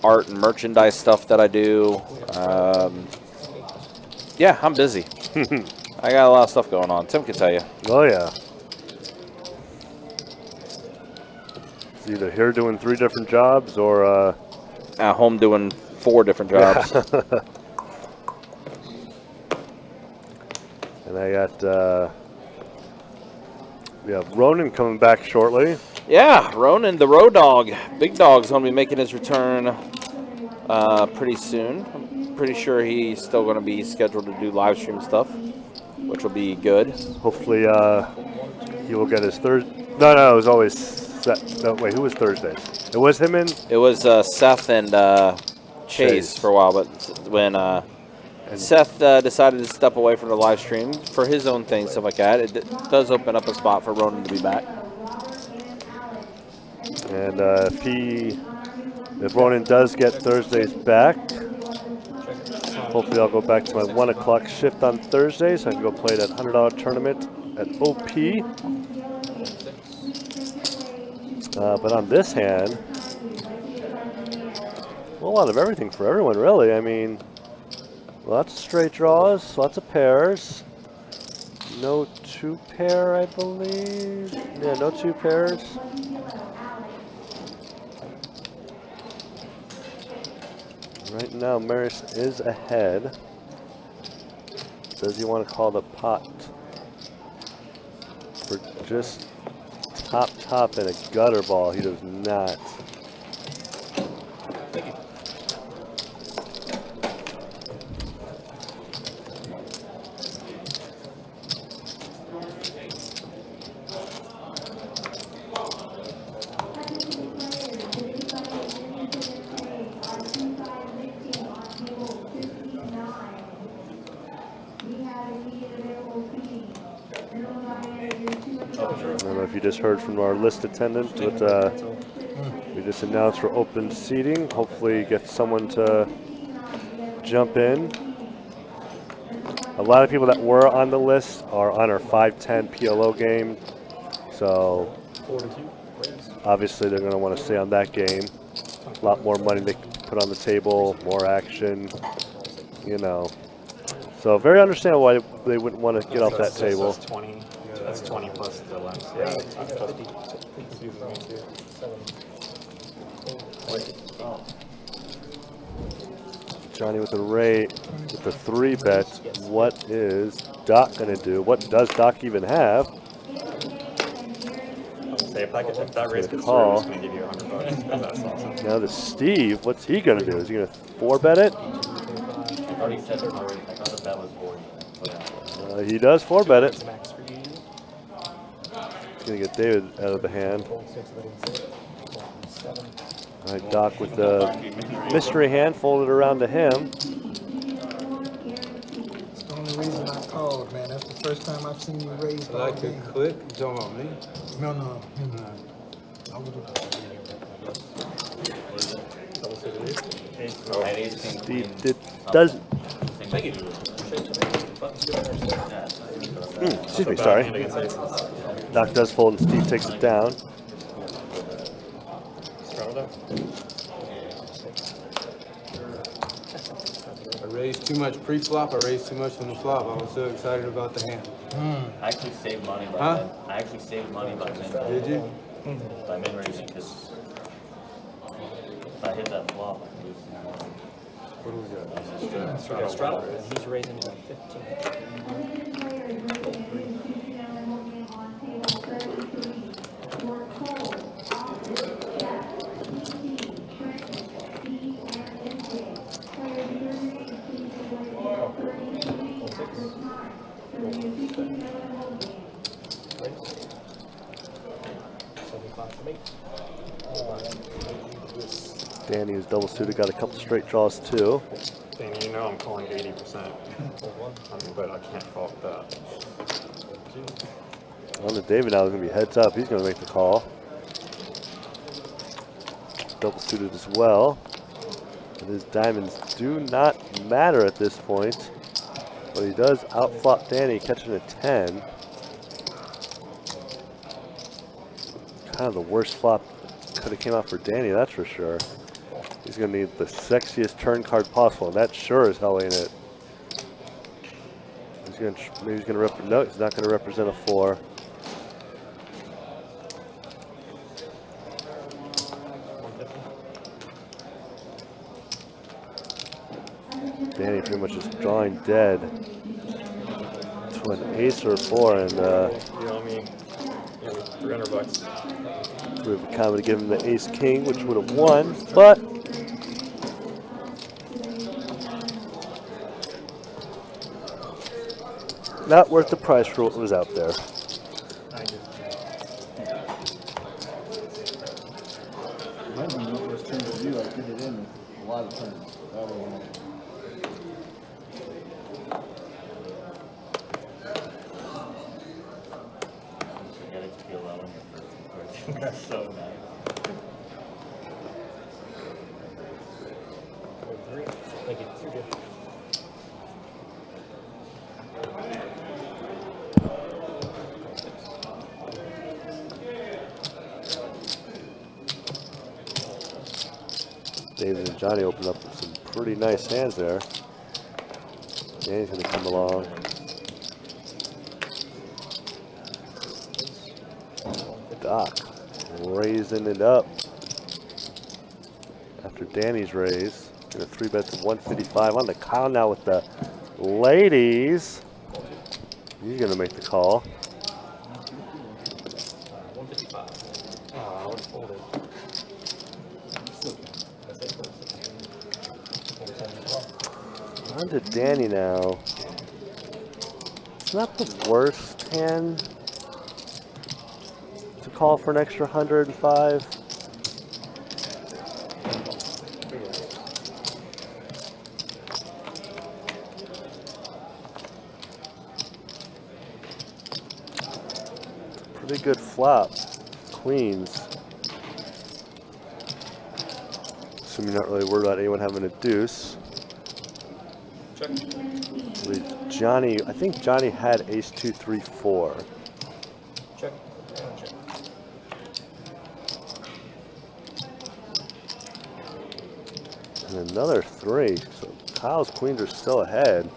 art and merchandise stuff that I do, yeah, I'm busy. I got a lot of stuff going on. Tim can tell you. Oh yeah. It's either here doing 3 different jobs or At home doing 4 different jobs. I got we have Ronan coming back shortly. Yeah, Ronan, the road dog, big dog's going to be making his return pretty soon. I'm pretty sure he's still going to be scheduled to do live stream stuff, which will be good. Hopefully, he will get his third. No, it was always set. No, wait, who was Thursdays? It was him and. It was Seth and Chase for a while, but when Seth decided to step away from the live stream for his own thing, stuff like that, it does open up a spot for Ronan to be back. And if Ronan does get Thursdays back, hopefully I'll go back to my 1 o'clock shift on Thursdays. So I can go play that $100 tournament at OP. But on this hand, a lot of everything for everyone, really. I mean, lots of straight draws, lots of pairs. No 2-pair, I believe. Yeah, no 2 pairs. Right now, Maris is ahead. Does he want to call the pot for just top and a gutter ball? He does not. I don't know if you just heard from our list attendant, but we just announced we're open seating. Hopefully get someone to jump in. A lot of people that were on the list are on our 5-10 PLO game. So obviously they're going to want to stay on that game. A lot more money they can put on the table, more action, you know. So very understandable why they wouldn't want to get off that table. That's 20. That's 20 plus the lens. Yeah. Johnny with the with the 3-bet. What is Doc going to do? What does Doc even have? Say if that raise gets call. through, it's going to give you $100. That's awesome. Now the Steve, what's he going to do? Is he going to 4-bet it? He does 4-bet it. He's going to get David out of the hand. All right, Doc with the mystery hand folded around to him. That's the only reason I called, man. That's the first time I've seen you raise I like the clip. You talking about me? No. I would have. Steve does. Excuse me, sorry. Doc does fold and Steve takes it down. I raised too much pre-flop. I raised too much on the flop. I was so excited about the hand. I actually saved money by then. I actually saved money by then. Did you? By min-raising, because if I hit that flop, I lose. What do we got? Straddle, and he's raising to 15. Danny, who's double suited, got a couple straight draws too. Danny, you know I'm calling 80%. But I can't call it that. On to David now, is going to be heads up. He's going to make the call. Double suited as well. And his diamonds do not matter at this point. But he does outflop Danny, catching a 10. Kind of the worst flop could have came out for Danny, that's for sure. He's going to need the sexiest turn card possible, and that sure as hell ain't it. Maybe he's going to no, he's not going to represent a 4. Danny pretty much is drawing dead. An ace or a 4, and You owe me $300. we would kind of give him the ace king, which would have won, but not worth the price for what was out there. Might be the first turn to do, like get it in a lot of turns. That way, Forget it's PLO in your first. That's so nice. Thank you. You're good. David and Johnny opened up with some pretty nice hands there. Danny's going to come along. Doc raising it up after Danny's raise. Got a 3-bet to 155 on the count now with the ladies. He's going to make the call. 155. I would fold it. On to Danny now. It's not the worst hand to call for an extra 105. Pretty good flop. Queens. Assuming you're not really worried about anyone having a deuce. Check. Johnny, I think Johnny had ace 2, 3, 4. Check. Check. And another 3. So Kyle's queens are still ahead.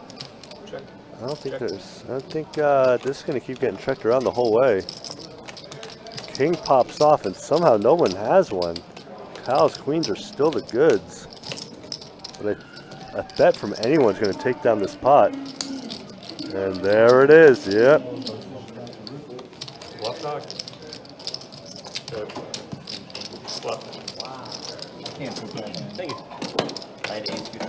Check. I don't think this is going to keep getting checked around the whole way. King pops off and somehow no one has one. Kyle's queens are still the goods. But a bet from anyone's going to take down this pot. And there it is, yep. Left dog. Good. Left. Thank you. I had 8, 2, 3,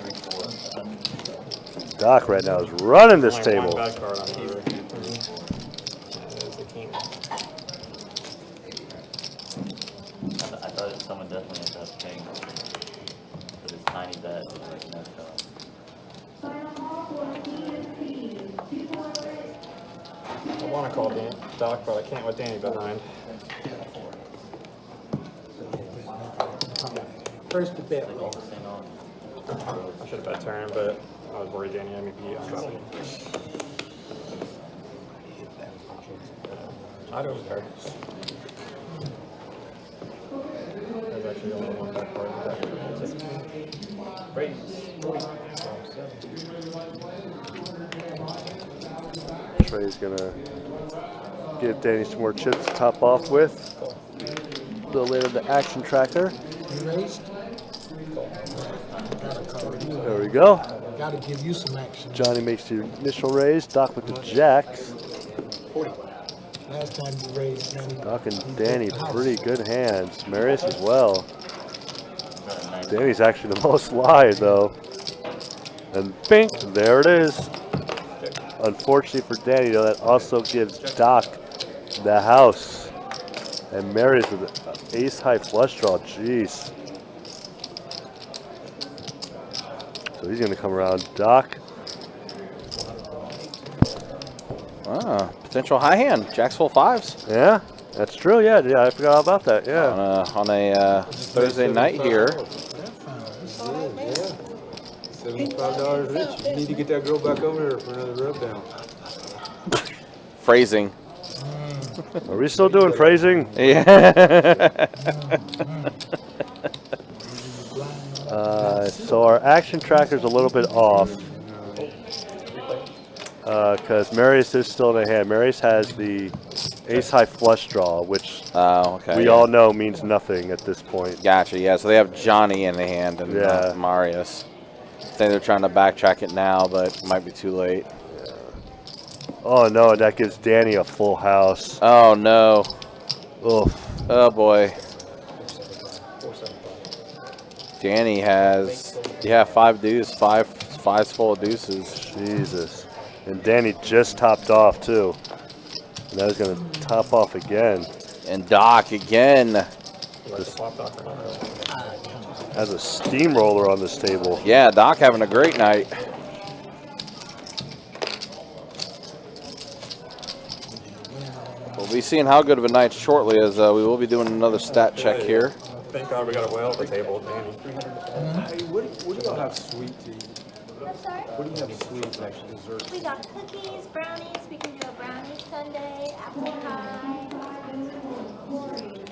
4. Doc right now is running this Only table. one bad card on the river. That is the king. I thought someone definitely had that king. But it's tiny bet. Like, no shot. I want to call Doc, but I can't with Danny behind. First to bet. I should have bet turn, but I was worried Danny had me beat on that. I don't care. There's actually only one back card. Trey's gonna give Danny some more chips to top off with. A little later, the action tracker. You raised? There we go. Gotta give you some action. Johnny makes the initial raise. Doc with the jacks. 40. Last time you raised, man. Doc and Danny, pretty good hands. Marius as well. Danny's actually the most live though. And bing, there it is. Unfortunately for Danny though, that also gives Doc the house. And Marius with an ace high flush draw, jeez. So he's gonna come around. Doc. Ah, potential high hand. Jacks full 5s. Yeah, that's true. Yeah, I forgot all about that. Yeah. On a Thursday night here. $75 rich. You need to get that girl back over here for another rub down. Phrasing. Are we still doing phrasing? Yeah. So our action tracker's a little bit off because Marius is still in the hand. Marius has the ace high flush draw, which we all know means nothing at this point. Gotcha. Yeah. So they have Johnny in the hand and not Marius. I think they're trying to backtrack it now, but it might be too late. Oh no, that gives Danny a full house. Oh no. Oof. Oh boy. Danny has, yeah, 5 deuce, five's full of deuces. Jesus. And Danny just topped off too. And now he's gonna top off again. And Doc again. Just has a steamroller on this table. Yeah, Doc having a great night. We'll be seeing how good of a night shortly, as we will be doing another stat check here. Thank God we got a whale at the table, Danny. Hey, what do y'all have sweet to eat? I'm sorry? What do you have sweet, like desserts? We got cookies, brownies. We can do a brownie sundae, apple pie.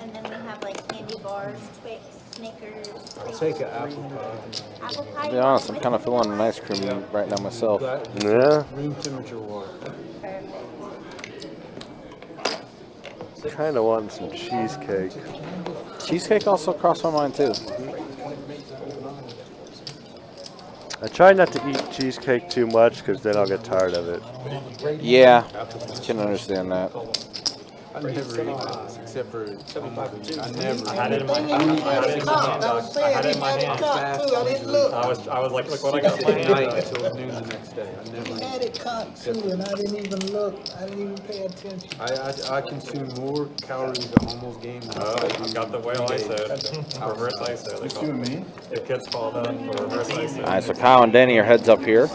And then we have like candy bars, Twix, Snickers. I'll take an apple pie. Apple pie. To be honest, I'm kind of feeling an ice cream right now myself. Yeah. Room temperature water. Kind of wanting some cheesecake. Cheesecake also crossed my mind too. I try not to eat cheesecake too much because then I'll get tired of it. Yeah, can understand that. I never eat this except for I never. I had it in my hand. I had it in my hand. I didn't look. I was like, look what I got in my Night hand. until noon the next day. I never. Had it cocked too, and I didn't even look. I didn't even pay attention. I consume more calories at almost game than I Oh, do. I got the whale ISO. Reverse ISO. They call it. The kids call that reverse ISO. All right, so Kyle and Danny are heads up here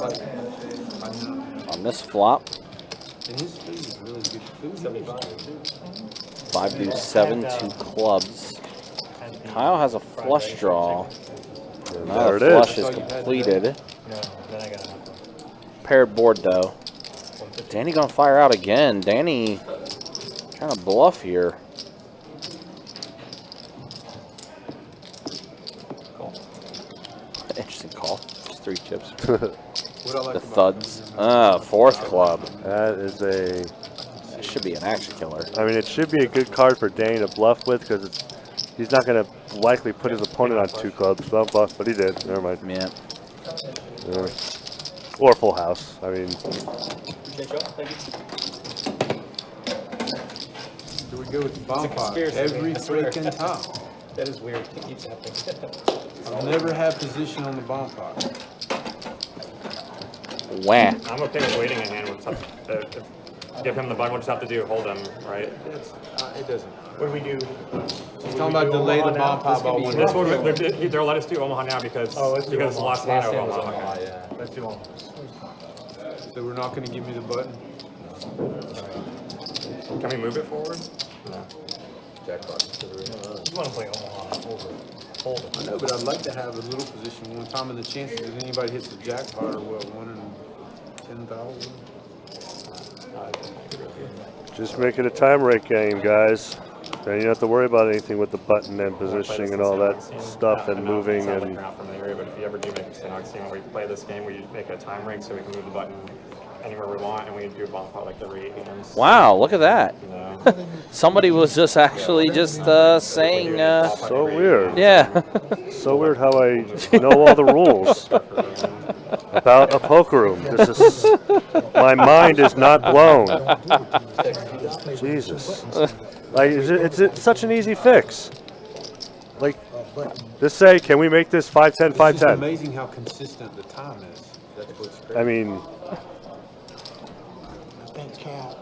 on this flop. And his food is really good food. 5 deuce 7, 2 clubs. Kyle has a flush draw. Now There the it flush is. is completed. No, then I got Paired board though. Danny gonna fire out again. Danny kind of bluff here. Interesting call. Just 3 chips. What I like The about thuds. Fourth club. That is a. That should be an action killer. I mean, it should be a good card for Danny to bluff with because he's not going to likely put his opponent on 2 clubs. Well, bluff, but he did. Never mind. Yeah. Or full house. I mean, Do we go with the bomb pot conspiracy, every I swear. freaking time? That is weird. It keeps happening. I've never had position on the bomb pot. Wah. I'm okay with waiting a hand. We'll just have to, give him the button. We'll just have to do hold him, right? It doesn't. What do we do? He's talking about delay the bomb pot by one. This one, they'll let us do Omaha now because it's the last hand of Omaha. Yeah. Let's do Omaha. So we're not gonna give me the button? Can we move it forward? No. Jackpot. You want to play Omaha over hold I know, but I'd like to have a little position one time, and the chances that anybody hits the jackpot are what, 1 in 10,000? just make it a time rate game, guys. Then you don't have to worry about anything with the button and positioning and all that stuff and moving Sounds like and. you're not from the area, but if you ever do make a Stenox team, when we play this game, we make a time rig so we can move the button anywhere we want, and we do a bomb pot like every 8 hands. Wow, look at that. You know? Somebody was just actually just saying, So weird. yeah. So weird how I know all the rules about a poker room. This is my mind is not blown. Jesus, like it's such an easy fix. Like, just say, can we make this 5-10, It's 5-10? amazing how consistent the time is. That's what's crazy. I mean, I think Cal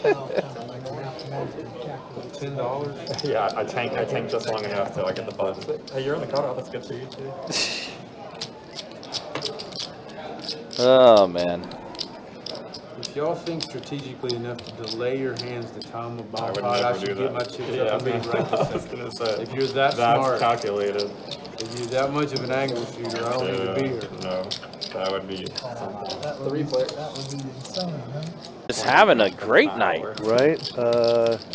kind of like mathematically calculates. $10. Yeah, I tank just long enough till I get the button. Hey, you're in the cutoff. That's good for you too. Oh man. If y'all think strategically enough to delay your hands to time a bomb would pot, I never should do get that. my chips Yeah, up and be right I was gonna say. If you're that That's smart, calculated. if you're that much of an angle shooter, I don't need to be here. No, that would be. That would be insane, huh? Just having a great night. right?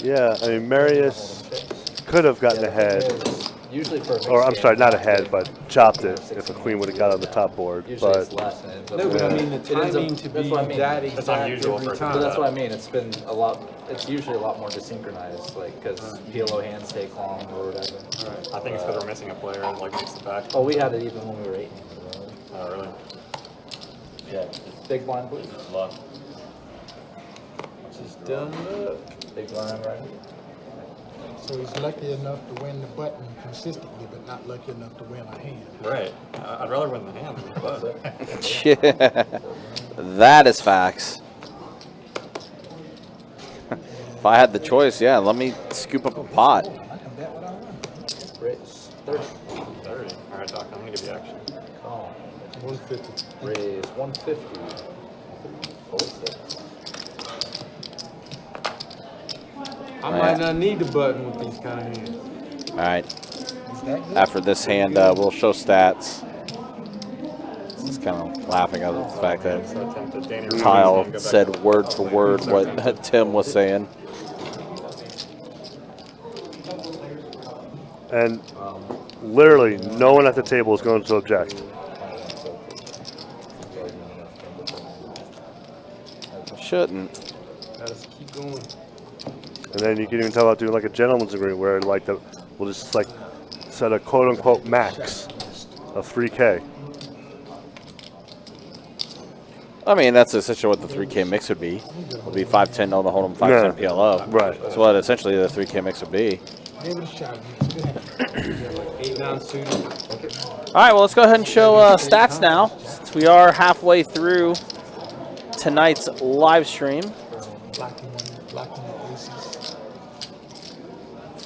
Yeah. I mean, Marius could have gotten ahead, Usually for a mixed or I'm game, sorry, not ahead, but chopped it if a queen would have got on the top board. Usually it's But less than it ends up No, but I being. mean, the It ends up- timing to that's be what I mean. that It's exact unusual every for it to But time. that's what I mean. It's been a lot. It's usually a lot more desynchronized, like because PLO hands take long or whatever. I think it's because we're missing a player and like makes it back. Oh, we had it even when we were 8. Oh, really? Yeah, Big blind, please. luck. Just done up. Big blind, right? So he's lucky enough to win the button consistently, but not lucky enough to win a hand. Right. I'd rather win the hand than the button. Yeah, that is facts. If I had the choice, yeah, let me scoop up a pot. I can bet what I want. Raise 30. 30. All right, Doc, I'm going to give you action. Call. 150. Raise 150. Fold 6. I might not need the button with these kind of hands. All right. After this hand, we'll show stats. Just kind of laughing at the fact that Kyle said word for word what Tim was saying. And literally, no one at the table is going to object. Shouldn't. Gotta keep going. And then you can even talk about doing like a gentleman's agreement where like we'll just like set a quote unquote max of 3K. I mean, that's essentially what the 3K mix would be. It would be 510 no the hold'em, 510 PLO. Right. That's what essentially the 3K mix would be. Give it a shot. 8 non-suited. All right, well, let's go ahead and show stats now. Since we are halfway through tonight's live stream. Blocking the aces.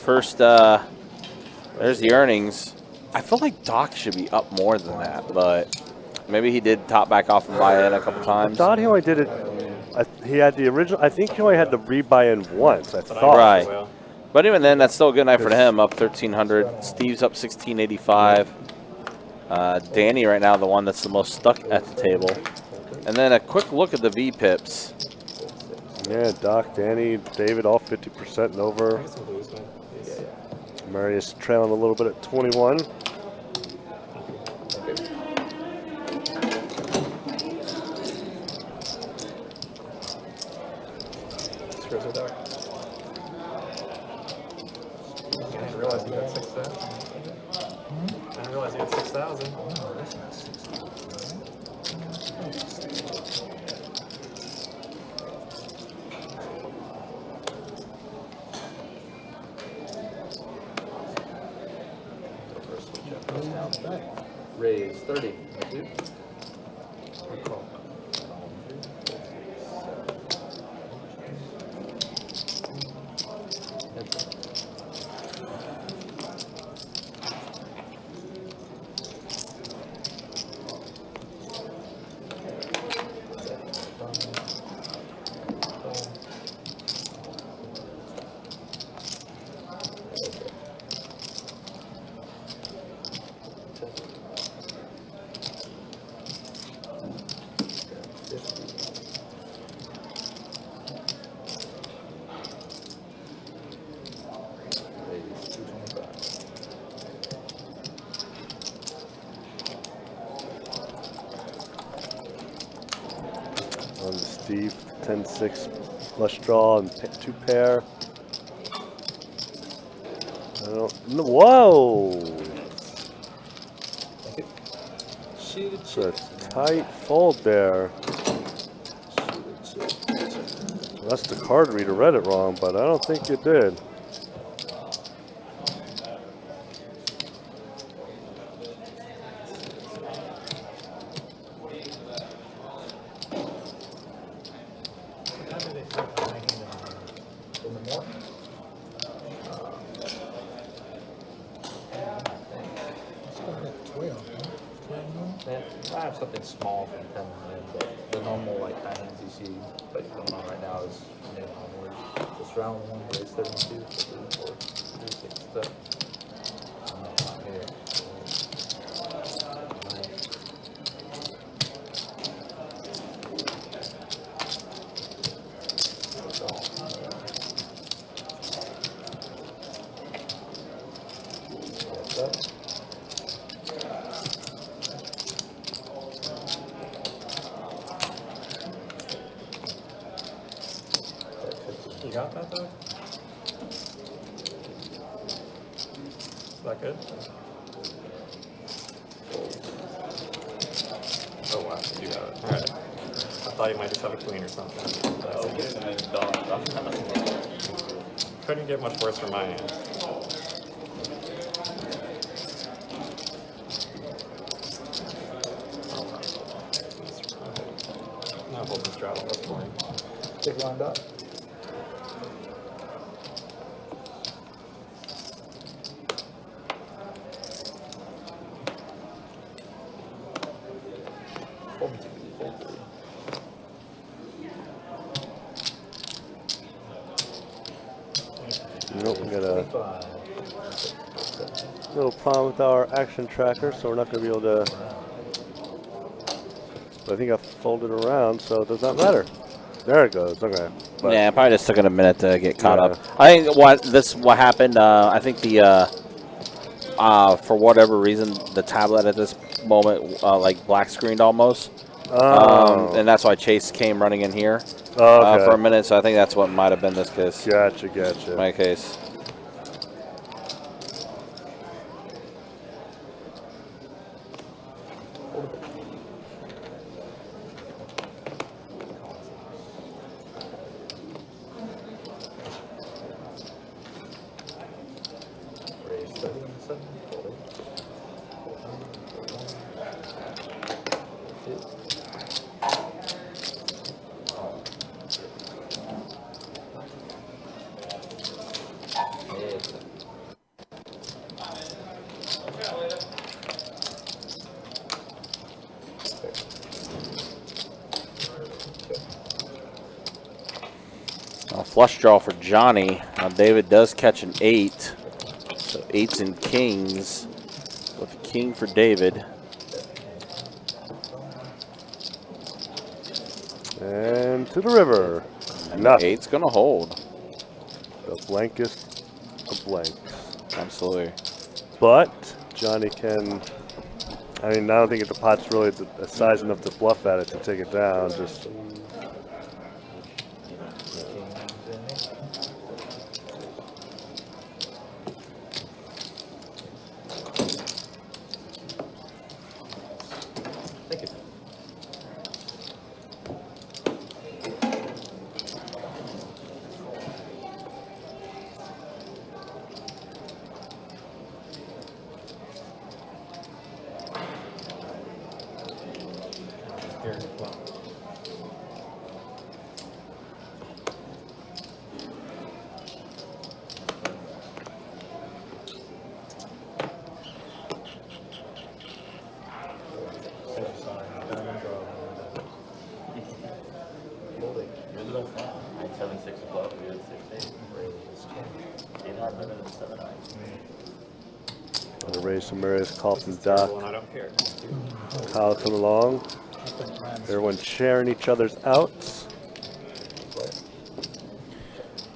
First, there's the earnings. I feel like Doc should be up more than that, but maybe he did top back off and buy in a couple times. I thought he only did it. He had the original. I think he only had the rebuy in once. I thought. Right. But even then, that's still a good night for him. Up 1,300. Steve's up 1,685. Danny right now, the one that's the most stuck at the table. And then a quick look at the V pips. Yeah, Doc, Danny, David, all 50% and over. Marius trailing a little bit at 21. I didn't realize he got 6,000. I didn't realize he had 6,000. Raise 30. Thank you. On Steve, 10-6 flush draw and 2 pair. I don't know. Whoa! It's a tight fold there. That's the card reader read it wrong, but I don't think it did. I have something small from 10 in, but the normal like high hands you see like going on right now is mid onward. Just round 1, raise 32, 34, 36, not here. You got that though? Is that good? Oh wow, you got it. Alright. I thought he might just have a queen or something. Couldn't get much worse from my hand. Not holding straddle, that's boring. Take lined up. Nope, we got a little problem with our action tracker, so we're not going to be able to. But I think I folded around, so it does not matter. There it goes. Okay. But Yeah, it probably just took it a minute to get caught Yeah. up. I think what happened. I think the for whatever reason the tablet at this moment like black screened almost, and that's why Chase came running in here for a minute. So I think that's what might have been this case. Gotcha. My case. Flush draw for Johnny. Now David does catch an 8. So 8s and kings. With a king for David. And to the river. And Nothing. 8's going to hold. The blankest of blanks. Absolutely. But Johnny can. I mean, I don't think the pot's really the size enough to bluff at it to take it down. Just. I had 7, 6 o'clock, we had 6, 8. 8 hard limit and 7 high. I'm gonna raise some areas, call from Doc. And I don't care. Kyle coming along. Everyone sharing each other's outs.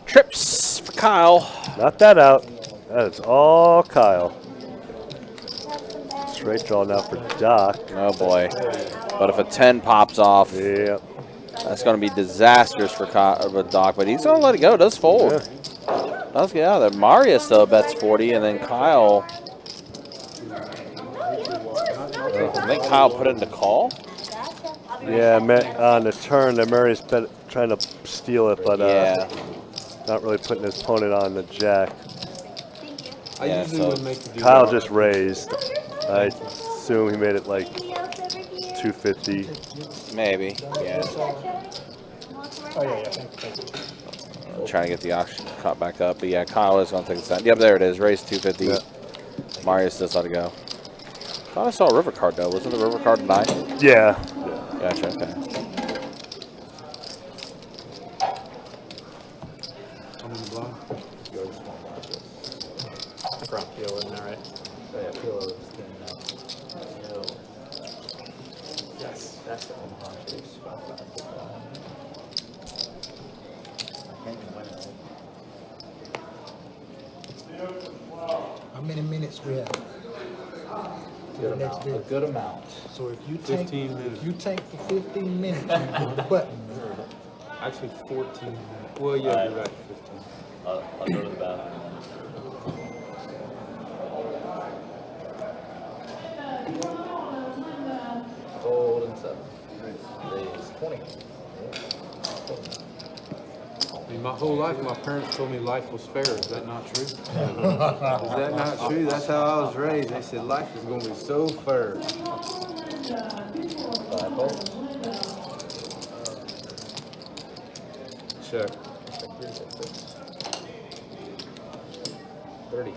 Trips for Kyle. Not that out. That is all Kyle. Straight draw now for Doc. Oh boy. But if a 10 pops off, Yep. that's going to be disastrous for Doc. But he's going to let it go. Does fold. Yeah. Does get out of there. Maria still bets 40, and then Kyle. I think Kyle put it into call. Yeah, on the turn, the Murray's trying to steal it, but Yeah. not really putting his opponent on the jack. I Yeah, usually so would make the deal. Kyle just raised. I assume he made it like 250. Maybe. Yeah. Oh, yeah, thank you. I'm trying to get the auction caught back up. But yeah, Kyle is going to take the set. Yep, there it is. Raise 250. Yeah. Marius does let it go. I thought I saw a river card, though. Wasn't the river card a 9? Yeah. Gotcha, okay. I'm in the blind. I think around PLO in there, right? Oh, yeah, PLO is getting out. Yes, that's the Omaha Chase. I can't even win it. How many minutes we have? Good amount, a good amount. So if you take, 15 minutes. if you take for 15 minutes, you hit the button. Actually, 14. Well, yeah, you're right. 15. I'll go to the bathroom. Fold and 7. Raise 20. I mean, my whole life, my parents told me life was fair. Is that not true? Is that not true? That's how I was raised. They said life is going to be so fair. 5 bucks. Check. 30.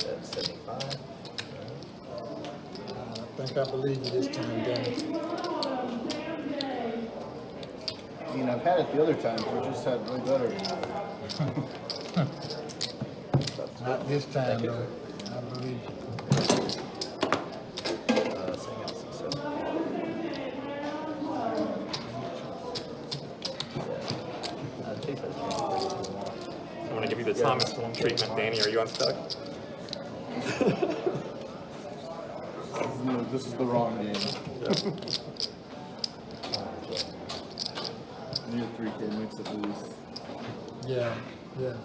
That's 75. I think I believe you this time, Dennis. I mean, I've had it the other times, we just had way better. Not this time, though. I believe you. I want to give you the Thomas Storm treatment. Danny, are you unstuck? No, this is the wrong game. I need a 3K mix at least. Yeah, yeah.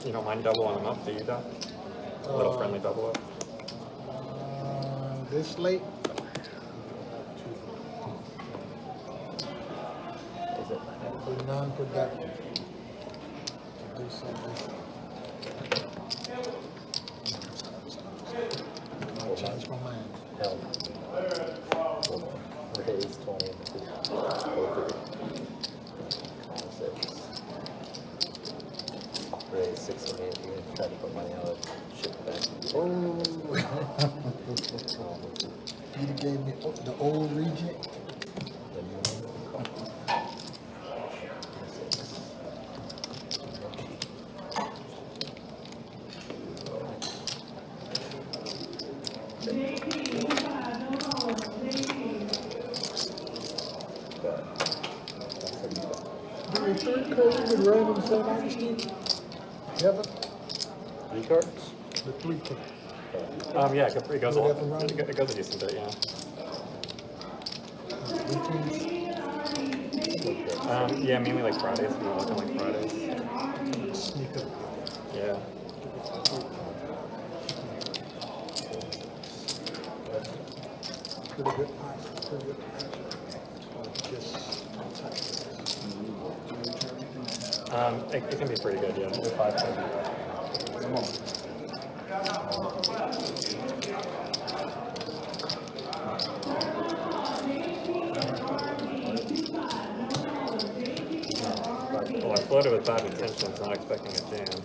You don't mind doubling them up, do you, Doc? A little friendly double up. This late? Be non-productive. To do something. I'll change my mind. Hell. Raise 20 and 2. 6. Raise 6 and 8. You're going to try to put money out, ship it back. Oh. You gave me the old reject. The third code with random set honesty. Ever? 3 cards? The 3 code. Yeah, it goes on. It goes a decent bit, yeah. Yeah, mainly like Fridays. We're looking like Fridays. Sneak up. Yeah. Pretty good price. Pretty good price. Just It can be pretty good, yeah. 5. Come on. Well, I floated with bad intentions, not expecting a jam.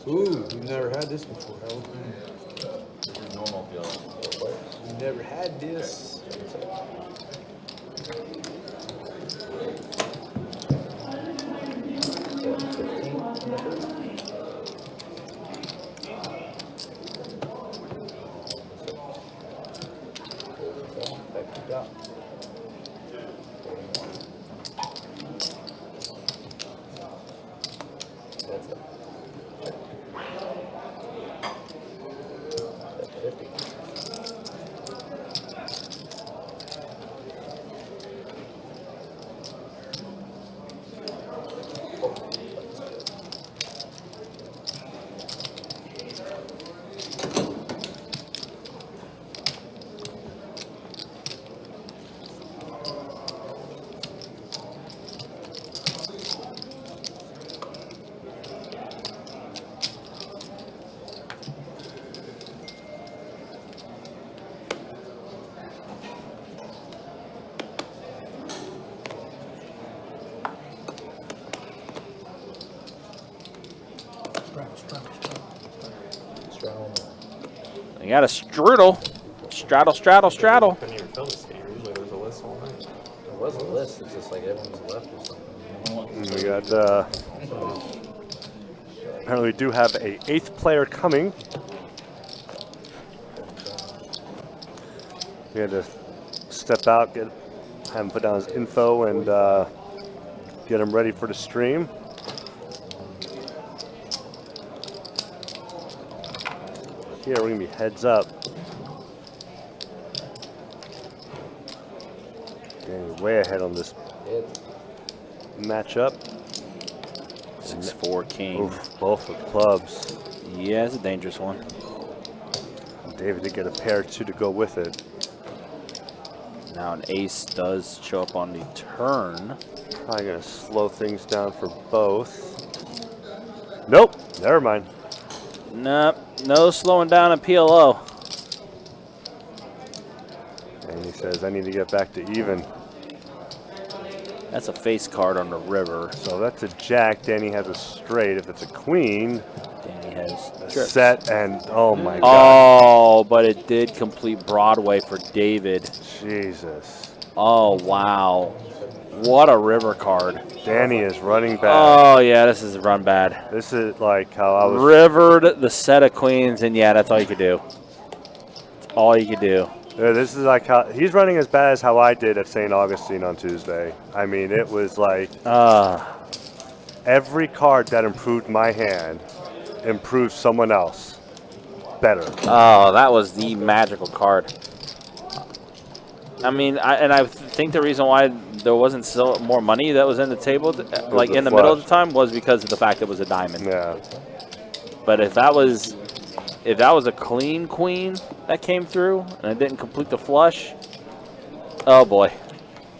Ooh, you've never had this before, have This is normal PLO. you? You've never had this. You got a strudel. Straddle, straddle, straddle. Couldn't even fill this game. Usually there's a list all night. There was a list, it's just like everyone's left or something. We got, apparently we do have a 8th player coming. We had to step out, have him put down his info and get him ready for the stream. Here we're gonna be heads up. Danny way ahead on this matchup. 6-4 king. Oof, both with clubs. Yeah, it's a dangerous one. David did get a pair too to go with it. Now an ace does show up on the turn. Probably gonna slow things down for both. Nope, never mind. Nope, no slowing down a PLO. And he says, I need to get back to even. That's a face card on the river. So that's a jack. Danny has a straight. If it's a queen, Danny has a trips. set, and oh my god. Oh, but it did complete Broadway for David. Jesus. Oh, wow. What a river card. Danny is running back. Oh, yeah, this is run bad. This is like how I was. Rivered the set of queens, and yeah, that's all you could do. That's all you could do. Yeah, this is like how he's running as bad as how I did at St. Augustine on Tuesday. I mean, it was like every card that improved my hand improved someone else better. Oh, that was the magical card. I mean, I think the reason why there wasn't so more money that was in the table, like in the middle of the time, was because of the fact it was a diamond. Yeah. But if that was a clean queen that came through and it didn't complete the flush, oh boy,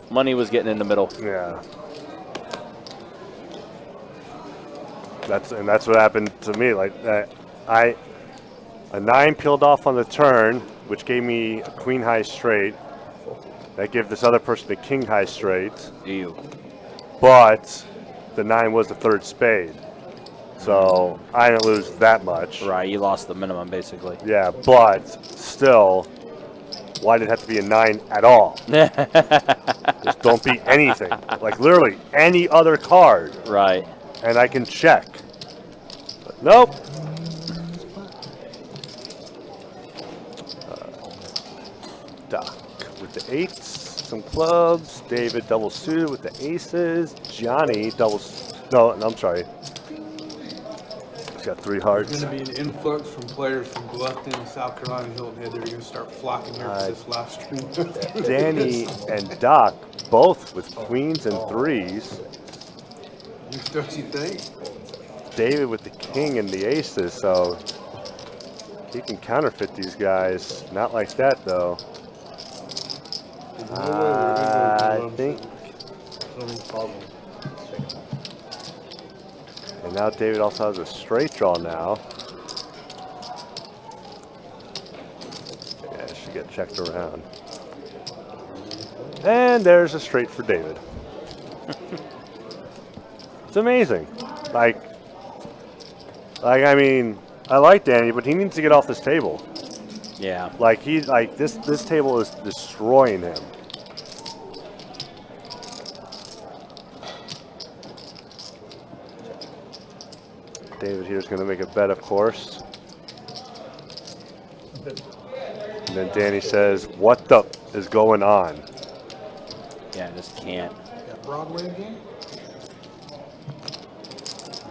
money was getting in the middle. Yeah. That's what happened to me. Like a 9 peeled off on the turn, which gave me a queen high straight. That gave this other person a king high straight. Ew. But the 9 was the 3rd spade. So I didn't lose that much. Right, you lost the minimum basically. Yeah, but still, why did it have to be a 9 at all? Just don't beat anything. Like literally any other card. Right. And I can check. But nope. Doc with the 8s, some clubs. David double suited with the aces. Johnny no, I'm sorry. He's got 3 hearts. There's going to be an influx from players from Bluffton, South Carolina, Hilton Head. They're going to start flocking here for this last stream. Danny and Doc both with queens and 3s. Don't you think? David with the king and the aces, so he can counterfeit these guys. Not like that, though. I think. And now David also has a straight draw now. Yeah, it should get checked around. And there's a straight for David. It's amazing. Like, I mean, I like Danny, but he needs to get off this table. Yeah. Like this table is destroying him. David here is going to make a bet, of course. And then Danny says, "What the is going on?" Yeah, I just can't. Got Broadway again?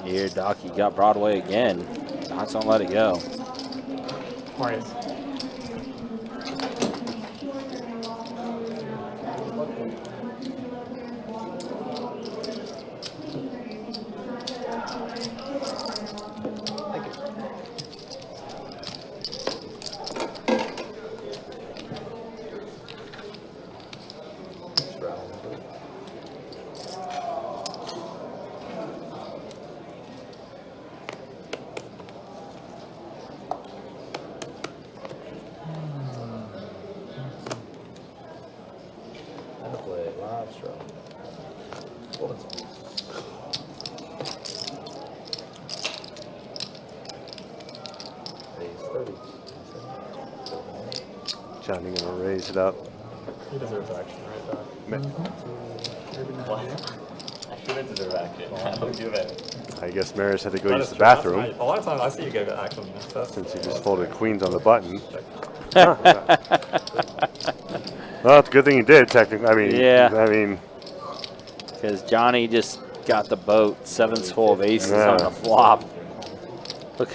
Here, Doc, you got Broadway again. Doc's don't let it go. Right. Johnny gonna raise it up. He deserves action, right, Doc? What? I shouldn't deserve action. I don't give it. I guess Maris had to go That use is the true. That's bathroom nice. A lot of times I see you give it action. since he just folded queens on the button. Well, it's a good thing he did, technically. I mean, Yeah. I mean, Because Johnny just got the boat. Sevens full of aces Yeah. on the flop. Look.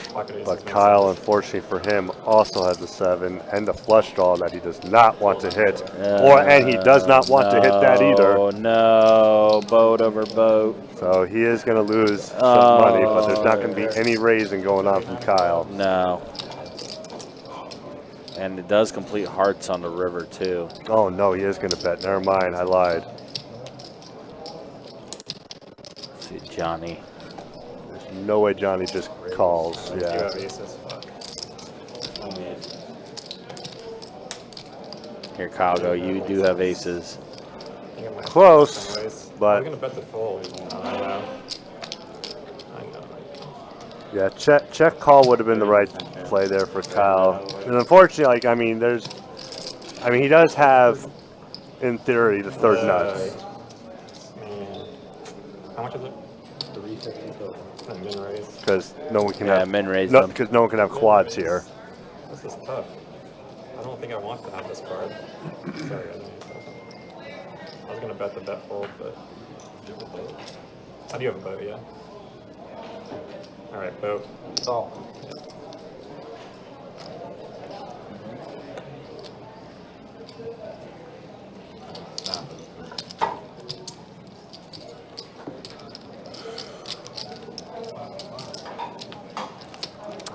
but Kyle, unfortunately for him, also has the 7 and the flush draw that he does not want to hit, and he does not want to hit that either. Oh no, boat over boat. So he is going to lose some money, but there's not going to be any raising going on from Kyle. No. And it does complete hearts on the river too. Oh no, he is going to bet. Never mind, I lied. Let's see, Johnny. There's no way Johnny just calls. You Yeah. have aces. Fuck. Oh, man. Here, Kyle, go. You do have aces. I think I might Close, anyways. but- I'm gonna bet the fold. I know. Yeah, check call would have been the right play there for Kyle. And unfortunately, like, I mean, he does have, in theory, the third nuts. How much is it? 350 total. And min raise. Because no one can Yeah, have min raise no, them. because no one can have quads here. This is tough. I don't think I want to have this card. Sorry, I was gonna bet the bet fold, but I do have a boat, yeah. All right, boat. Oh.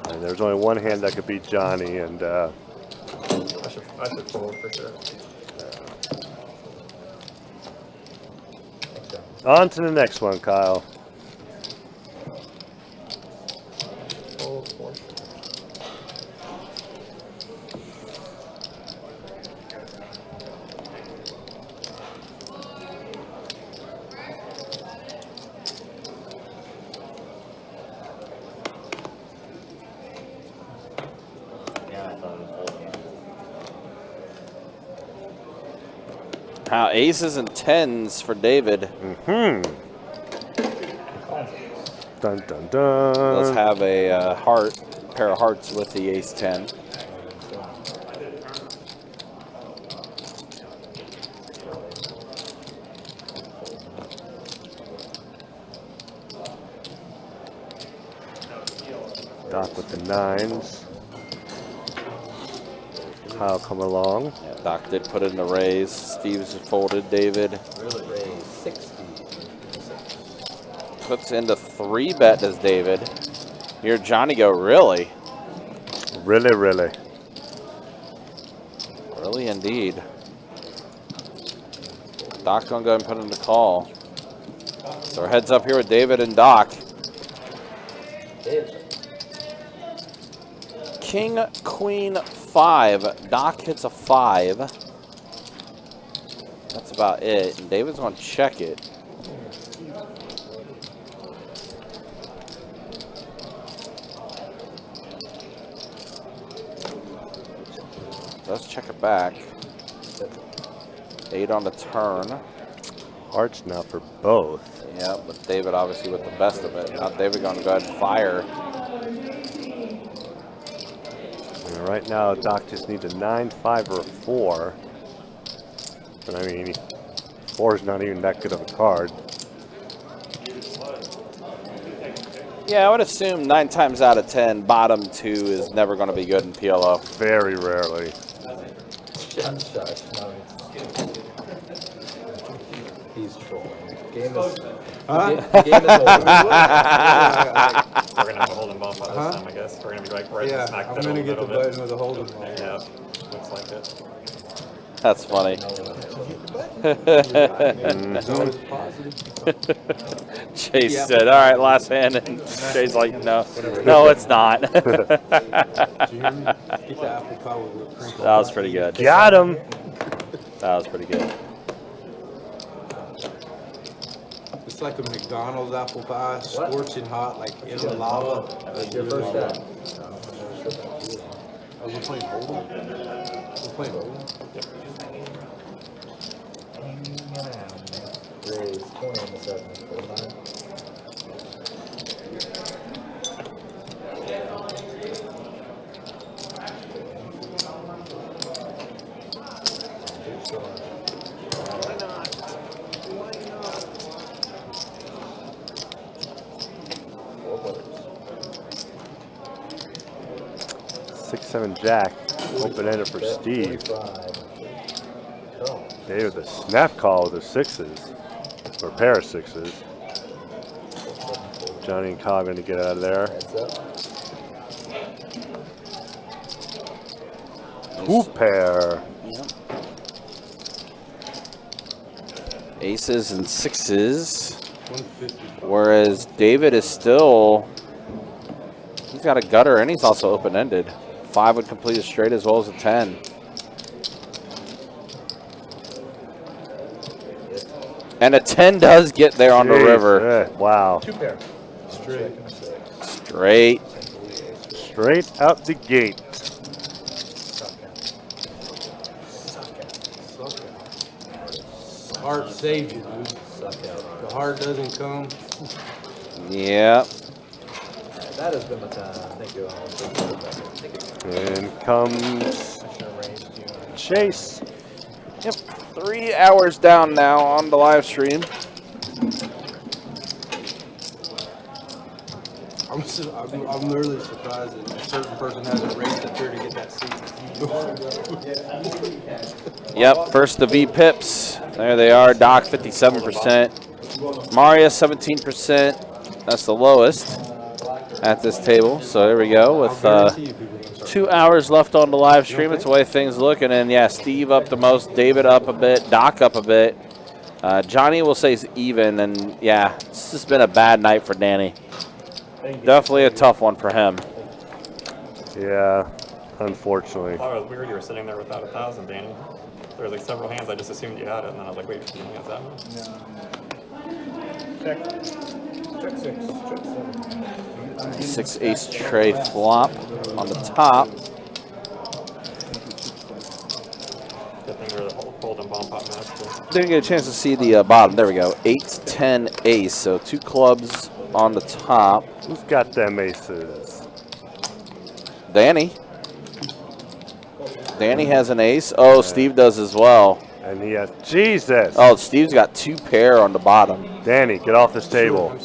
And there's only one hand that could beat Johnny, and I should fold for sure. on to the next one, Kyle. Fold for sure. Yeah, I thought it was folding. How aces and tens for David. Dun dun Does dun. have a pair of hearts with the ace 10. Doc with the 9s. Kyle coming along. Yeah, Doc did put it in the raise. Steve's folded. David Raise 60. puts into 3-bet, does David. Here, Johnny go, really? Really, really. Really indeed. Doc gonna go ahead and put in the call. So our heads up here with David and Doc. King, Queen, 5. Doc hits a 5. That's about it. And David's gonna check it. Does check it back. 8 on the turn. Hearts now for both. Yeah, but David obviously with the best of it. Now David going to go ahead and fire. And right now, Doc just needs a 9, 5, or a 4. And I mean, 4 is not even that good of a card. Yeah, I would assume 9 times out of 10, bottom 2 is never going to be good in PLO. Very rarely. Shush. No, he's trolling. Game is. Game is over. We're gonna have a hold'em bump by this time, I guess. We're gonna be like right Yeah, smack I'm middle gonna a get the little bit. button with a hold'em ball. Yeah, looks like it. That's funny. Chase said, all right, last hand. And Jay's like, no, no, it's not. That was pretty good. Got him. That was pretty good. It's like a McDonald's apple pie, scorching hot, like in the lava. Your first shot. I was playing Hold'em. We're playing over. Raise 20 on the 7. 49. Six, 7 jack. Open-ended for Steve. David, the snap call with the sixes. Or pair of sixes. Johnny and Cobb going to get out of there. Two pair. Yep. Aces and sixes. Whereas David is still, he's got a gutter and he's also open-ended. 5 would complete a straight as well as a 10. And a 10 does get there on the river. Wow. 2 pair. Straight. Straight out the gate. Heart saves you, dude. The heart doesn't come. Yeah. That has been the time. Thank you all. And comes Chase. Yep. 3 hours down now on the live stream. I'm literally surprised that a certain person hasn't raised the tier to get that seat. Yep, first the V Pips. There they are. Doc 57%. Maria 17%. That's the lowest at this table. So there we go with 2 hours left on the live stream. It's the way things looking. And yeah, Steve up the most, David up a bit, Doc up a bit. Johnny will say is even. And yeah, this has been a bad night for Danny. Definitely a tough one for him. Yeah, unfortunately. I thought it was weird you were sitting there without 1,000, Danny. There were like several hands. I just assumed you had it, and then I was like, wait, you didn't have that one? Check 6. Check 7. 6 ace tray flop on the top. Good thing you're the hold and bomb pot master. Didn't get a chance to see the bottom. There we go. 8, 10 ace. So 2 clubs on the top. Who's got them aces? Danny. Danny has an ace. Oh, Steve does as well. And he has, Jesus. Oh, Steve's got 2 pair on the bottom. Danny, get off this table.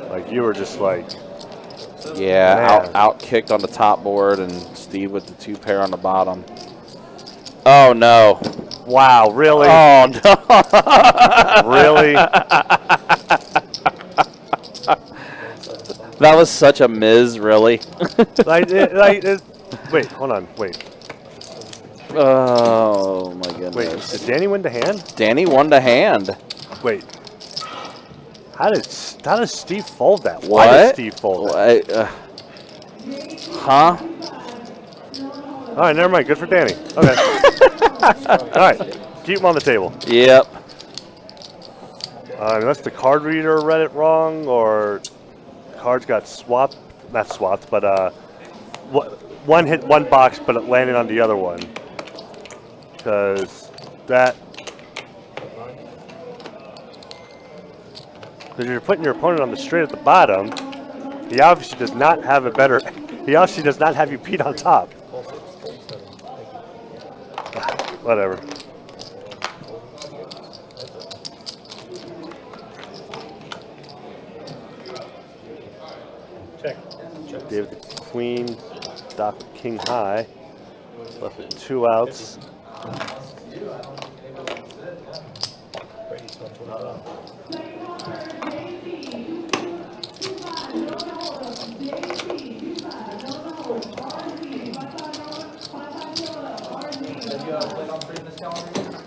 Like you were just like. Yeah, out kicked on the top board, and Steve with the 2 pair on the bottom. Oh no! Wow, really? Oh no! Really? That was such a miz, really. Wait, hold on, wait. Oh my goodness! Wait, did Danny win the hand? Danny won the hand. Wait. How does Steve fold that? What? Why does Steve fold it? Huh? All right, never mind. Good for Danny. Okay. All right, keep him on the table. Yep. Unless the card reader read it wrong, or cards got swapped. Not swapped, but one hit one box, but it landed on the other one. Because you're putting your opponent on the straight at the bottom. He obviously does not have a better. He obviously does not have you beat on top. Whatever. Check. David the queen, Doc king high. Left with 2 outs.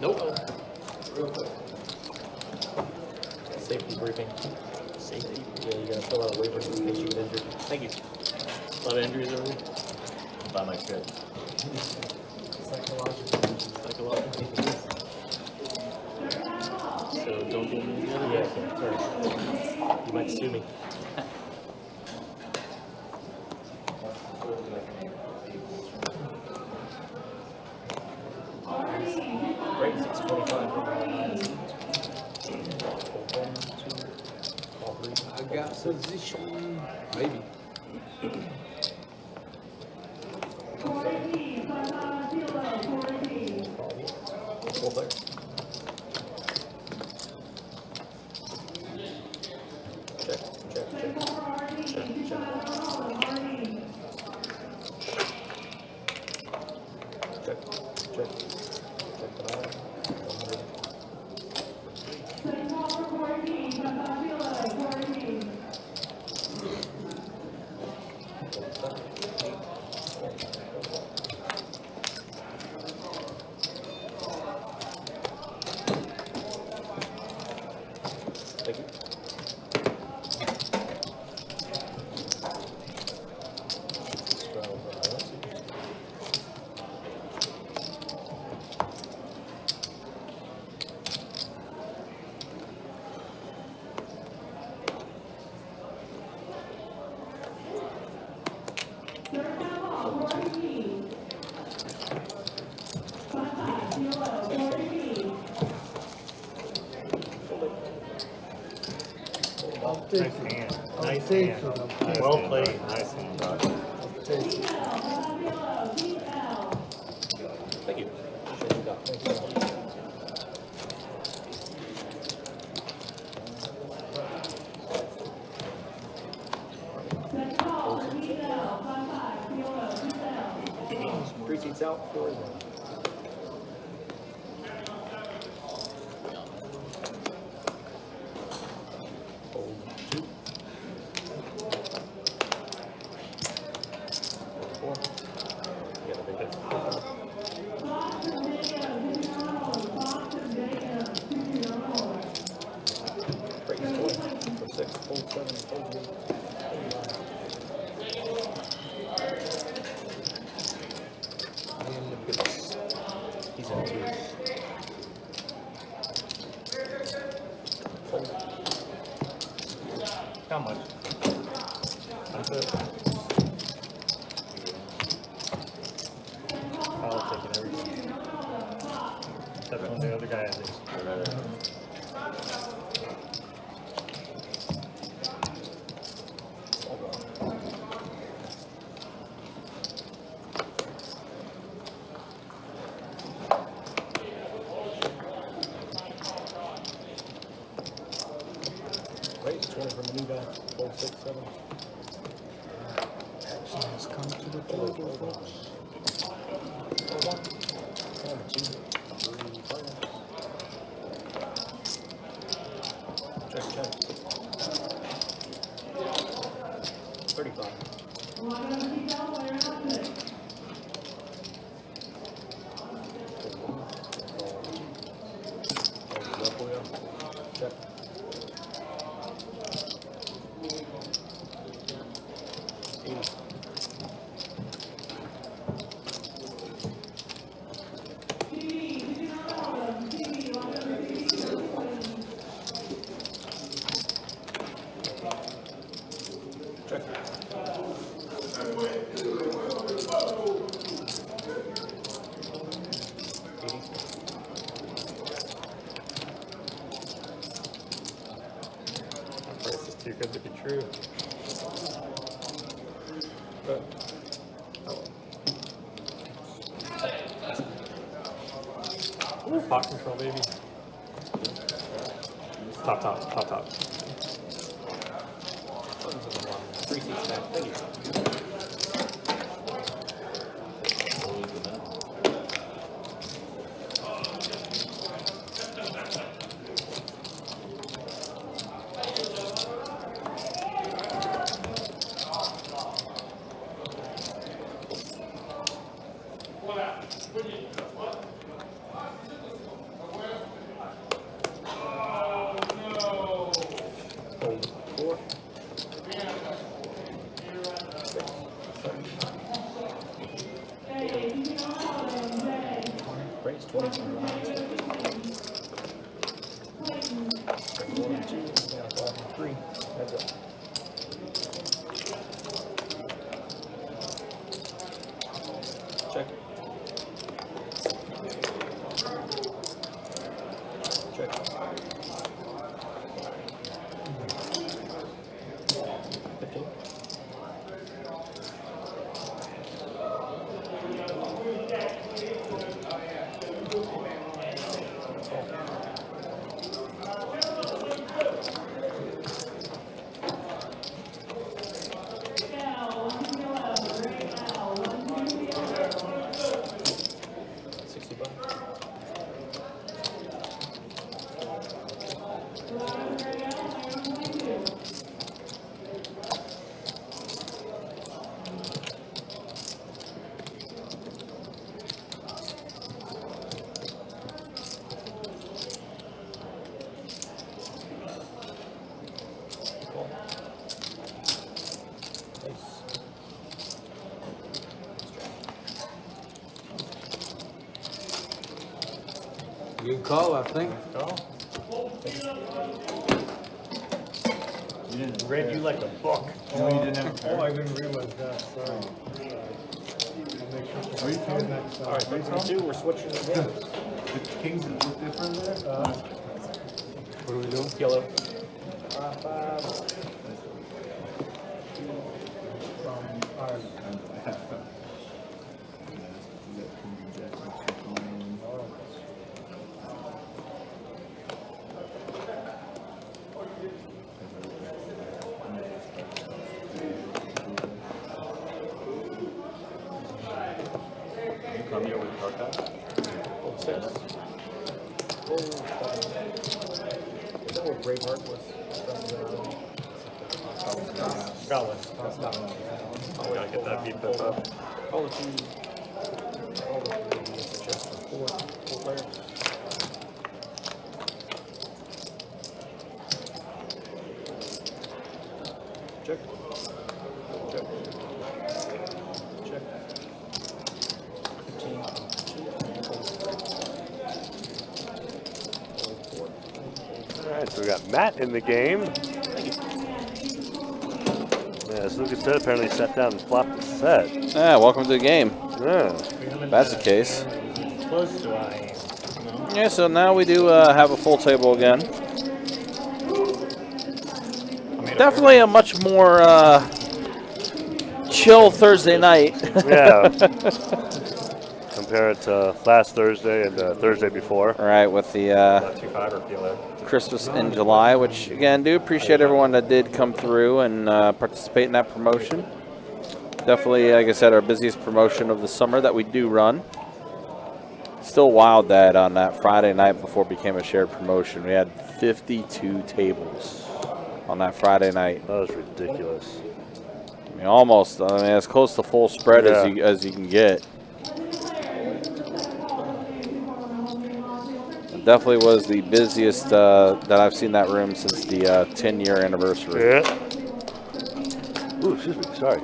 Nope. Safety briefing. Safety? Yeah, you gotta fill out a waiver in case you get injured. Thank you. A lot of injuries already? By my script. Psychological. So don't get me together. Yeah, sorry. You might sue me. Position. Maybe. Full player. Check, check, check. Check, check. Check, check. Check the line. 100. Thank you. Nice hand. Nice hand. Well played. Nice hand, Doc. Thank you. Appreciate you, Doc. Thank you. Three seats out, 4 is in. Hold 2. 4. You got a big hit. Break is 20. For 6. Hold 7. Hold 8. And look at this. He's in 2. Hold. How much? That's it. I'll take it every time. Except when the other guy has it. Right, 20 from the new guy. Hold 6, 7. Action has come to the table, folks. Hold 1. 2, 3, 5. Check, check. 35. Check. 80. Check. Price is too good to be true. Ooh, pot control, baby. Top, top, top, top. 3 seats back. Thank you. Hold 4. 6, 7. Raise 20 from the lines. Bring 1 and 2. Now 5 and 3. Heads up. Check. Check. Good call, I think. Read you like a book. No, you didn't have. Oh, I didn't realize that, sorry. Are you kidding? All right, 3-2, we're switching again. The kings look different there? What are we doing? Yellow. From Ireland. You come here with a card back? Old 6. Is that what Braveheart was? Scotland. Oh, we gotta get that beat up. All the two. All the just four players. Check. Check. Check. 15. All right, so we got Matt in the game. Yeah, as Lucas said, apparently sat down and flopped the set. Yeah, welcome to the game. Yeah. That's the case. Close to I. Yeah, so now we do have a full table again. Definitely a much more chill Thursday night. Yeah. Compare it to last Thursday and Thursday before. All right, with the 2-5 or PLO. Christmas in July, which again, do appreciate everyone that did come through and participate in that promotion. Definitely, like I said, our busiest promotion of the summer that we do run. Still wild that on that Friday night before it became a shared promotion, we had 52 tables on that Friday night. That was ridiculous. I mean, almost. I mean, as close to full spread Yeah. as you can get. It definitely was the busiest that I've seen that room since the 10-year anniversary. Yeah. Ooh, excuse me. Sorry.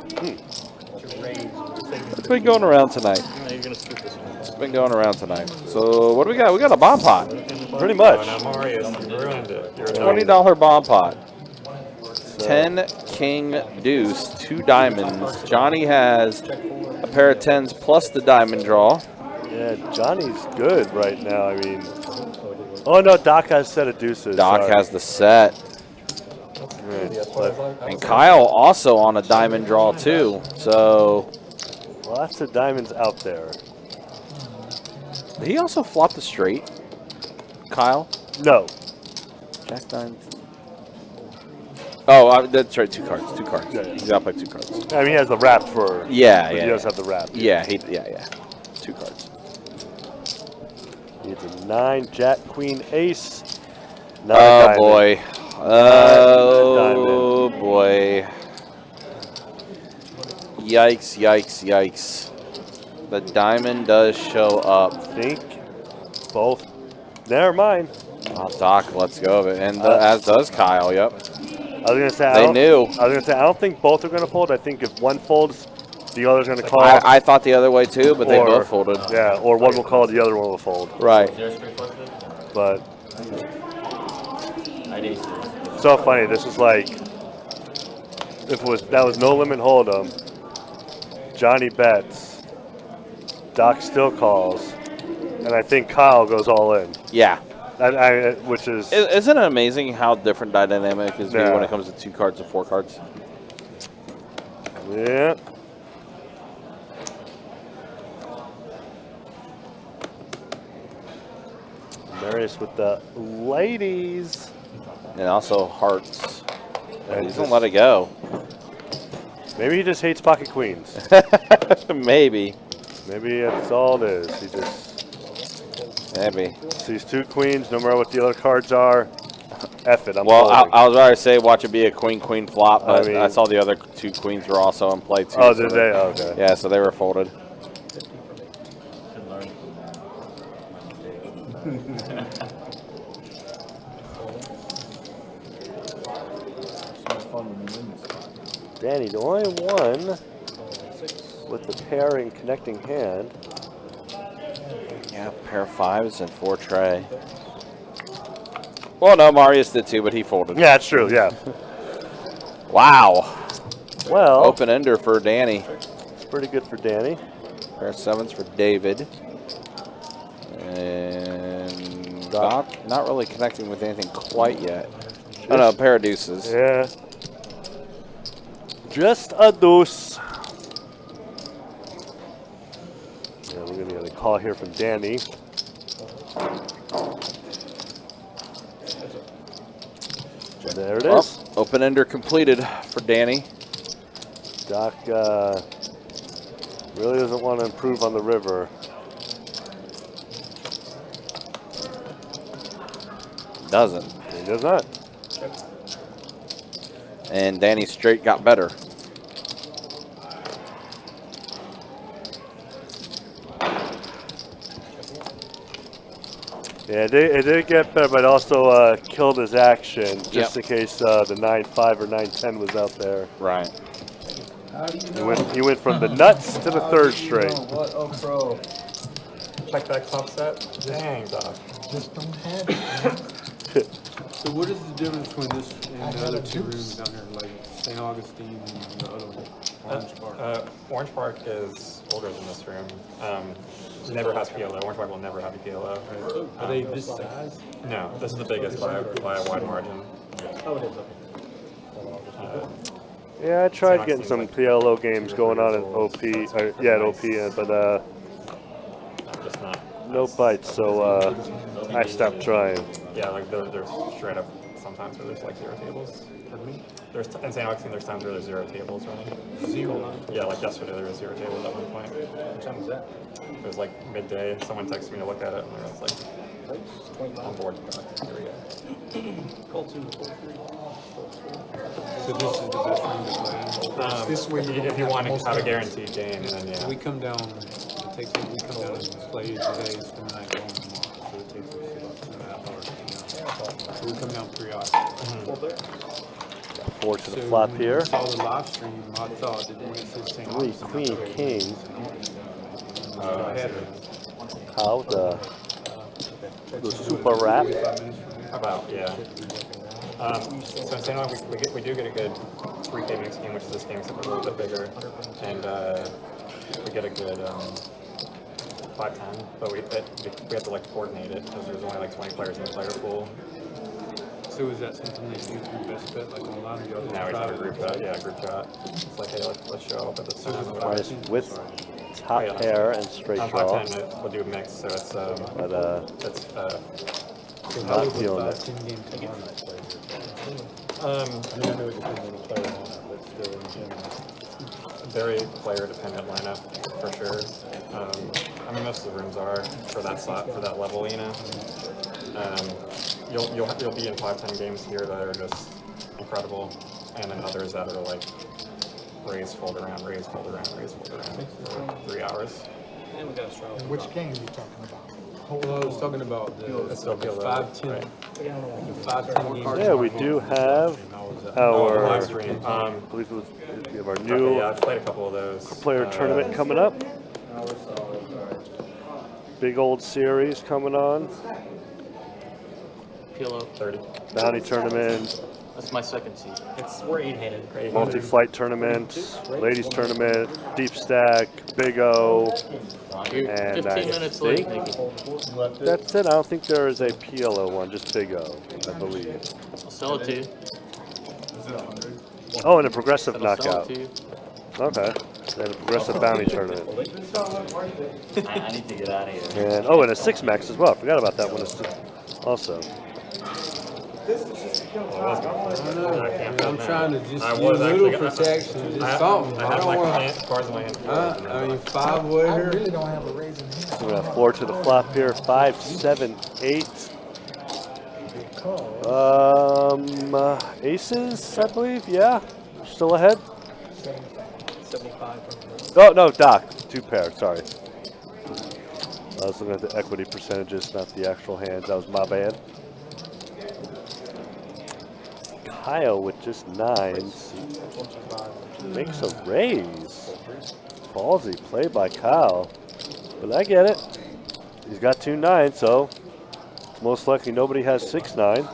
It's been going around tonight. Now you're gonna scoop this one. It's been going around tonight. So what do we got? We got a bomb pot. Pretty much. Oh, now Marius, you ruined it. You're $20 bomb pot. 10 king deuce, 2 diamonds. Johnny has a pair of 10s plus the diamond draw. Yeah, Johnny's good right now. I mean, oh no, Doc has a set of deuces. Doc Sorry. has the set. And Kyle also on a diamond draw too. So Lots of diamonds out there. did he also flop the straight? Kyle? No. Jack nine. Oh, that's right. 2 cards. 2 cards. Yeah, yeah. He's out by 2 cards. I mean, he has the wrap for. Yeah, but yeah. He does have the wrap. Yeah, yeah. 2 cards. He has a 9, Jack, Queen, Ace. 9 Oh diamond. boy. Oh boy. Yikes, yikes, yikes. The diamond does show up. Think both. Never mind. Oh, Doc, let's go of it. And as does Kyle, yep. I was gonna say They knew. I was gonna say I don't think both are gonna fold. I think if one folds, the other's gonna call. I thought the other way too, but they Or- both folded. Yeah, or one will call, the other one will fold. Right. But I did. so funny. This is like if that was no limit hold'em. Johnny bets. Doc still calls, and I think Kyle goes all in. Yeah. Which is Isn't it amazing how different dynamic is Yeah. when it comes to 2 cards and 4 cards? yeah. Marius with the ladies. And also hearts. And He's gonna let it go. Maybe he just hates pocket queens. Maybe. Maybe that's all it is. He just Maybe. sees 2 queens, no matter what the other cards are. F it, I'm Well, folding. I was about to say watch it be a queen flop, but I mean- I saw the other 2 queens were also in play too. Oh, so did they? Okay. Yeah, so they were folded. Should learn from my mistake. Danny, the only one with the pairing connecting hand. Yeah, Pair of 5s and 4 tray. Well, no, Marius did too, but he folded. Yeah, it's true. Yeah. Wow. Well, Open ender for Danny. it's pretty good for Danny. Pair of 7s for David. And not really connecting with anything quite yet. Oh no, pair of deuces. Yeah. Just a deuce. Yeah, we're gonna get a call here from Danny. There it is. Open ender completed for Danny. Doc really doesn't want to improve on the river. Doesn't. He does not. And Danny straight got better. Yeah, it did get better, but also killed his action just in case the 9-5 or 9-10 was out there. Right. He went from the nuts to the third straight. What a pro. Check that club set. Dang, Doc. Just don't have it. So what is the difference between this and the other two rooms down here, like St. Augustine and the other one, Orange Park? Orange Park is older than this room. Never has PLO. Orange Park will never have a PLO. Are they this size? No, this is the biggest by a wide margin. Oh, it is, okay. Yeah, I tried getting some PLO games going on at OP, at OP, but just not. No bites, so I stopped trying. Yeah, like there's straight up sometimes where there's like 0 tables. There's in St. Augustine, there's times where there's 0 tables running. 0? Yeah, like yesterday there was 0 tables at one point. What time was that? It was like midday. Someone texted me to look at it, and I was like, on board. Here we go. Call 2, call 3. So this is the best room to play in? This way you If you want to have a guaranteed game, then yeah. We come down, we come down and play today, spend the night going tomorrow, so it takes us about 2.5 hours to get down. So we come down periodically. 4 to the flop when here. I saw the live stream, I thought that when it says St. Three, Augustine, queen, king. ahead How the super wrap. About, yeah. So in St. Augustine, we do get a good 3K mix game, which is this game, except a little bit bigger. And we get a good 5-10, but we have to like coordinate it because there's only like 20 players in the player pool. So is that something that you do best bet, like online? Or Now we have a group chat, yeah, group chat. It's like, hey, let's show up at this time. Price with top pair and straight On draw. 5-10, we'll do a mix, so it's But it's not feeling it. I mean, I know it depends on the player on it, but still in general. very player dependent lineup for sure. I mean, most of the rooms are for that slot, for that level, you know. You'll be in 5-10 games here that are just incredible, and then others that are like raise, fold around, raise, fold around, raise, fold around for 3 hours. And we got a strong. Which game are you talking about? Well, I was talking about the 5-10. The 5-10 games. Yeah, we do have Live our, stream. I believe it was, we have our Okay, new yeah, I've played a couple of those. player tournament coming up. Big old series coming on. PLO 30. Bounty tournament, That's my second seat. We're 8-handed. multi-flight tournament, ladies tournament, deep stack, Big O, You're and 15 minutes late, Nikki. that's it. I don't think there is a PLO one, just Big O, I believe. I'll sell it to you. Oh, and a progressive I'll sell knockout. it to you. Okay. And a progressive bounty tournament. I need to get out of here. And oh, and a 6-max as well. I forgot about that one also. I'm trying to just I use was little actually protection, I just something. I I have don't my want. cards in my hand. I mean, 5 way I here. really don't have a raise in hand. We got 4 to the flop here. 5, 7, 8. Aces, I believe. Yeah, still ahead. 75. Oh no, Doc. 2 pair. Sorry. I was looking at the equity percentages, not the actual hands. That was my bad. Kyle with just 9s makes a raise. Ballsy play by Kyle, but I get it. He's got 2-9, so most likely nobody has 6-9.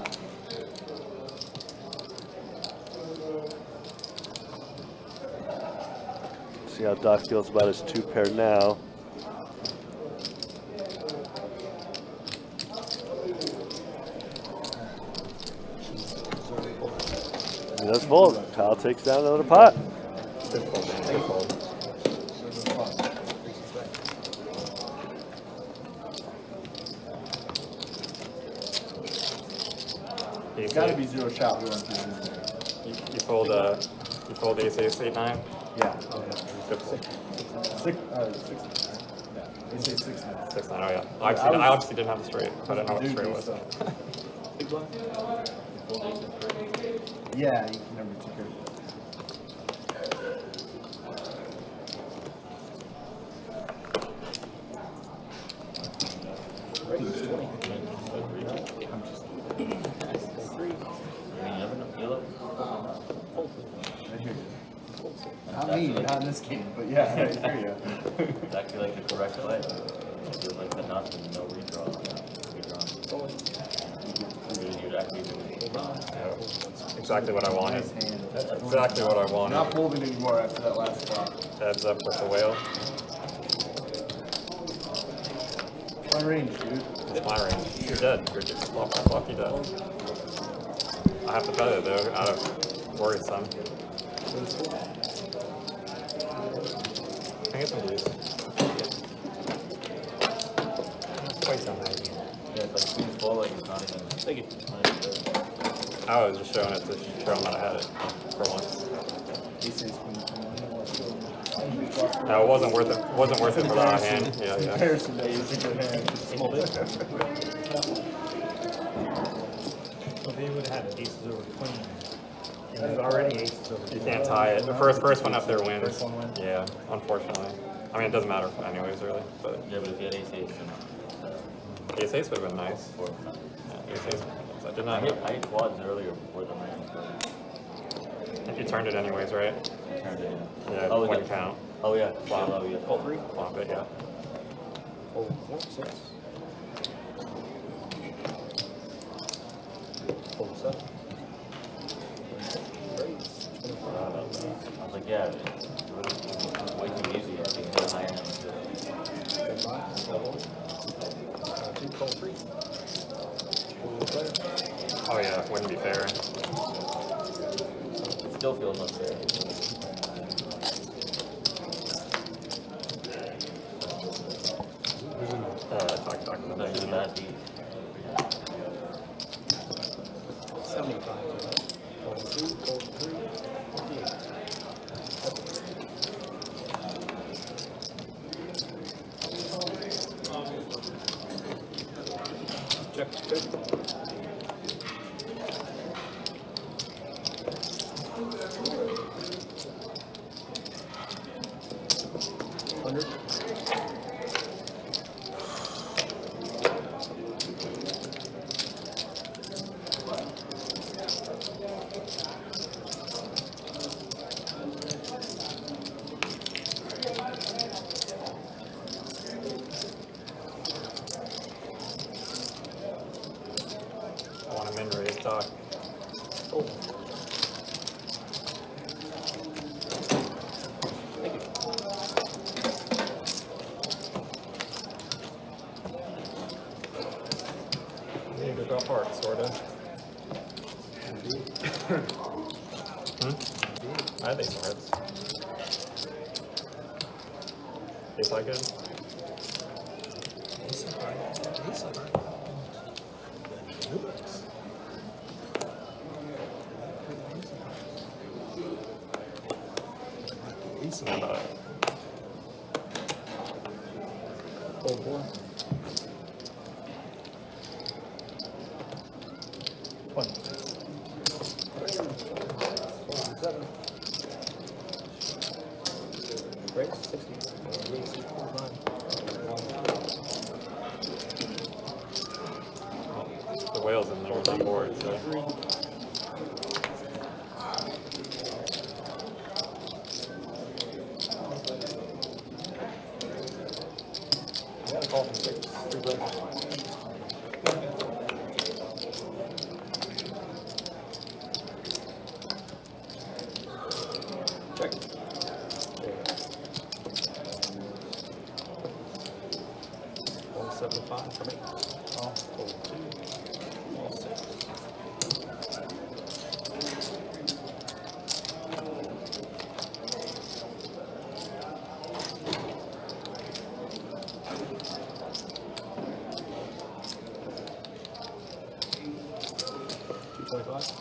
See how Doc feels about his 2-pair now. He does fold. Kyle takes down another pot. Good fold, man. Good fold. It's got to be zero shot. We want to You fold ace, ace, 8, 9? Yeah. Good fold. 6. Yeah. They say 6 now. 6, 9, oh yeah. I obviously didn't have the straight. I didn't know what the straight was. Yeah, you can never take care of it. Not me, not in this game, but yeah, I hear you. Exactly like the correct way. Do like the nuts and no redraw. Exactly what I wanted. That's exactly what I wanted. Not folding anymore after that last spot. Heads up with the whale. My range, dude. It's my range. You're dead. You're just lucky dead. I have to bet it though, out of worrisome. I get some blues. Quite some nice. Yeah, it's like too full, like it's not even. Thank you. I was just showing it to show him that I had it for once. No, it wasn't worth it. Wasn't worth it for that hand. Yeah, yeah. Comparison that is a good hand. Small bit. Well, they would have had aces over queen. And there's already aces over You queen. can't tie it. The first one up there wins. First one wins? Yeah, unfortunately. I mean, it doesn't matter anyways, really. But Yeah, but if you had ace, ace, ace ace would have been nice. or Yeah, ace ace. I did I not. hit quads earlier before the range started. You turned it anyways, right? Turned it in. Yeah, Oh, we wouldn't got- count. Oh yeah, Flop. PLO, yeah. Oh, 3. Flop it, yeah. Oh, 4, 6. Oh, 7. I was like, yeah, it's way too easy. I think the higher end. Good box. Double. 2, call 3. Oh yeah, wouldn't be fair. It still feels unfair. Talk. No, you're the bad beat. 75. Call 2, call 3. 58. Check. I want a min raise talk. Oh. Need to go apart, sorta. I had ace of hearts. Ace I good? How about it? Oh, boy. 20. 7. Breaks 60. The whale's in there on board, so. Yeah, call from 6. 3 breaks. Check. 175 for me. Oh, 42. All 6. Coffee, cocktail. But I dropped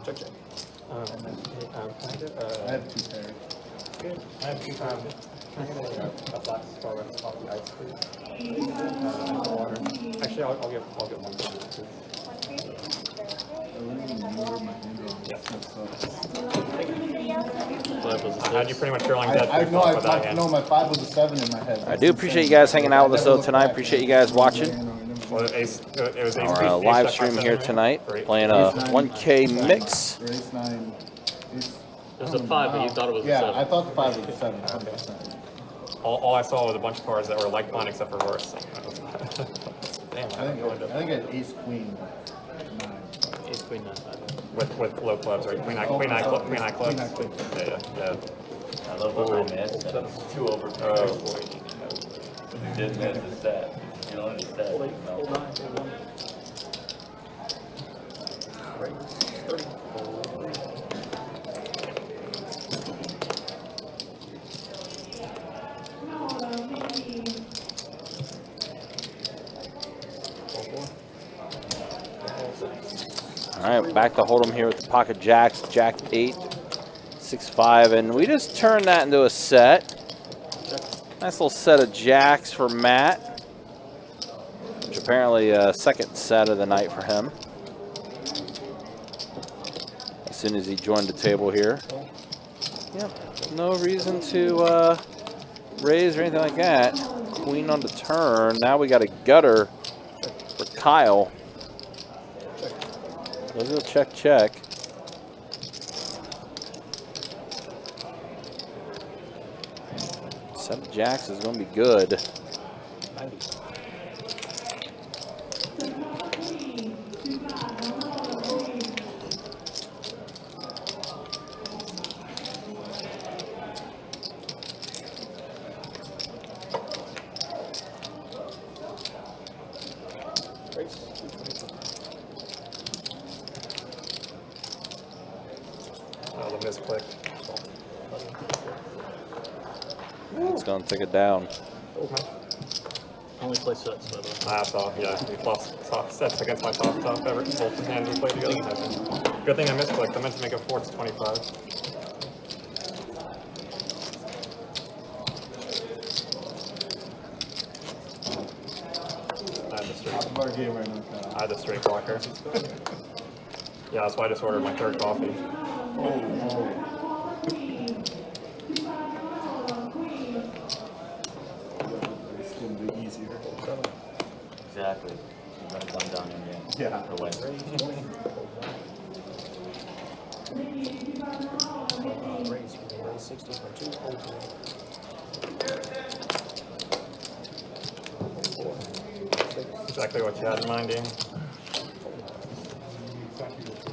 Check, check. Can I get, I have 2 pairs. good. I have 2 times. Can I get a black Starbucks coffee ice, please? Water. Actually, I'll get one. Too. I had you pretty much drawing dead. I know, with that hand. no, my 5 was a 7 in my head. I do appreciate you guys hanging out with us though tonight. Appreciate you guys watching Well, it was ace, our live stream here tonight. Playing a 1K mix. Or ace 9. It was a 5, but you thought it was a Yeah, 7. I thought the 5 was a 7. 100%. All I saw was a bunch of cards that were like mine except for reverse. Damn, I think I had ace queen. 9. Ace queen 9. with low clubs, right? Queen eye clubs. Queen eye queen. Yeah. I love what I missed. That was 2 over. Oh boy. You did miss the stat. You don't understand. No. All right, back to hold 'em here with the pocket jacks, jack 8, 6-5, and we just turned that into a set. Nice little set of jacks for Matt, which apparently a second set of the night for him. As soon as he joined the table here. Yep, no reason to raise or anything like that. Queen on the turn. Now we got a gutter for Kyle. Let's go check, check. Set of jacks is going to be good. Oh, the misclick. It's going to take it down. Only play sets, by the way. That's off, yeah. We lost top sets against my top ever. Both hands we played together. Good thing I misclicked. I meant to make it 4 to 25. I had the straight blocker. Yeah, that's why I just ordered my 3rd coffee. It's going to be easier. Exactly. You're going to come down in game. Yeah. The way. Raise 60.2. Exactly what you had in mind, Dean.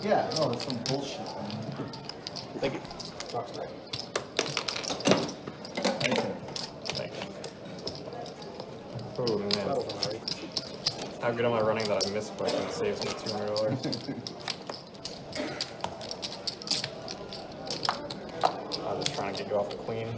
Yeah, no, it's some bullshit. Thank you. Thank you. Oh man. How good am I running that I misclicked and it saves me $200? I'm just trying to get you off the queen.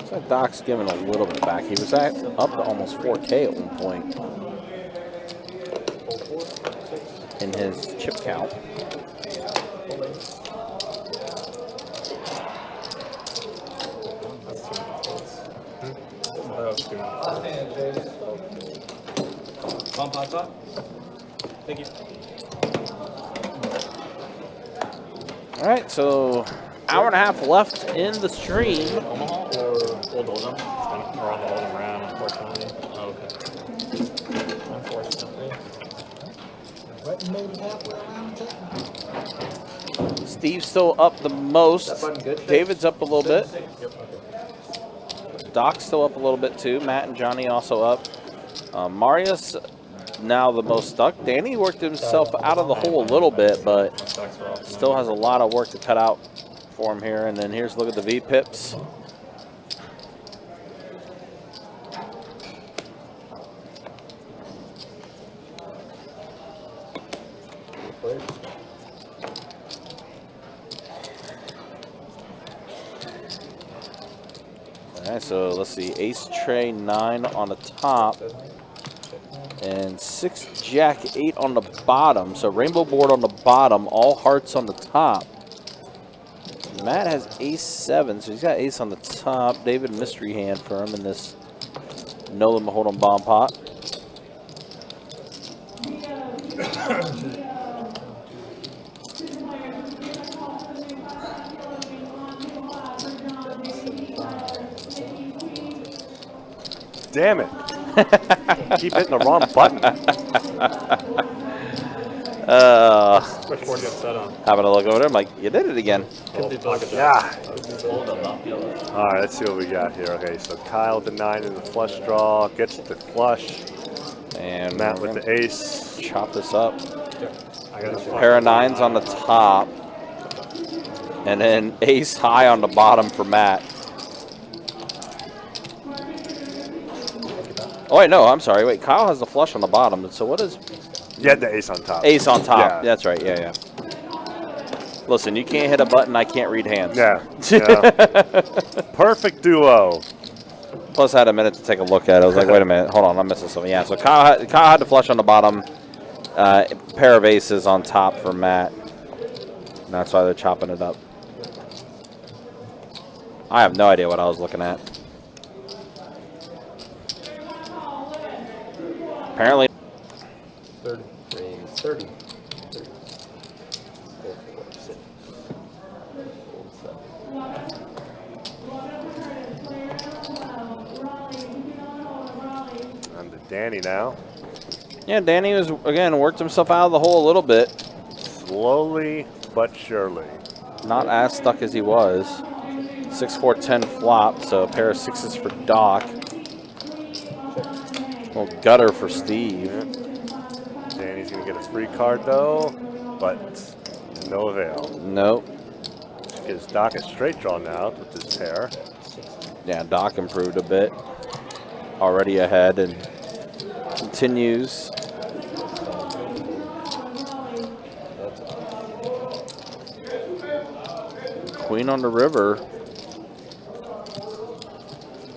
So Doc's giving a little bit back. He was up to almost 4K at one point in his chip count. Bump hot top. Thank you. All right, so hour and a half left in the stream. Omaha or Old Oldham? We're on the Oldham round, unfortunately. Oh, okay. Unfortunately. Button made it halfway around the table. Steve's still up the most. That button good? David's up a little bit. Yep, okay. Doc's still up a little bit too. Matt and Johnny also up. Marius now the most stuck. Danny worked himself out of the hole a little bit, but still has a lot of work to cut out for him here. And then here's a look at the V-pips. All right, so let's see. Ace tray 9 on the top. And 6 jack 8 on the bottom. So rainbow board on the bottom, all hearts on the top. Matt has ace 7, so he's got ace on the top. David mystery hand for him in this no limit hold'em bomb pot. Damn it. Keep hitting the wrong button. Which board you upset on? Having a look over there, I'm like, you did it again. Yeah. All right, let's see what we got here. Okay, so Kyle with the 9 in the flush draw, gets the flush. And Matt with the ace. Chop this up. I got a Pair of 9s on the top. And then ace high on the bottom for Matt. Oh, wait, no, I'm sorry. Wait, Kyle has the flush on the bottom. So what is... You had the ace on top. Ace on top. Yeah. That's right. Yeah, yeah. Listen, you can't hit a button. I can't read hands. Yeah. Perfect duo. Plus, I had a minute to take a look at it. I was like, wait a minute. Hold on. I'm missing something. Yeah, so Kyle had the flush on the bottom. Pair of aces on top for Matt. And that's why they're chopping it up. I have no idea what I was looking at. Apparently. 30. Raise 30. 30. 4, 6. Hold 7. On to Danny now. Yeah, Danny was, again, worked himself out of the hole a little bit. Slowly but surely. Not as stuck as he was. 6-4-10 flop, so a pair of 6s for Doc. Little gutter for Steve. Danny's going to get his free card, though, but no avail. Nope. Gives Doc a straight draw now with his pair. Yeah, Doc improved a bit. Already ahead and continues. Queen on the river.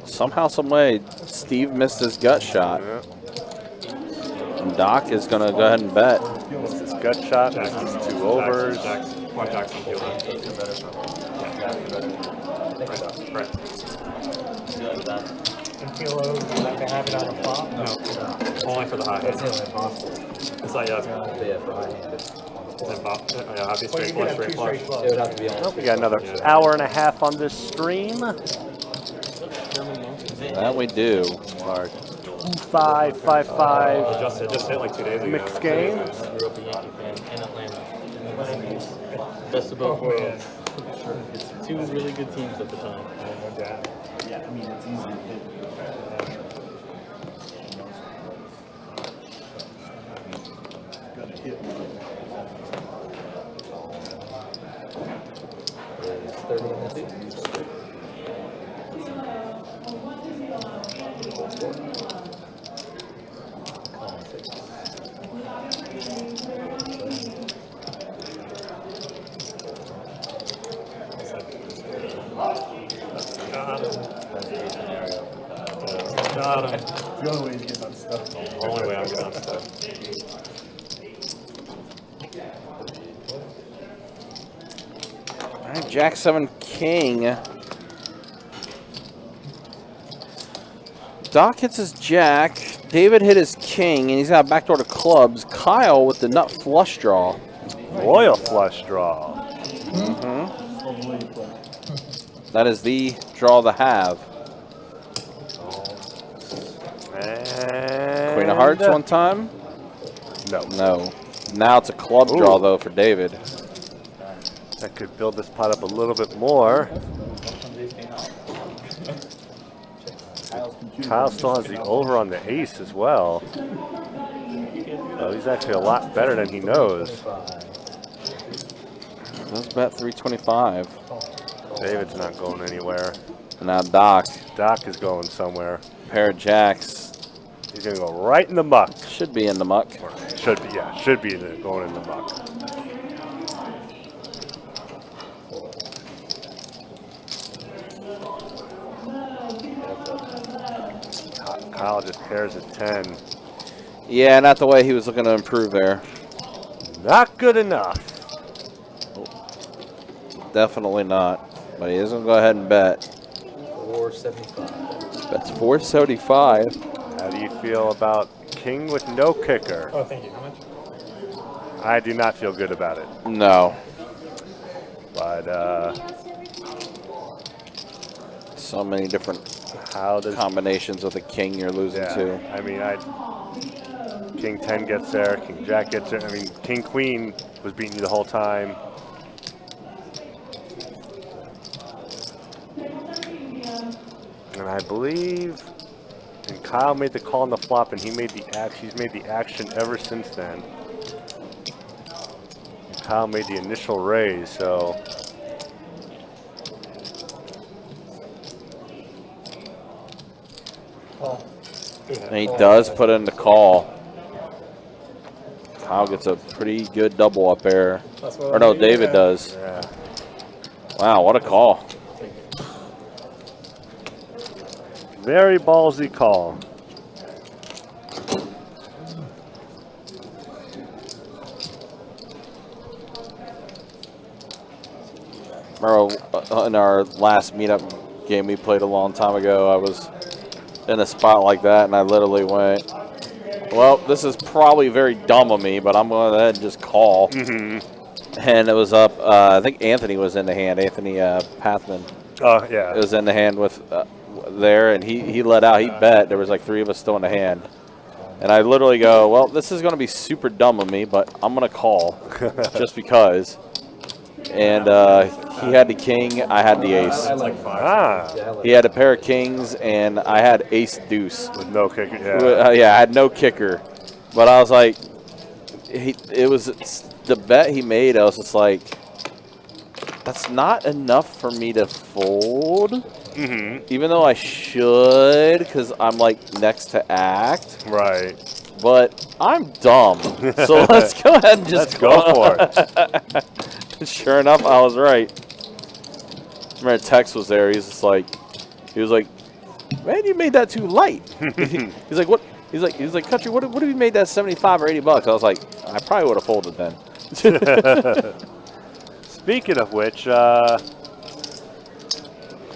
Somehow, some way, Steve missed his gut shot. Yeah. And Doc is going to go ahead and bet. Missed his gut shot, missed his 2 overs. Jackson field. Right. And PLO, they have it on a flop? No, only for the high hand. That's the only possible. It's like, yeah, For high hand. it's in pop. Yeah, have these Well, straight you flush, could have straight 2 flush. straight flush. It would have to be on. We got another hour and a half on this stream. That we do. Our 2-5-5-5 Just hit like 2 days ago. mixed game. I grew up a Yankee fan in Atlanta. Best of both worlds. Two really good teams at the time. Yeah, I mean, it's easy to hit. Gotta hit. Raise 30 on the 2. Column 6. Got him. The only way he's getting unstuck. Only way I'm getting unstuck. All right, Jack 7 King. Doc hits his jack. David hit his king, and he's got a backdoor to clubs. Kyle with the nut flush draw. Royal flush draw. That is the draw to have. And Queen of hearts one time. No. No. Now it's a club draw though for David. That could build this pot up a little bit more. Kyle still has the over on the ace as well. So he's actually a lot better than he knows. Let's bet 325. David's not going anywhere. Now Doc. Doc is going somewhere. Pair of jacks. He's going to go right in the muck. Should be in the muck. Or should be, yeah. Should be going in the muck. Kyle just pairs at 10. Yeah, not the way he was looking to improve there. Not good enough. Definitely not. But he is going to go ahead and bet. 475. That's 475. How do you feel about king with no kicker? Oh, thank you. How much? I do not feel good about it. No. But So many different combinations with a king you're losing to. I mean, king 10 gets there, king jack gets there. I mean, king queen was beating you the whole time. And I believe, and Kyle made the call on the flop, and he made the he's made the action ever since then. And Kyle made the initial raise, so. And he does put in the call. Kyle gets a pretty good double up there. Or no, David does. Yeah. Wow, what a call. Very ballsy call. Remember in our last meetup game we played a long time ago, I was in a spot like that and I literally went, well, this is probably very dumb of me, but I'm going to go ahead and just call. And it was up, I think Anthony was in the hand, Anthony Pathman. Oh, yeah. It was in the hand with there, and he let out, he bet. There was like 3 of us still in the hand. And I literally go, well, this is going to be super dumb of me, but I'm going to call just because. And he had the king, I had the ace. He had a pair of kings, and I had ace deuce. With no kicker, yeah. Yeah, I had no kicker. But I was like, the bet he made, I was just like, that's not enough for me to fold. Even though I should, because I'm like next to act. Right. But I'm dumb. So let's go ahead and just go for it. Sure enough, I was right. Remember Tex was there. He was like, man, you made that too light. He's like, what? He's like, country, what if you made that 75 or 80 bucks? I was like, I probably would have folded then. Speaking of which,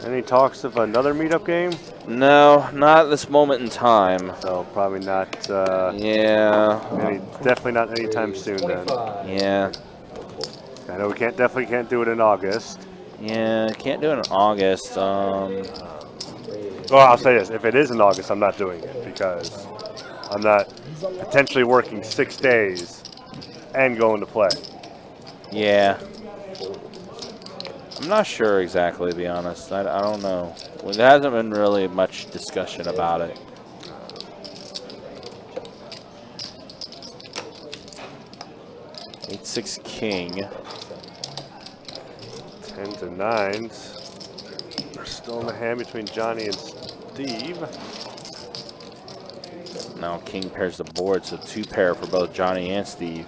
any talks of another meetup game? No, not at this moment in time. So probably not. Yeah. Definitely not anytime soon then. Yeah. I know we definitely can't do it in August. Yeah, can't do it in August. Well, I'll say this: if it is in August, I'm not doing it because I'm not potentially working 6 days and going to play. Yeah. I'm not sure exactly, to be honest. I don't know. There hasn't been really much discussion about it. Eight, 6 king. 10s and 9s. We're still in the hand between Johnny and Steve. Now king pairs the board, so 2 pair for both Johnny and Steve.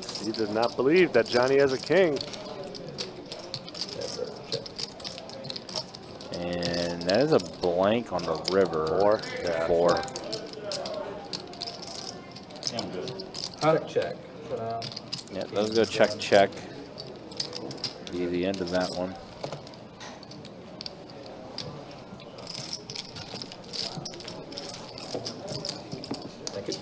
Steve does not believe that Johnny has a king. And that That is a blank on the river. 4? Yeah. 4. Check, check. Yeah, let's go check, check. Be the end of that one. Thank you.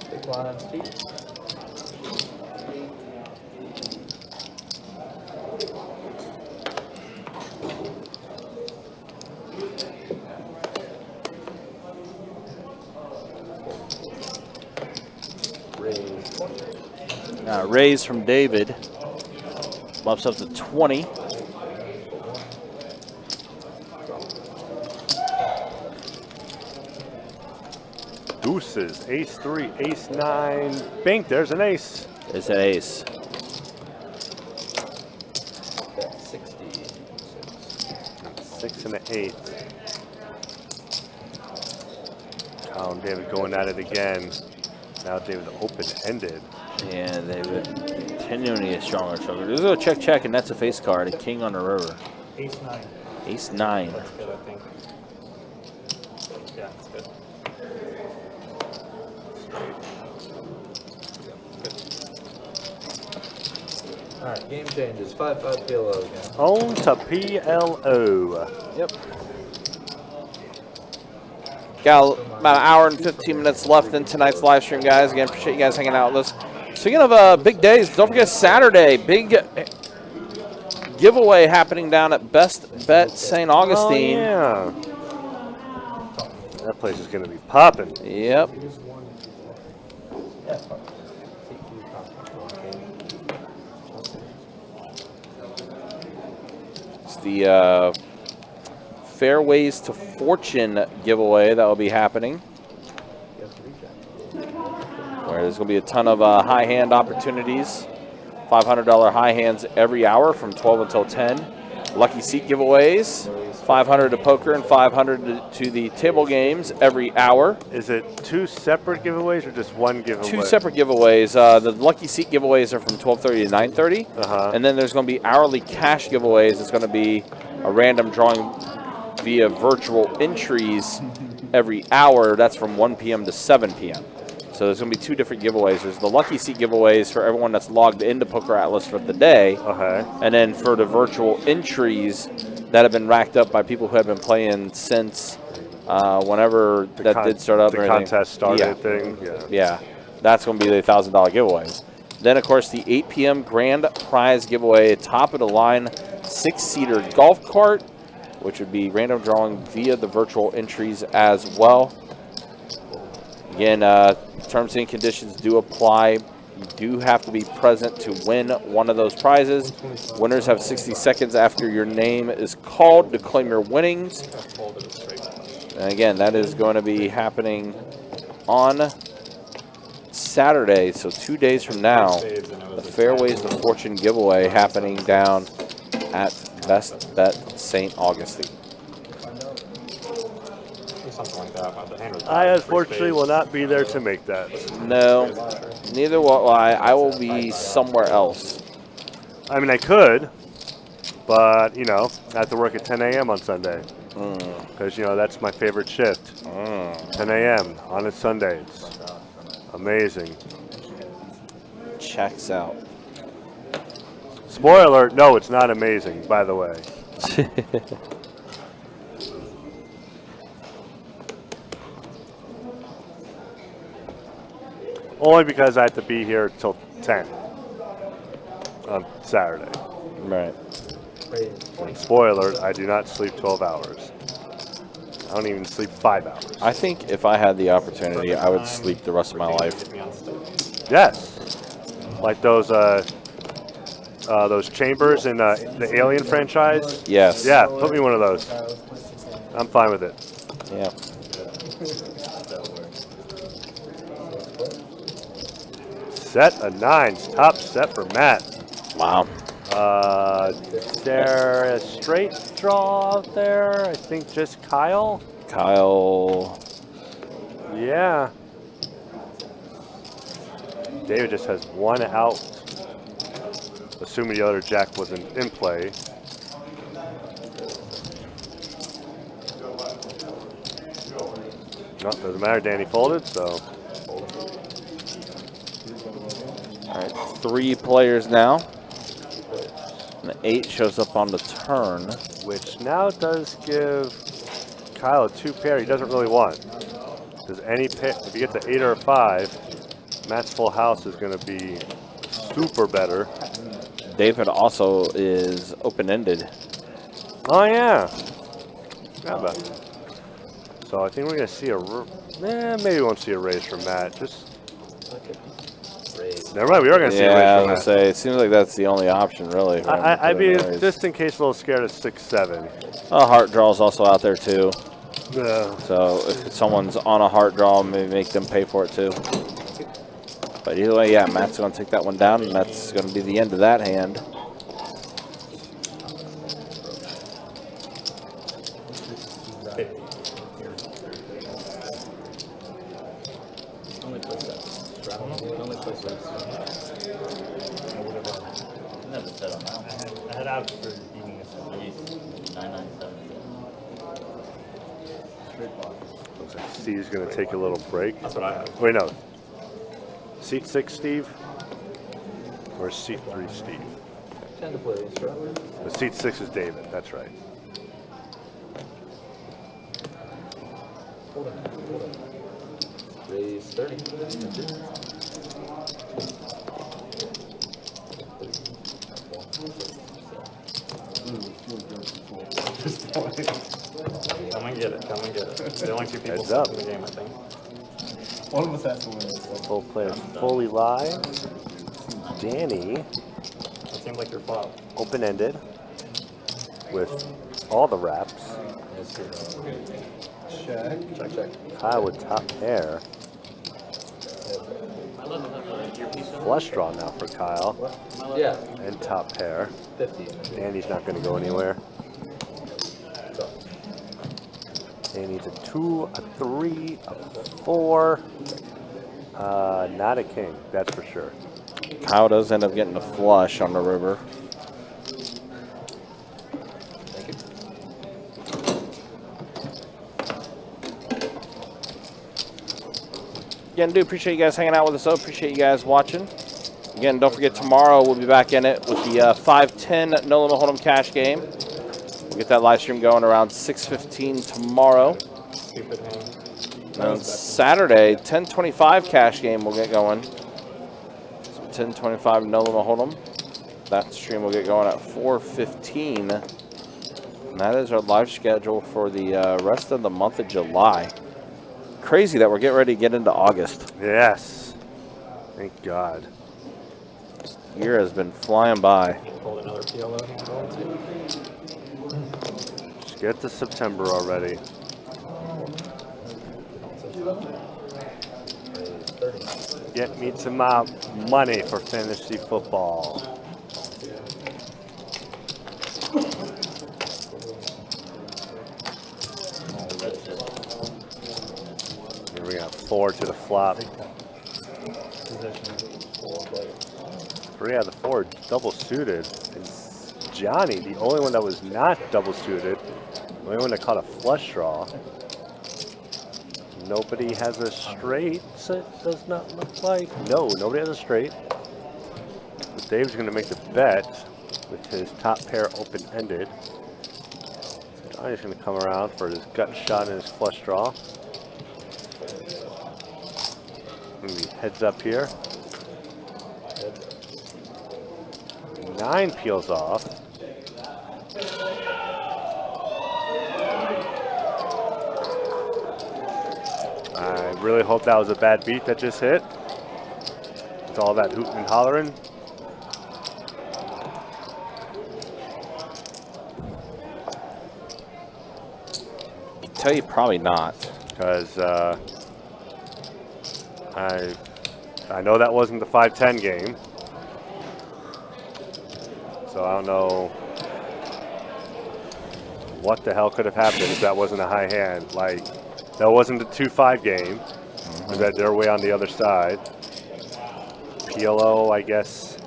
Big line, Steve. Raise from David. Bumps up to 20. Deuces, ace 3, ace 9. Bink, there's an ace. It's an ace. That's 60. 6 and an 8. Kyle and David going at it again. Now David open-ended. Yeah, David continuing a stronger choker. Let's go check, check, and that's a face card. A king on the river. Ace 9. Ace 9. That's good, I think. Yeah, that's good. All right, game changes. 5-5 PLO again. On to PLO. Yep. Got about an hour and 15 minutes left in tonight's live stream, guys. Again, appreciate you guys hanging out with us. Speaking of big days, don't forget Saturday, big giveaway happening down at Best Bet St. Augustine. Oh, yeah. That place is going to be popping. Yep. It's the Fairways to Fortune giveaway that will be happening, where there's going to be a ton of high hand opportunities. $500 high hands every hour from 12 until 10. Lucky seat giveaways, $500 to poker and $500 to the table games every hour. Is it 2 separate giveaways or just one giveaway? 2 separate giveaways. The lucky seat giveaways are from 12:30 to 9:30, and then there's going to be hourly cash giveaways. It's going to be a random drawing via virtual entries every hour. That's from 1 p.m. to 7 p.m. So there's going to be 2 different giveaways. There's the lucky seat giveaways for everyone that's logged into Poker Atlas for the day, and then for the virtual entries that have been racked up by people who have been playing since whenever that did start up. The contest started thing. Yeah, that's going to be the $1,000 giveaways. Then, of course, the 8 p.m. grand prize giveaway, top of the line 6-seater golf cart, which would be random drawing via the virtual entries as well. Again, terms and conditions do apply. You do have to be present to win one of those prizes. Winners have 60 seconds after your name is called to claim your winnings. And again, that is going to be happening on Saturday, so 2 days from now. The Fairways to Fortune giveaway happening down at Best Bet St. Augustine. Something like that. I unfortunately will not be there to make that. No, neither will I. I will be somewhere else. I mean, I could, but, you know, I have to work at 10 a.m. on Sunday. Because, you know, that's my favorite shift. 10 a.m. on a Sunday. It's amazing. Checks out. Spoiler alert, no, it's not amazing, by the way. Only because I have to be here till 10 on Saturday. Right. Spoiler alert, I do not sleep 12 hours. I don't even sleep 5 hours. I think if I had the opportunity, I would sleep the rest of my life. Yes. Like those chambers in the Alien franchise? Yes. Yeah, put me one of those. I'm fine with it. Yeah. Set of 9s. Top set for Matt. Wow. Is there a straight draw out there? I think just Kyle. Kyle. Yeah. David just has one out, assuming the other jack wasn't in play. No, doesn't matter. Danny folded, so. All right, 3 players now. And the 8 shows up on the turn. Which now does give Kyle a 2-pair he doesn't really want. Because any pair, if you get the 8 or a 5, Matt's full house is going to be super better. David also is open-ended. Oh yeah. Yeah, but. So I think we're going to see a. Maybe we won't see a raise from Matt. Just. Never mind, we are going to see a raise Yeah, I from was Matt. going to say, it seems like that's the only option, really. for him to I'd put in be the raise. just in case a little scared of 6-7. Heart draw's also out there, too. Yeah. So if someone's on a heart draw, maybe make them pay for it, too. But either way, yeah, Matt's going to take that one down, and that's going to be the end of that hand. Only play sets. Only play sets. Never said on that one. I had out for beating us. 997. Looks like Steve's going to take a little break. That's what I have. Wait, no. Seat 6, Steve? Or seat 3, Steve? 10 to play, right? The seat 6 is David. That's right. Hold on. Raise 30. Come and get it. Come and get it. The only 2 people Heads up. in the game, I think. One of us has to win this one. Full players fully live. Danny, It seems like your flop. open-ended with all the wraps. Check. Kyle with top pair. Flush draw now for Kyle. Yeah. And top pair. 50. Danny's not going to go anywhere. Danny's a 2, a 3, a 4. Not a king, that's for sure. Kyle does end up getting a flush on the river. Thank you. Again, do appreciate you guys hanging out with us, though. Appreciate you guys watching. Again, don't forget, tomorrow we'll be back in it with the 5-10 No Limit Hold'em cash game. We'll get that live stream going around 6:15 tomorrow. Stupid hand. And on Saturday, 10:25 cash game will get going. So 10:25 No Limit Hold'em. That stream will get going at 4:15. And that is our live schedule for the rest of the month of July. Crazy that we're getting ready to get into August. Yes. Thank God. This year has been flying by. Hold another PLO hand roll too. Just get to September already. Get me to my money for fantasy football. Here we got 4 to the flop. 3 out of the 4 double suited. And Johnny, the only one that was not double suited, the only one that caught a flush draw. Nobody has a straight, so it does not look like. No, nobody has a straight. But Dave's going to make the bet with his top pair open-ended. So Johnny's going to come around for his gut shot and his flush draw. Maybe heads up here. 9 peels off. I really hope that was a bad beat that just hit. It's all that hooting and hollering. I tell you, probably not. Because I know that wasn't the 5-10 game. So I don't know what the hell could have happened if that wasn't a high hand. Like, that wasn't a 2-5 game. That they're way on the other side. PLO, I guess.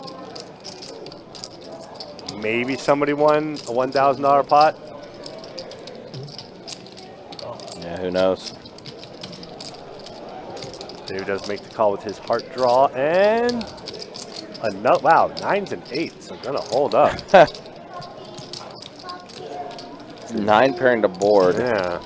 Maybe somebody won a $1,000 pot. Yeah, who knows? David does make the call with his heart draw, and another, wow, 9s and 8s are gonna hold up. 9 pairing to board. Yeah.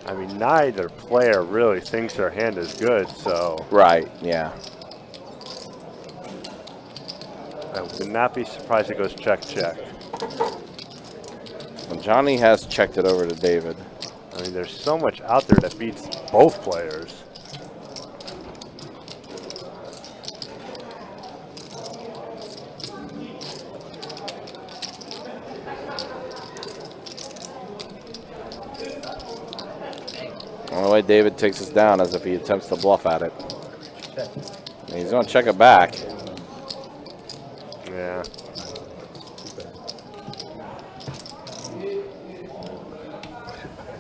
I mean, neither player really thinks their hand is good, so. Right, yeah. I would not be surprised if it goes check, check. Well, Johnny has checked it over to David. I mean, there's so much out there that beats both players. The only way David takes us down is if he attempts to bluff at it. And he's going to check it back. Yeah.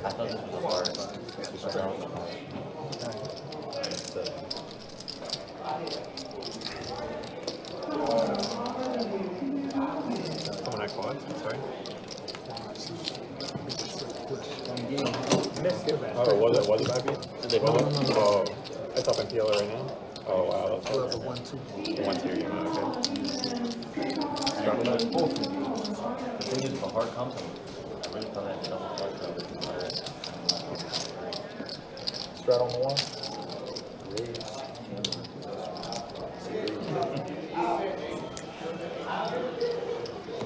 I thought this was a hard. Someone I quad, sorry. Oh, was it back? Did they vote? Oh, it's up in PLO right now? Oh, wow. That's Well, the 1-2. 1-2, you know, okay. The thing is, the hard comes, I really thought I had double flush over the Strat on the 1.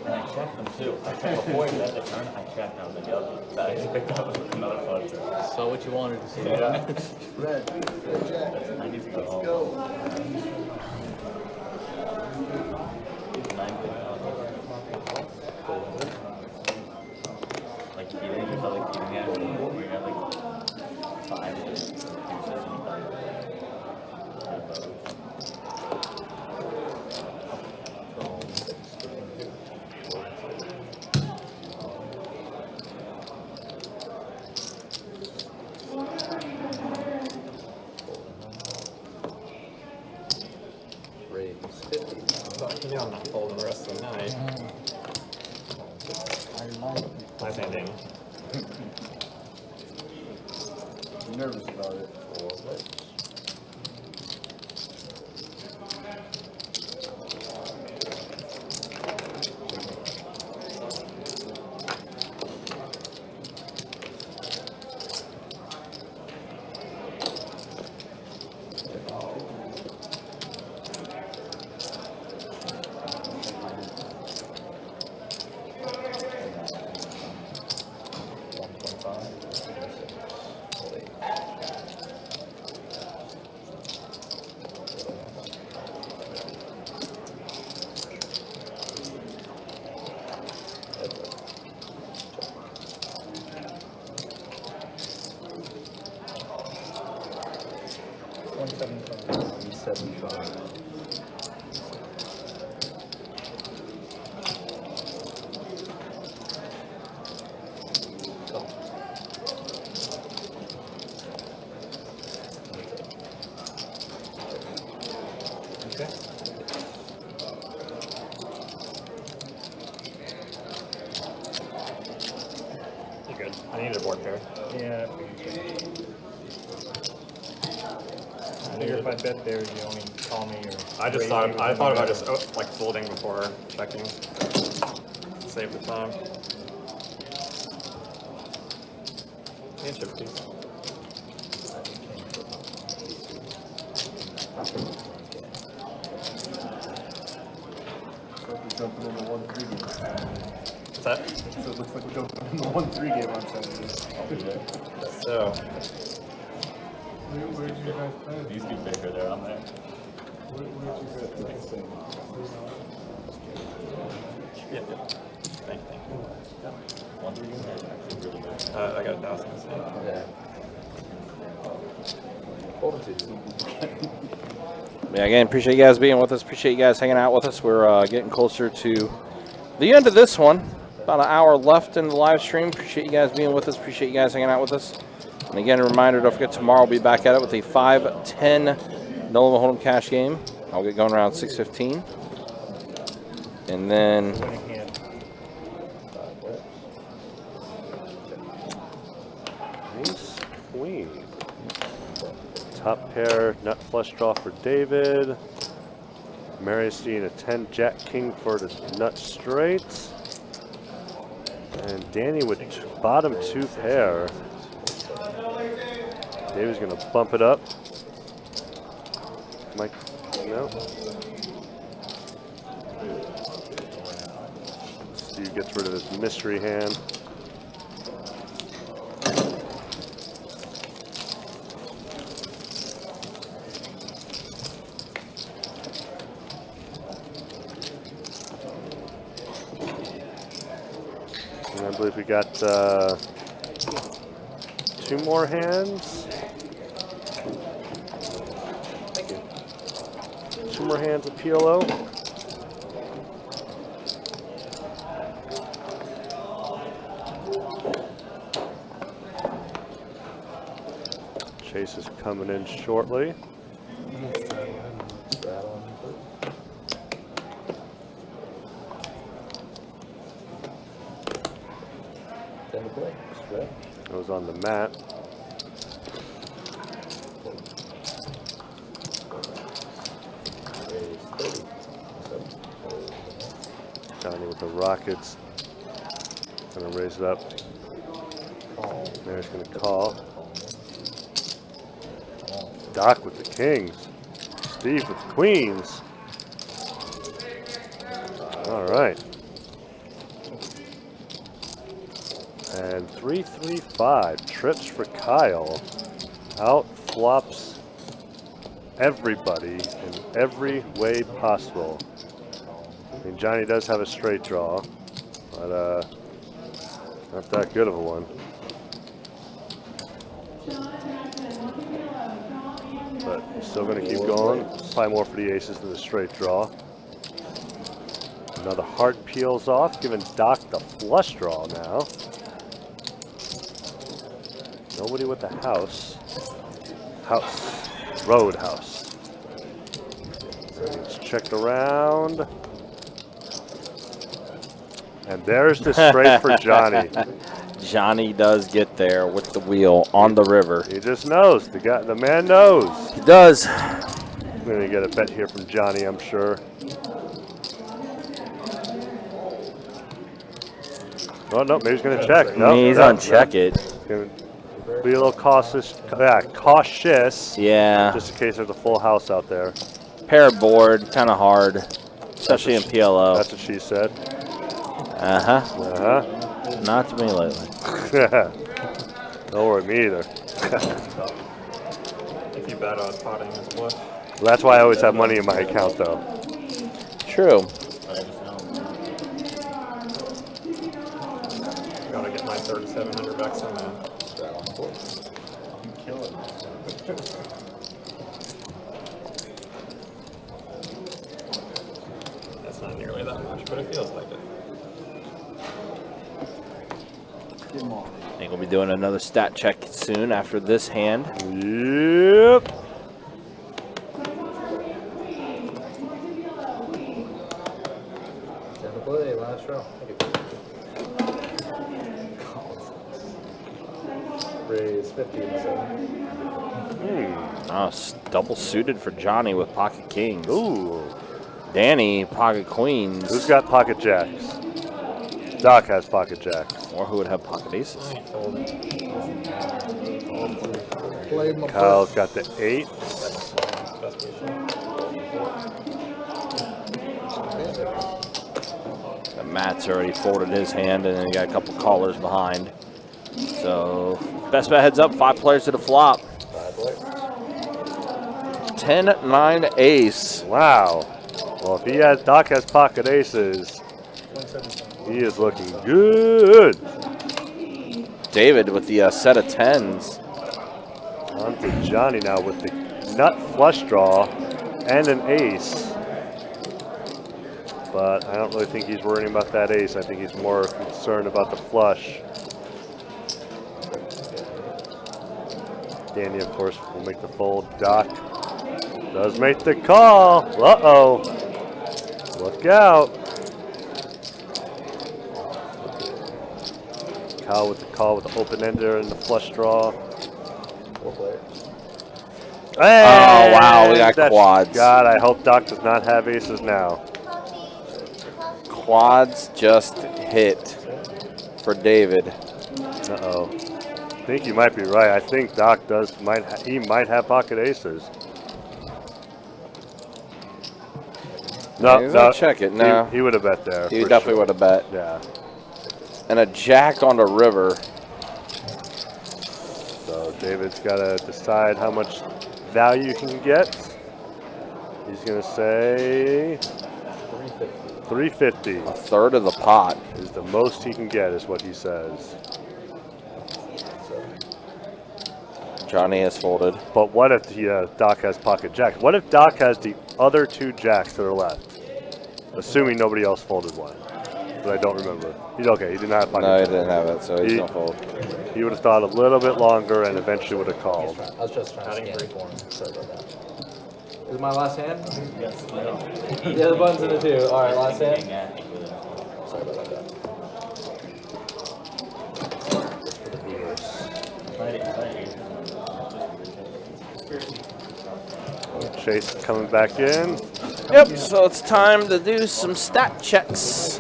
And I checked them too. I checked before he had the turn, I checked, I was like, yo, that I just picked up another flush. So what you wanted to see? Yeah. Red Jack. I need to go home. Go. 9 like eating, you felt like eating it, we had like 5 juices and Yeah, I'm not folding the rest of the night. Nice hand, Daniel. I'm nervous about it. You good? I needed a board pair. Yeah. I figure if I bet there, you only call me or. I thought about just like folding before checking. Save the time. And chip keys. So we're jumping in the 1-3 game. What's that? So it looks like we're jumping in the 1-3 game on Saturday. So, Where did you guys play? These two bigger, they're on there. yeah. Thank you. I got a thousand. Yeah. Yeah, again, appreciate you guys being with us. Appreciate you guys hanging out with us. We're getting closer to the end of this one. About an hour left in the live stream. Appreciate you guys being with us. Appreciate you guys hanging out with us. And again, a reminder, don't forget tomorrow we'll be back at it with a 5-10 No Limit Hold'em cash game. I'll get going around 6:15. And then Ace, queen. Top pair, nut flush draw for David. Maristein, a 10 jack king for the nut straight. And Danny with bottom 2 pair. David's gonna bump it up. Mike, no. Steve gets rid of his mystery hand. And I believe we got 2 more hands. Thank you. 2 more hands of PLO. Chase is coming in shortly. Goes on the mat. Johnny with the Rockets. Gonna raise it up. Mary's gonna call. Doc with the kings. Steve with the queens. All right. And 3-3-5 trips for Kyle. Out flops everybody in every way possible. I mean, Johnny does have a straight draw, but not that good of a one. But still going to keep going. Probably more for the aces than the straight draw. Another heart peels off, giving Doc the flush draw now. Nobody with the house. Roadhouse. Let's check around. And there's the straight for Johnny. Johnny does get there with the wheel on the river. He just knows. The man knows. He does. I'm going to get a bet here from Johnny, I'm sure. Oh, no, maybe he's going to check. No, He's no, on check it. Gonna be a little cautious. Cautious. Yeah. Just in case there's a full house out there. Pair board, kind of hard, especially in PLO. That's what she said. Uh-huh. Not to me lately. Don't worry, me either. If you bet on potting as well. Well, that's why I always have money in my account, though. True. Gotta get my 3,700 bucks on that. I'm killing it. That's not nearly that much, but it feels like it. I think we'll be doing another stat check soon after this hand. Yep. Time to play, last row. Raise 50 and 7. Oh, double suited for Johnny with pocket kings. Ooh. Danny, pocket queens. Who's got pocket jacks? Doc has pocket jacks. Or who would have pocket aces? Kyle's got the 8. Matt's already folded his hand, and then he got a couple callers behind. So, best bet heads up, 5 players to the flop. 10-9 ace. Wow. Well, if he has Doc has pocket aces, he is looking good. David with the set of 10s. On to Johnny now with the nut flush draw and an ace. But I don't really think he's worrying about that ace. I think he's more concerned about the flush. Danny, of course, will make the fold. Doc does make the call. Uh-oh. Look out. Kyle with the call with the open-ender and the flush draw. Hey, oh, wow, we got quads. God, I hope Doc does not have aces now. Quads just hit for David. Uh-oh. I think you might be right. I think Doc he might have pocket aces. No, He's no. gonna check it. No. He would have bet there. He for definitely sure. would have bet. Yeah. And a jack on the river. So David's got to decide how much value he can get. He's going to say 350. A third of the pot. Is the most he can get, is what he says. Johnny has folded. But what if Doc has pocket jacks? What if Doc has the other two jacks that are left? Assuming nobody else folded one. But I don't remember. Okay, he didn't have pocket No, he jacks. didn't have it, so he's going to fold. He would have thought a little bit longer and eventually would have called. I was just trying to scan for him. Sorry about that. Is it my last hand? Yes. Yeah, the button's in it too. All right, last hand. Sorry about that. Chase coming back in. Yep, so it's time to do some stat checks.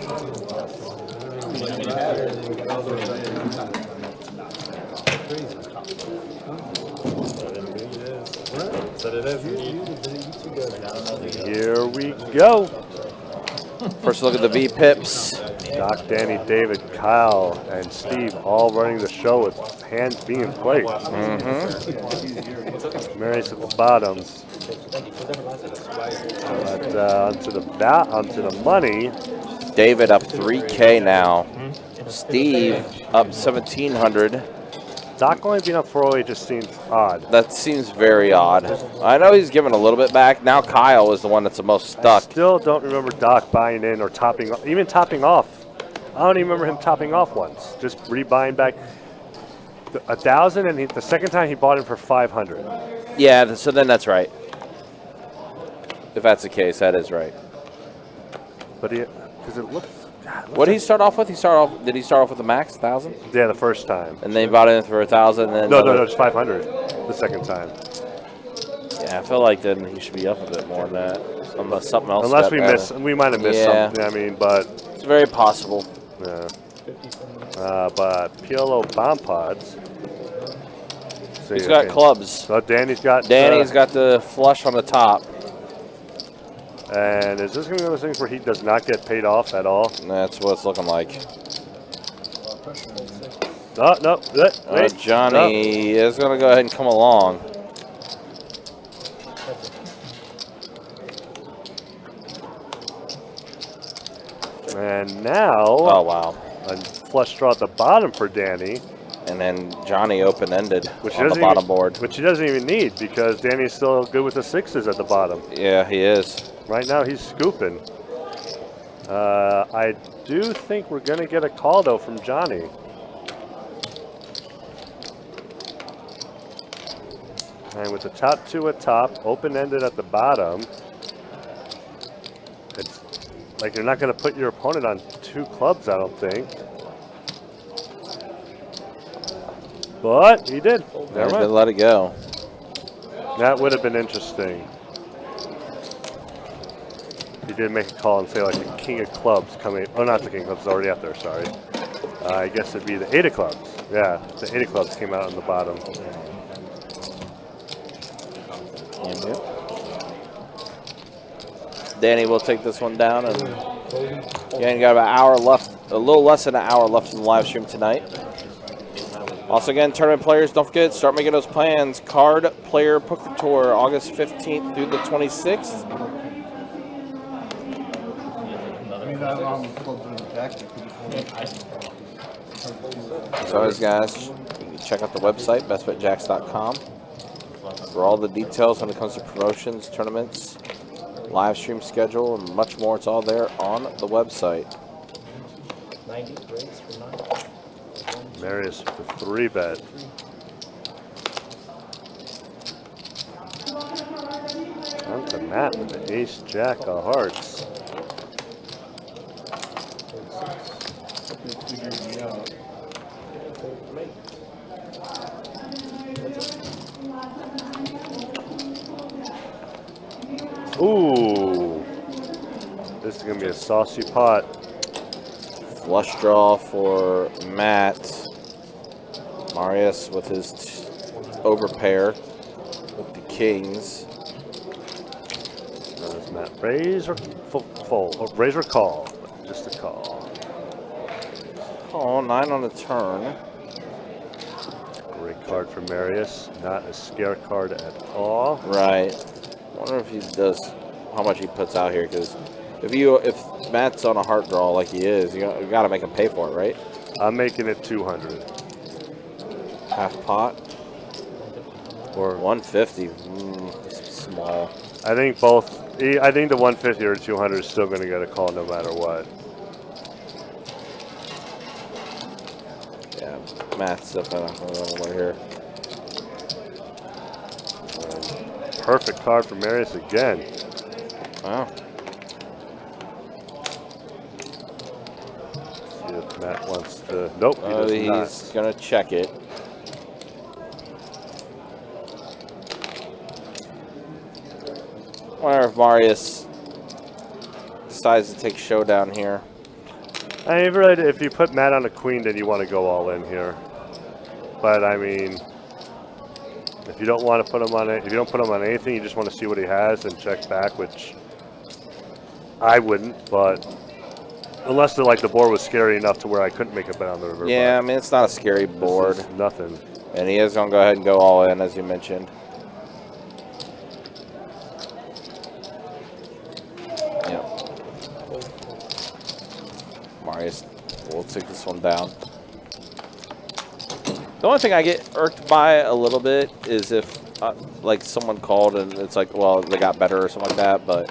Here we go. First look at the V-pips. Doc, Danny, David, Kyle, and Steve all running the show with hands being played. Mary's at the bottom. But onto the money. David up 3K now. Steve up 1,700. Doc only being up 408 just seems odd. That seems very odd. I know he's giving a little bit back. Now Kyle is the one that's the most stuck. I still don't remember Doc buying in or topping off. I don't even remember him topping off once. Just rebuying back 1,000, and the second time he bought him for 500. Yeah, so then that's right. If that's the case, that is right. But because it looks. What did he start off with? Did he start off with the max 1,000? Yeah, the first time. And then he bought in for 1,000. No, just 500 the second time. Yeah, I feel like then he should be up a bit more than that. Unless something else. Unless we might have missed something. I mean, but it's very possible. Yeah. But PLO bomb pods. He's got clubs. So Danny's got the flush on the top. And is this going to be one of those things where he does not get paid off at all? That's what it's looking like. No. Wait, Johnny is going to go ahead and come along. And now, oh wow, a flush draw at the bottom for Danny. And then Johnny open-ended on the bottom board. Which he doesn't even need because Danny's still good with the sixes at the bottom. Yeah, he is. Right now he's scooping. I do think we're going to get a call, though, from Johnny. And with the top two at top, open-ended at the bottom, it's like you're not going to put your opponent on two clubs, I don't think. But he did. Never mind. Let it go. That would have been interesting. He did make a call and say like the king of clubs coming. Oh, not the king of clubs, already out there, sorry. I guess it'd be the eight of clubs. Yeah, the eight of clubs came out on the bottom. Danny will take this one down, and you got about an hour left, a little less than an hour left in the live stream tonight. Also, again, tournament players, don't forget, start making those plans. Card Player Poker Tour, August 15th through the 26th. As always, guys, you can check out the website, bestbetjacks.com, for all the details when it comes to promotions, tournaments, live stream schedule, and much more. It's all there on the website. 90 raise for 9. Marius with the 3-bet. On to Matt with the ace-jack of hearts. Ooh. This is going to be a saucy pot. Flush draw for Matt. Marius with his overpair with the kings. Does Matt raise or fold? Or raise or call? Just a call. Oh, 9 on the turn. Great card for Marius. Not a scare card at all. Right. Wonder if he does how much he puts out here, because if Matt's on a heart draw like he is, you got to make him pay for it, right? I'm making it 200. Half pot or 150. Small. I think both. I think the 150 or 200 is still going to get a call no matter what. Yeah, Matt's up over here. Perfect card for Marius again. Wow. See if Matt wants to. Nope, he does he's not. gonna check it. Wonder if Marius decides to take showdown here. I mean, really, if you put Matt on a queen, then you want to go all in here. But I mean, if you don't want to put him on it, if you don't put him on anything, you just want to see what he has and check back, which I wouldn't. But unless the board was scary enough to where I couldn't make a bet on the river. Yeah, I mean it's not a scary board. This is nothing. And he is gonna go ahead and go all in, as you mentioned. Marius will take this one down. The only thing I get irked by a little bit is if, like, someone called and it's like, well, they got better or something like that. But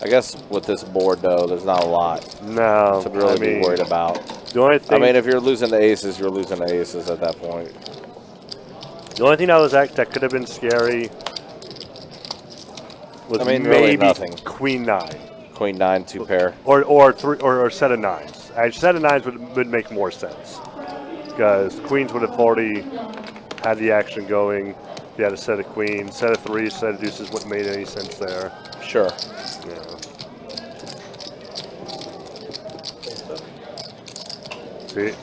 I guess with this board, though, there's not a lot to really be worried about. The only thing, I mean, if you're losing the aces, you're losing the aces at that point. The only thing that could have been scary was really maybe nothing. Queen 9. Queen 9, 2 pair. Or set of 9s. A set of 9s would make more sense. Because queens would have already had the action going. If you had a set of queens, set of 3s, set of deuces wouldn't have made any sense there. Sure. Yeah.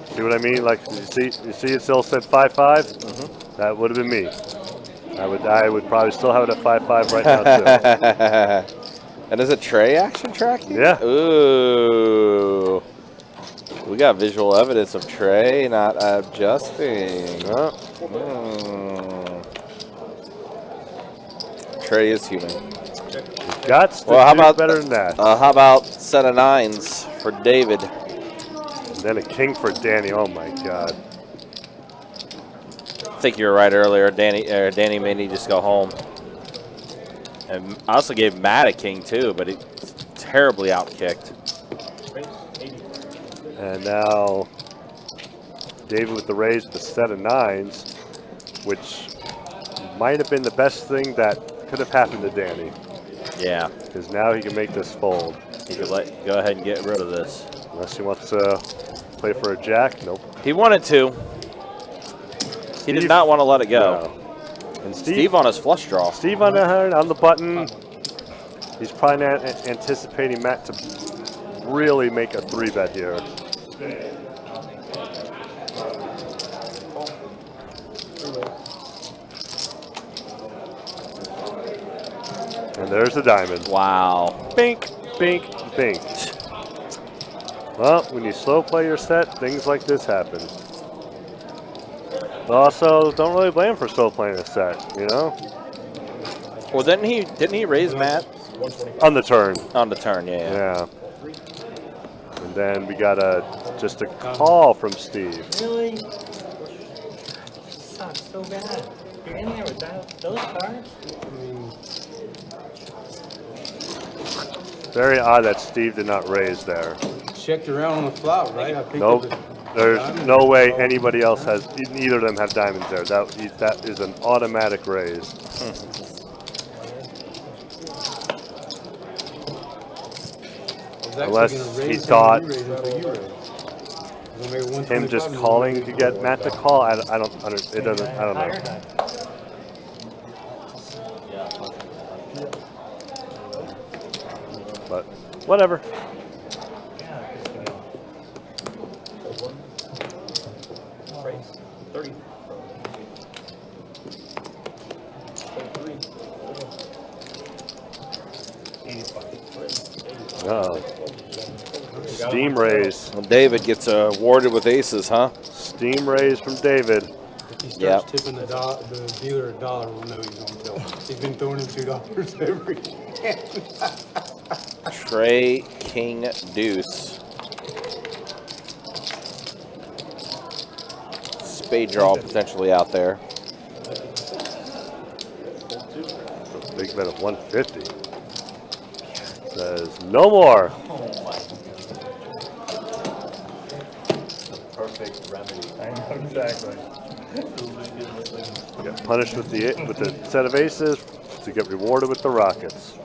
See what I mean? Like, you see it still said 5-5? Mm-hmm. That would have been me. I would probably still have it at 5-5 right now too. And is it Trey action tracking? Yeah. Ooh. We got visual evidence of Trey not adjusting. Oh. Trey is human. Got to how do about better than that. How about set of 9s for David? And then a king for Danny. Oh my God. I think you were right earlier. Danny may need to just go home. And I also gave Matt a king too, but he's terribly outkicked. And now David with the raise with the set of 9s, which might have been the best thing that could have happened to Danny. Yeah. Because now he can make this fold. He could go ahead and get rid of this. Unless he wants to play for a jack. Nope. He wanted to. He did not want to let it go. No. And Steve on his flush draw. Steve on the button. He's probably not anticipating Matt to really make a 3-bet here. And there's the diamond. Wow. Bink, bink, bink. Well, when you slow play your set, things like this happen. But also, don't really blame him for slow playing a set, you know? Well, didn't he raise Matt? On the turn. On the turn, yeah. Yeah. And then we got just a call from Steve. Really? Sucks so bad. You're in there with those cards? Very odd that Steve did not raise there. Checked around on the flop, right? I picked Nope. up a There's diamond. no way anybody else has, neither of them have diamonds there. That is an automatic raise. Unless he thought him just calling to get Matt to call. I don't know. But whatever. Steam raise. Well, David gets awarded with aces, huh? Steam raise from David. If he starts tipping the dealer $1, we'll know he's on tilt. He's been throwing him $2 every Trey, king, deuce. Spade draw potentially out there. Big bet of 150. Says no more. Perfect remedy. I know exactly. Get punished with the set of aces to get rewarded with the rockets.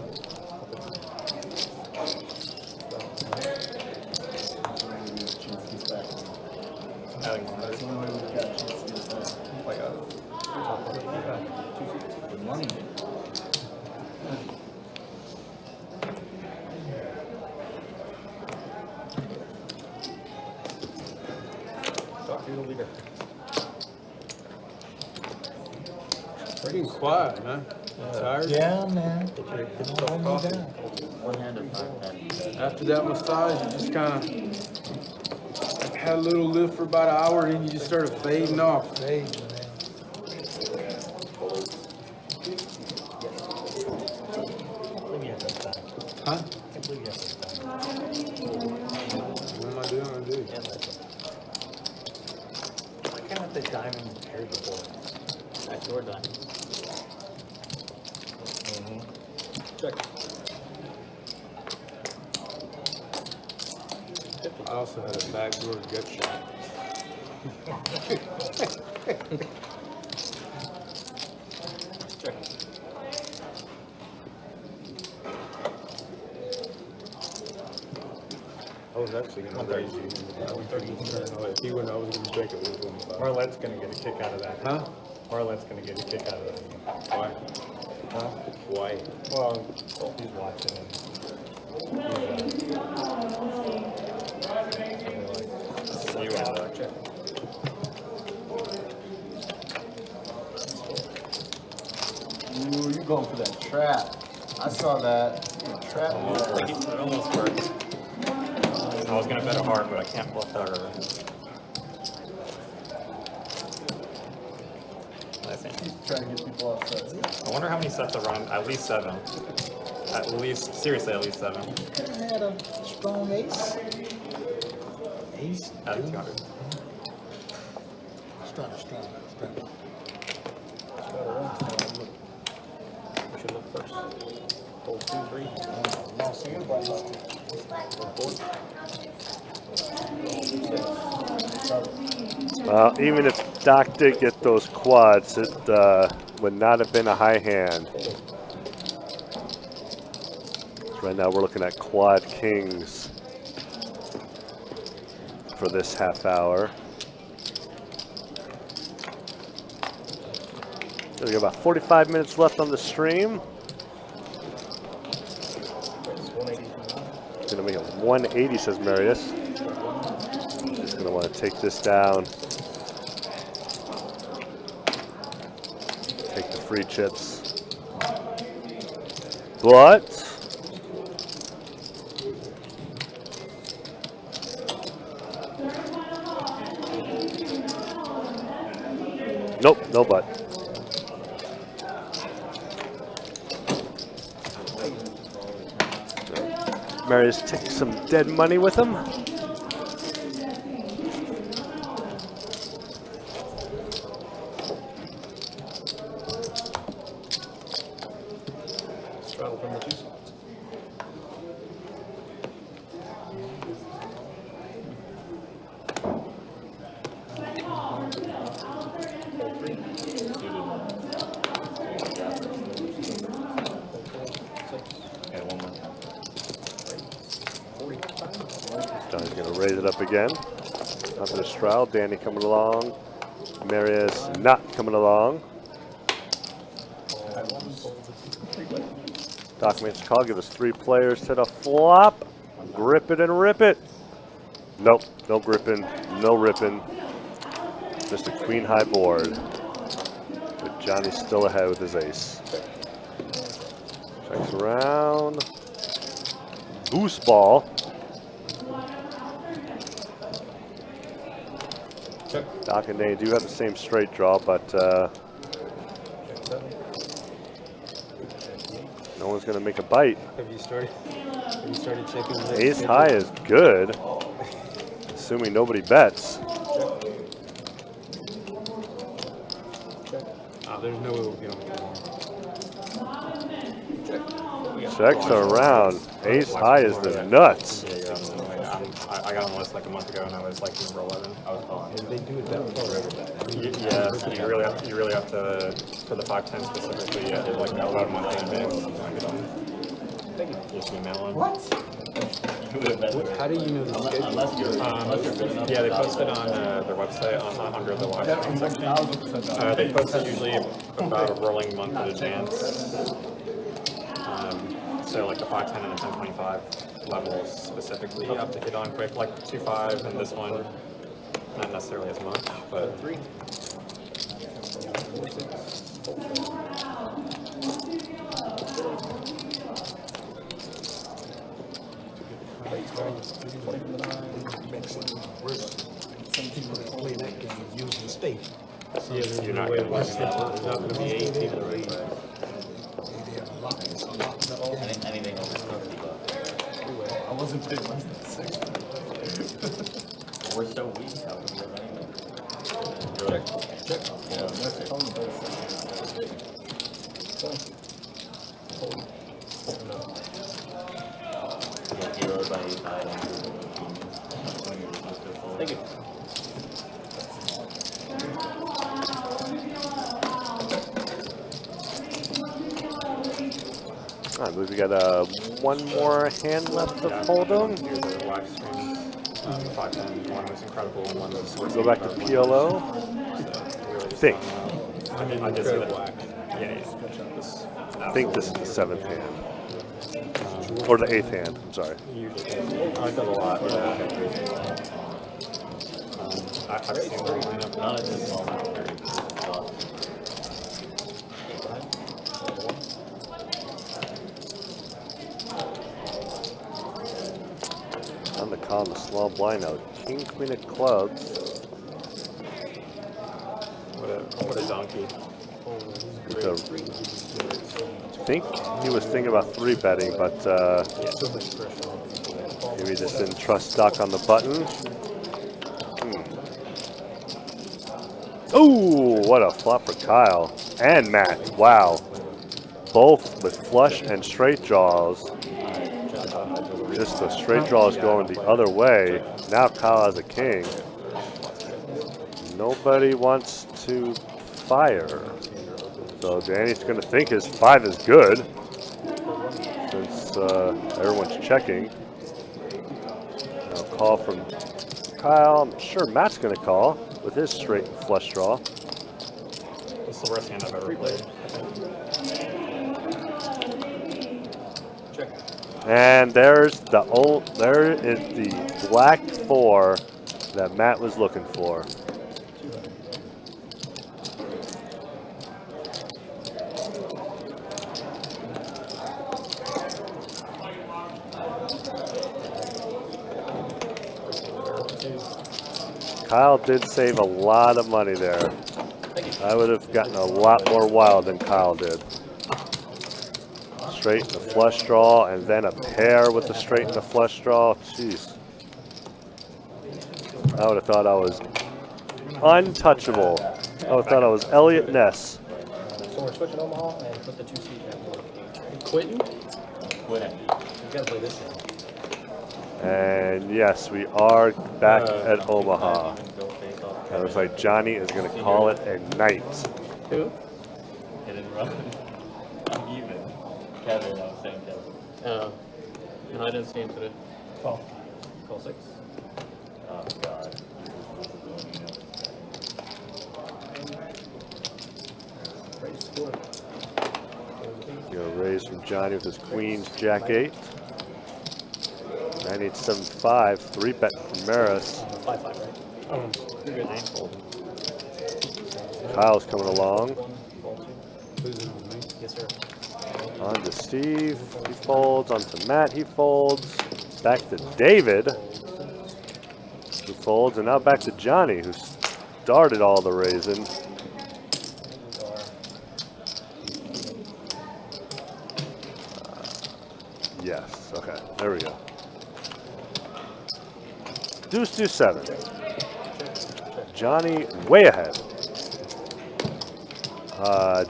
Freaking quiet, man. Tired? Yeah, man. After that massage, you just kind of had a little lift for about an hour, and then you just started fading off. Huh? What am I doing, dude? Why can't the diamond paired before? That's your diamond. Check. I also had a backdoor gut shot. Check. I was actually going to raise you. If he went, I was going to take it with him. Marlette's going to get a kick out of that. Huh? Marlette's going to get a kick out of that. Why? Huh? Why? Well, he's watching and You check. Ooh, you going for that trap. I saw that. Trap. It almost worked. I was gonna bet a heart, but I can't bluff that river. Trying to get people off sets. I wonder how many sets are on. At least 7. At least, seriously, at least 7. Could have had a strong ace. Ace. Out of 200. Strong. We should look first. Hold 2, 3. Well, even if Doc did get those quads, it would not have been a high hand. So right now we're looking at quad kings for this half hour. So we got about 45 minutes left on the stream. Gonna make it 180, says Marius. Just gonna want to take this down. Take the free chips. But nope, no but. Marius takes some dead money with him. Johnny's going to raise it up again. Onto the Stroud. Danny coming along. Marius not coming along. Doc makes a call. Give us 3 players to the flop. Grip it and rip it. Nope. No gripping. No ripping. Just a queen high board. But Johnny's still ahead with his ace. Checks around. Boost ball. Doc and Danny do have the same straight draw, but no one's going to make a bite. Have you started checking the Ace high is good, assuming nobody bets. There's no way we'll get on. Checks around. Ace high is the nuts. Yeah, you're absolutely right. I got on the list like a month ago, and I was like number 11. I was calling. They do it that Yeah, you really have to, for the 510 specifically, you have to like know about a month in advance. Just email them. What? How do you know the schedule? Yeah, they post it on their website under the live stream section. They post it usually about a rolling month in advance. So like the 510 and the 1025 levels specifically, you have to get on quick, like 2.5 and this one, not necessarily as much, but 3. Some people that play that game use the state. You're not going to win that. There's not going to be 18 They have a lot. Anything over 50 bucks. I wasn't paid less than 6. We're so weak. How would we have anything? Check. Yeah. Heroes by 8 Thank you. I believe we got one more hand left to fold them. Here's the live streams. The 510, one was incredible, and one was... Go back to PLO. I think. I mean, I did see that. Yeah. I think this is the 7th hand. Or the 8th hand, I'm sorry. I've done a lot, yeah. I've seen the lineup. Not at this moment. On the call, the small blind now. King, queen of clubs. What a donkey. I think he was thinking about 3-betting, but maybe he just didn't trust Doc on the button. Oh, what a flop for Kyle and Matt. Wow. Both with flush and straight draws. Just the straight draws going the other way. Now Kyle has a king. Nobody wants to fire. So Danny's going to think his 5 is good, since everyone's checking. Now call from Kyle. I'm sure Matt's going to call with his straight flush draw. It's the worst hand I've ever played. And there is the black 4 that Matt was looking for. Kyle did save a lot of money there. I would have gotten a lot more wild than Kyle did. Straight and the flush draw, and then a pair with the straight and the flush draw. Jeez. I would have thought I was untouchable. I would have thought I was Elliot Ness. So we're switching Omaha and put the 2 seat back. You quitting? Quitting. You gotta play this game. And yes, we are back at Omaha. It looks like Johnny is going to call it a night. Who? Hit and run. I'm even. Kevin, I was saying Kevin. No, I didn't see him today. Call 6. Oh, God. Raise from Johnny with his queens, jack 8. 9875, 3-bet from Maris. 5-5, right? You're good, ain't fold. Kyle's coming along. Who's in with me? Yes, sir. On to Steve, he folds. On to Matt, he folds. Back to David, who folds. And now back to Johnny, who started all the raising. Yes, okay, there we go. Deuce, deuce, 7. Johnny way ahead.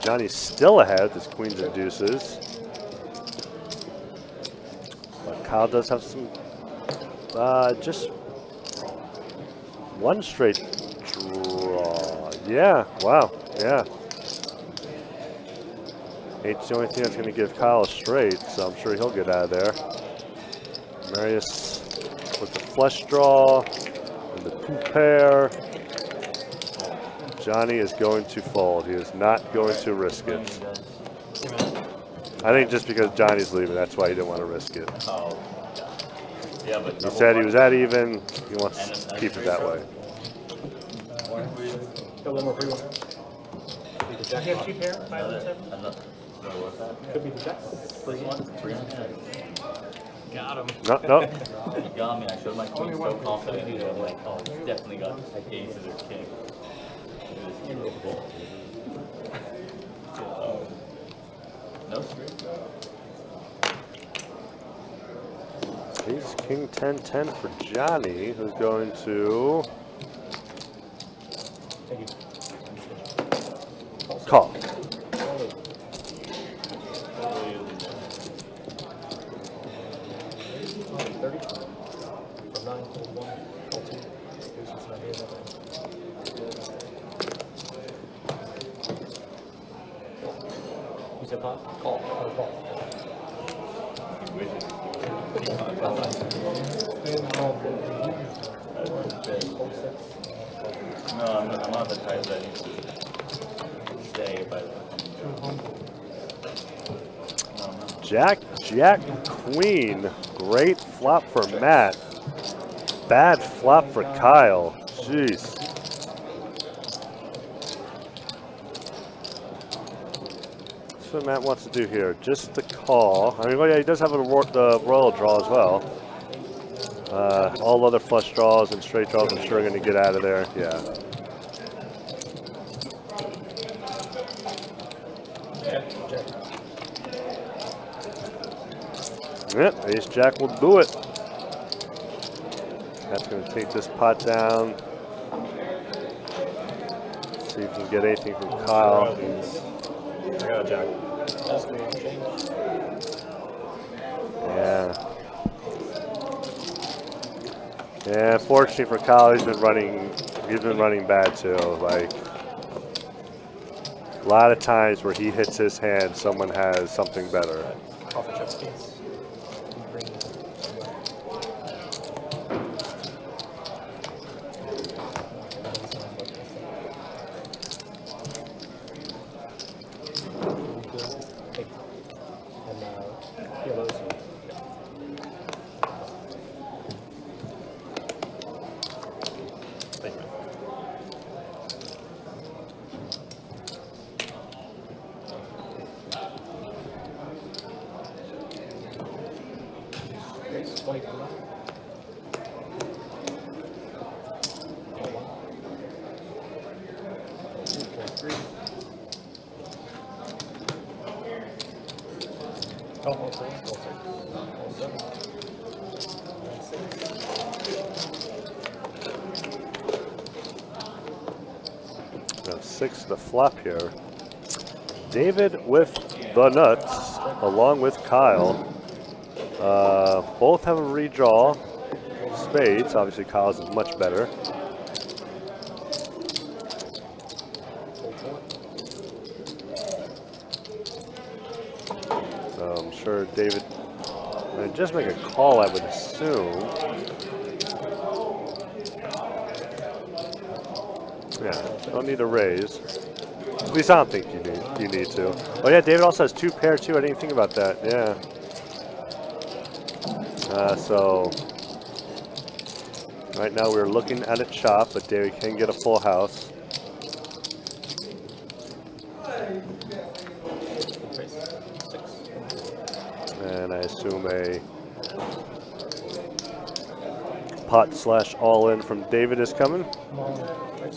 Johnny's still ahead with his queens and deuces. But Kyle does have some, just one straight draw. Yeah, wow, yeah. 8's the only thing that's going to give Kyle a straight, so I'm sure he'll get out of there. Marius with the flush draw and the 2-pair. Johnny is going to fold. He is not going to risk it. I think just because Johnny's leaving, that's why he didn't want to risk it. Oh, yeah, but He said he was at even. He wants to keep it that way. Got one more free one. Be the jack. You have 2 pair, 5 and 7? What's that? Could be the jack. Please one. 310. Got him. No, no. He got me. I showed my queen so confident. I'm like, oh, he's definitely got aces or king. No straight. He's king 10-10 for Johnny, who's going to call. 30. From 9 to 1, call 2. You said pot? Call. Oh, call. No, I'm not the type that needs to stay by the Jack, Jack, Queen. Great flop for Matt. Bad flop for Kyle. Jeez. That's what Matt wants to do here. Just to call. I mean, well, yeah, he does have the royal draw as well. All other flush draws and straight draws, I'm sure, are going to get out of there. Yeah. Yep, ace jack will do it. That's going to take this pot down. See if we can get anything from Kyle. I got a jack. Yeah. Yeah, fortunately for Kyle, he's been running bad too. Like a lot of times where he hits his hand, someone has something better. Now 6 to the flop here. David with the nuts, along with Kyle. Both have a redraw. Spades, obviously Kyle's is much better. So I'm sure David would just make a call, I would assume. Yeah, don't need a raise. At least I don't think you need to. Oh yeah, David also has 2 pair too. I didn't think about that. Yeah. So right now we're looking at a chop, but David can get a full house. And I assume a pot slash all in from David is coming. I'm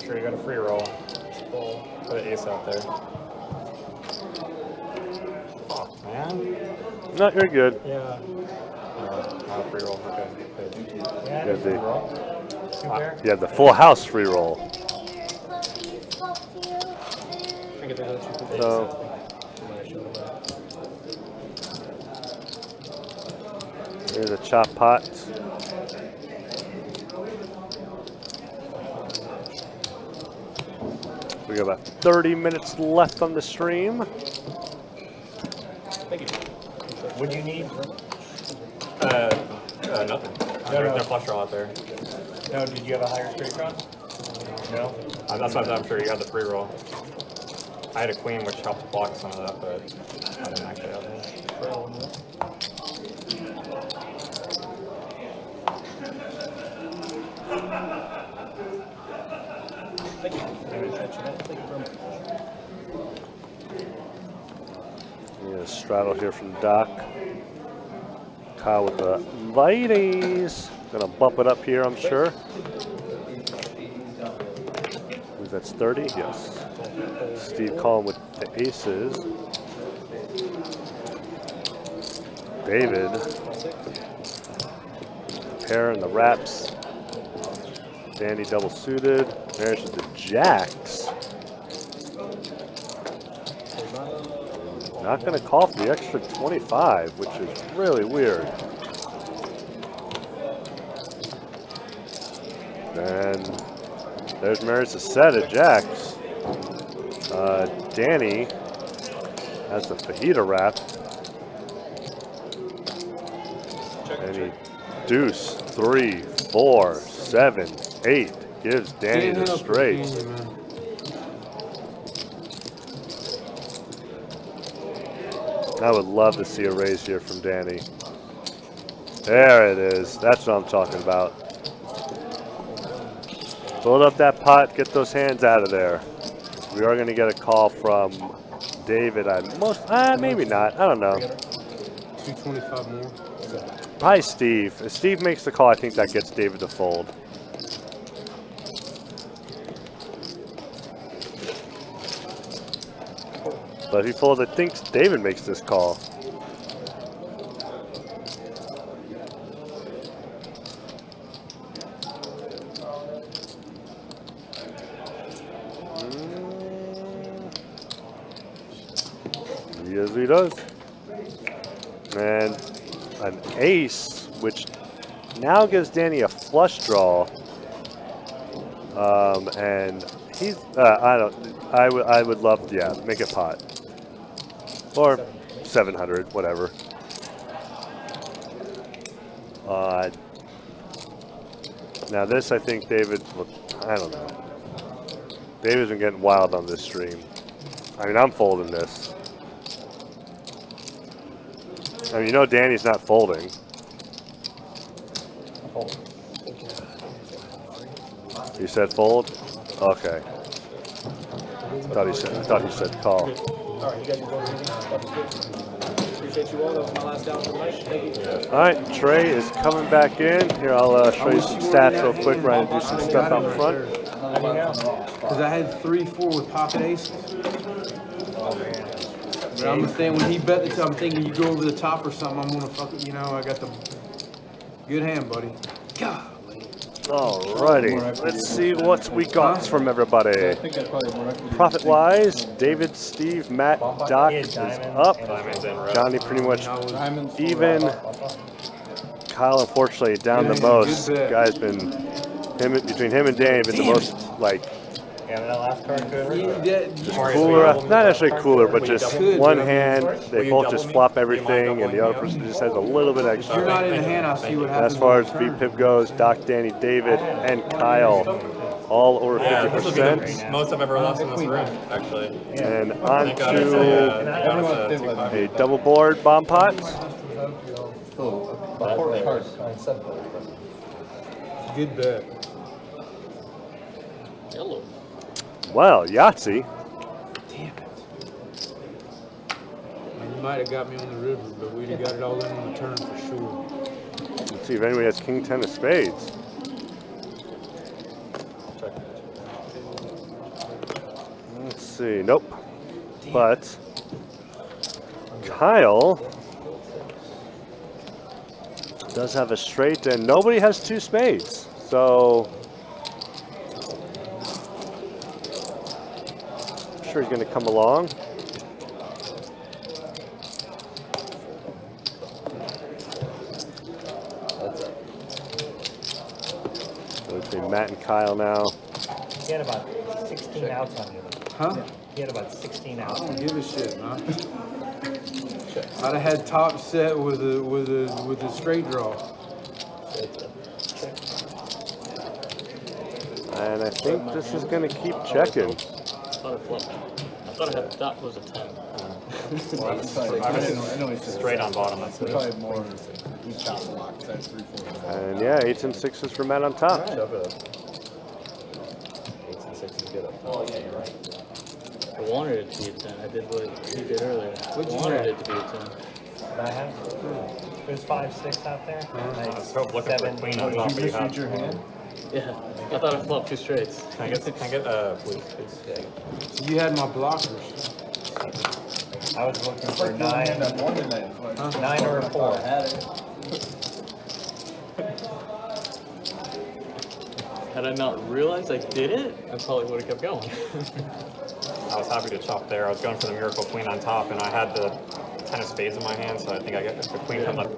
sure you got a free roll. Put an ace out there. Oh, man. No, you're good. Yeah. Not a free roll. Okay. Good. You have the full house free roll. So here's a chop pot. We got about 30 minutes left on the stream. Thank you. What do you need? Nothing. There's no flush draw out there. No, did you have a higher straight draw? No? That's why I'm sure you had the free roll. I had a queen which helped block some of that, but I didn't actually have it. Yeah, straddle here from Doc. Kyle with the ladies. Gonna bump it up here, I'm sure. I believe that's 30, yes. Steve Collin with the aces. David. Pair in the wraps. Danny double suited. There's the jacks. Not going to call for the extra 25, which is really weird. And there's Mary's a set of jacks. Danny has the fajita wrap. And he deuce, 3, 4, 7, 8. Gives Danny the straight. I would love to see a raise here from Danny. There it is. That's what I'm talking about. Build up that pot. Get those hands out of there. We are going to get a call from David. Maybe not. I don't know. 225 more. Probably Steve. If Steve makes the call, I think that gets David to fold. But if he folds, I think David makes this call. Yes, he does. And an ace, which now gives Danny a flush draw. And he's, I would love, yeah, make it pot. Or 700, whatever. Now this, I think David, I don't know. David's been getting wild on this stream. I mean, I'm folding this. I mean, you know Danny's not folding. You said fold? Okay. I thought he said call. All right, you guys can go reading. Appreciate you all. That was my last down for the night. Thank you. All right, Trey is coming back in. Here, I'll show you some stats real quick. Ryan, do some stuff out front. Because I had 3-4 with pocket aces. But I'm saying when he bet the top, I'm thinking you go over the top or something. I'm gonna fuck it. You know, I got the good hand, buddy. God. Alrighty, let's see what we got from everybody. Profit-wise, David, Steve, Matt, Doc is up. Johnny pretty much even. Kyle, unfortunately, down the most. Guy's been between him and Danny, been the most like. Just cooler, not necessarily cooler, but just one hand. They both just flop everything, and the other person just has a little bit extra. You're not in the hand. I'll see what happens. As far as VPIP goes, Doc, Danny, David, and Kyle all over Yeah, this will be the 50%. most I've ever lost in this room, actually. And Thank God it's a double board bomb pot. Good bet. Yellow. Wow, Yahtzee. Damn it. You might have got me on the river, but we'd have got it all in on the turn for sure. Let's see if anybody has king 10 of spades. Let's see. Nope. But Kyle does have a straight, and nobody has 2 spades. So I'm sure he's going to come along. So between Matt and Kyle now. He had about 16 outs on you. Huh? He had about 16 outs. I don't give a shit, man. I'd have had top set with a straight draw. And I think this is going to keep checking. I thought it flopped. I thought I had that was a 10. I know it's straight on bottom. That's it. probably more top block. That's 3, 4. And yeah, 8s and 6s for Matt on top. 8s and 6s get up. Oh, yeah, you're right. I wanted it to be a 10. I did what you did earlier. I wanted it to be a 10. I have. There's 5, 6 out there. I was so looking for a queen on top, but you have your hand? Yeah, I thought I flopped 2 straights. Can I get please? So you had my blockers. I was looking for 9. 9 or a 4. Had I not realized I did it, I probably would have kept going. I was happy to chop there. I was going for the miracle queen on top, and I had the 10 of spades in my hand, so I think I got the queen come up.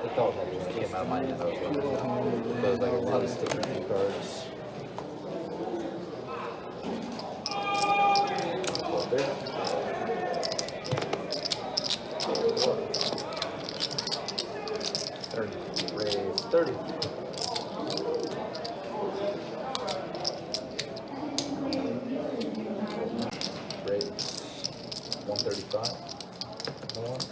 It felt like it just came out of my hand. I was wondering. But it was like a lot of sticky cards. Raise 30. Raise 135. No one.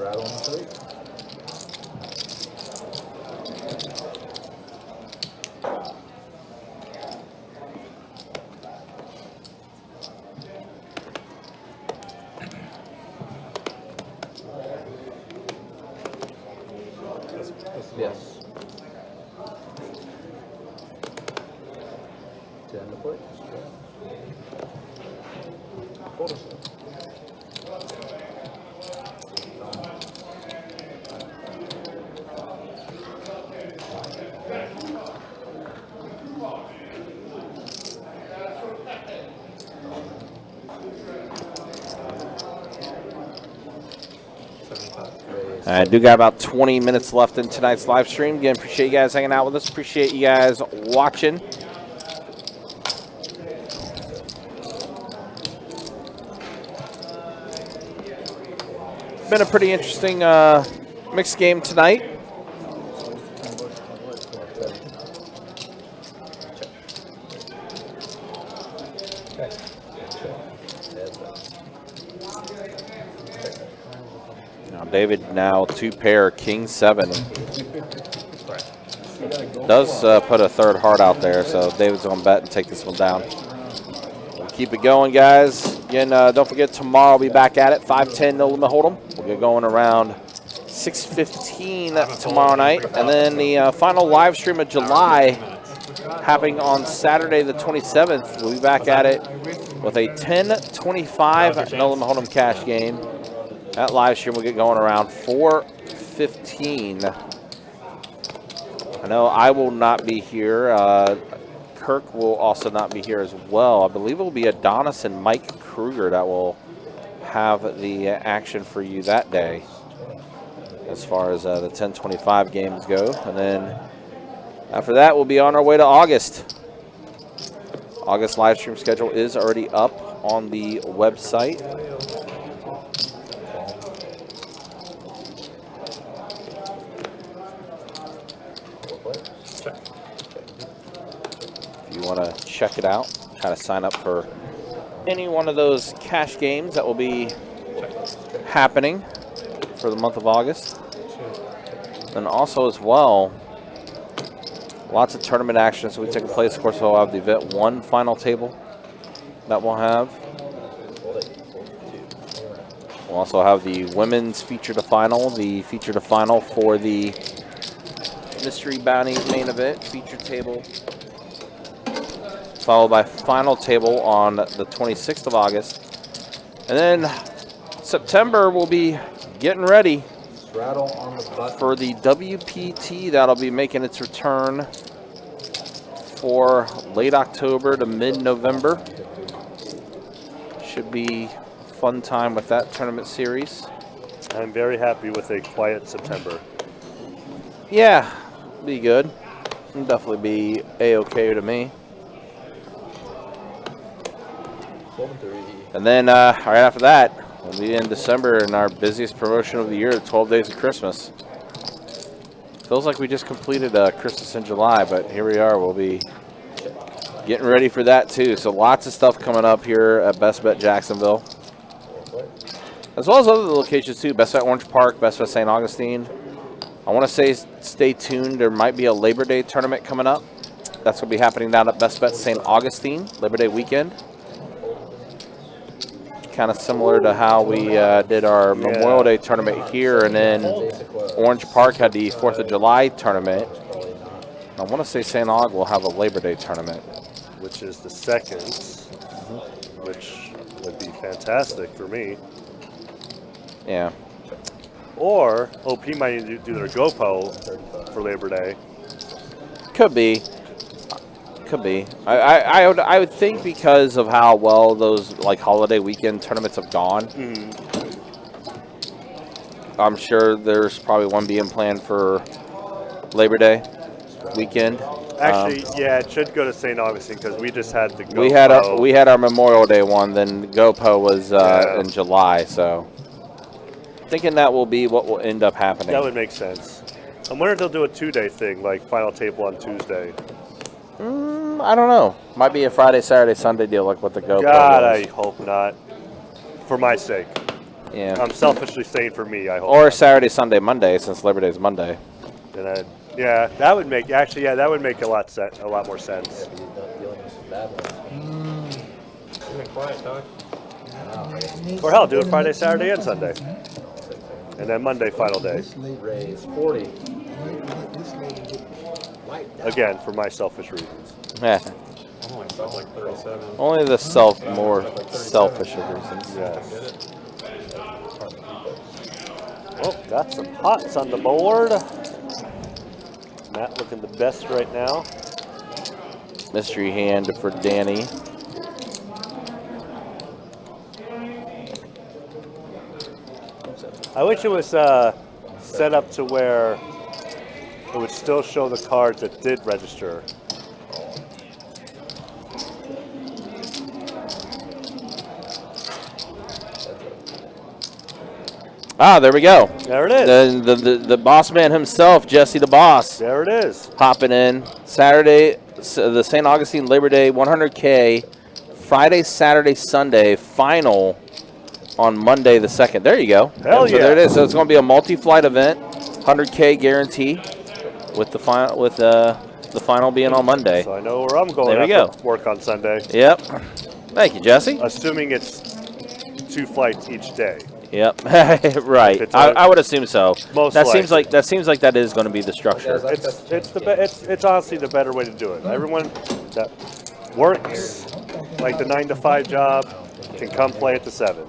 Straddle on 3. Yes. 10 to play. Quarter set. I do got about 20 minutes left in tonight's live stream. Again, appreciate you guys hanging out with us. Appreciate you guys watching. Been a pretty interesting mixed game tonight. David now 2-pair, King 7. Does put a third heart out there, so David's going to bet and take this one down. We'll keep it going, guys. Again, don't forget, tomorrow I'll be back at it, 5:10, no limit hold'em. We'll get going around 6:15 tomorrow night. And then the final live stream of July happening on Saturday the 27th. We'll be back at it with a 10:25 no limit hold'em cash game. That live stream will get going around 4:15. I know I will not be here. Kirk will also not be here as well. I believe it will be Adonis and Mike Kruger that will have the action for you that day as far as the 10:25 games go. And then after that, we'll be on our way to August. August live stream schedule is already up on the website. If you want to check it out, try to sign up for any one of those cash games that will be happening for the month of August. And also as well, lots of tournament actions will be taking place. Of course, we'll have the Event 1 final table that we'll have. We'll also have the women's feature to final, for the Mystery Bounty main event feature table, followed by final table on the 26th of August. And then September, we'll be getting ready for the WPT that'll be making its return for late October to mid-November. Should be a fun time with that tournament series. I'm very happy with a quiet September. Yeah, be good. It'll definitely be A-okay to me. And then right after that, we'll be in December in our busiest promotion of the year, 12 Days of Christmas. Feels like we just completed Christmas in July, but here we are. We'll be getting ready for that too. So lots of stuff coming up here at Best Bet Jacksonville, as well as other locations too. Best Bet Orange Park, Best Bet St. Augustine. I want to say stay tuned. There might be a Labor Day tournament coming up. That's going to be happening down at Best Bet St. Augustine, Labor Day weekend. Kind of similar to how we did our Memorial Day tournament here, and then Orange Park had the 4th of July tournament. I want to say St. Aug will have a Labor Day tournament, which is the 2nd, which would be fantastic for me. Yeah. Or OP might need to do their GoPro for Labor Day. Could be. Could be. I would think because of how well those like holiday weekend tournaments have gone. I'm sure there's probably one being planned for Labor Day weekend. Actually, yeah, it should go to St. Augustine because we just had the GoPro. We had our Memorial Day one, then GoPro was in July, so thinking that will be what will end up happening. That would make sense. I'm wondering if they'll do a 2-day thing, like final table on Tuesday. I don't know. Might be a Friday, Saturday, Sunday deal like what the GoPro God, was. I hope not. For my sake. Yeah. I'm selfishly saying for me, I hope. Or Saturday, Sunday, Monday, since Labor Day is Monday. And yeah, that would make that would make a lot more sense. Quiet, dog. Or hell, do it Friday, Saturday, and Sunday, and then Monday final day. Raise 40. Again, for my selfish reasons. Yeah. I'm only selling like 37. Only the more selfish of reasons. Yes. Well, got some pots on the board. Matt looking the best right now. Mystery hand for Danny. I wish it was set up to where it would still show the cards that did register. Ah, there we go. There it is. The boss man himself, Jesse the Boss. There it is. Popping in. Saturday, the St. Augustine Labor Day 100K. Friday, Saturday, Sunday, final on Monday the 2nd. There you go. Hell So yeah. there it is. So it's going to be a multi-flight event, 100K guarantee, with the final being on Monday. So I know where I'm going There we after go. work on Sunday. Yep. Thank you, Jesse. Assuming it's 2 flights each day. Yep. Right. It's I would assume so. Most that likely. seems like that is going to be the structure. It's honestly the better way to do it. Everyone that works like the 9 to 5 job can come play at the 7.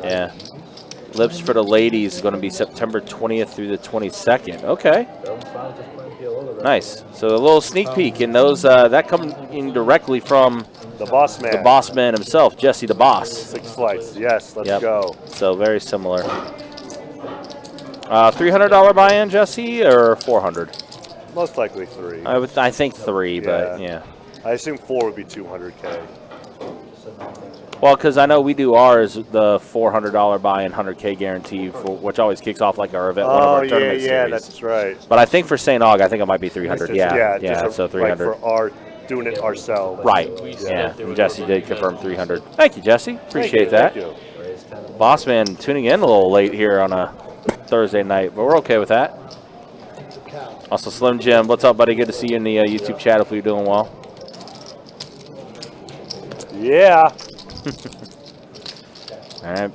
Yeah. Lips for the ladies is going to be September 20th through the 22nd. Okay. Nice. So a little sneak peek, and those that coming directly from the boss man. The boss man himself, Jesse the Boss. 6 flights. Yes, let's go. So very similar. $300 buy-in, Jesse, or $400? Most likely 3. I think 3, but yeah. I assume 4 would be 200K. Well, because I know we do ours, the $400 buy-in, 100K guarantee, which always kicks off like our event, one of our tournament series. That's right. But I think for St. Aug, I think it might be 300. Yeah, so 300. Like for doing it ourselves. Right. Yeah. And Jesse did confirm 300. Thank you, Jesse. Appreciate that. Thank you. Bossman tuning in a little late here on a Thursday night, but we're okay with that. Also, Slim Jim, what's up, buddy? Good to see you in the YouTube chat. Hopefully you're doing well. Yeah. All right.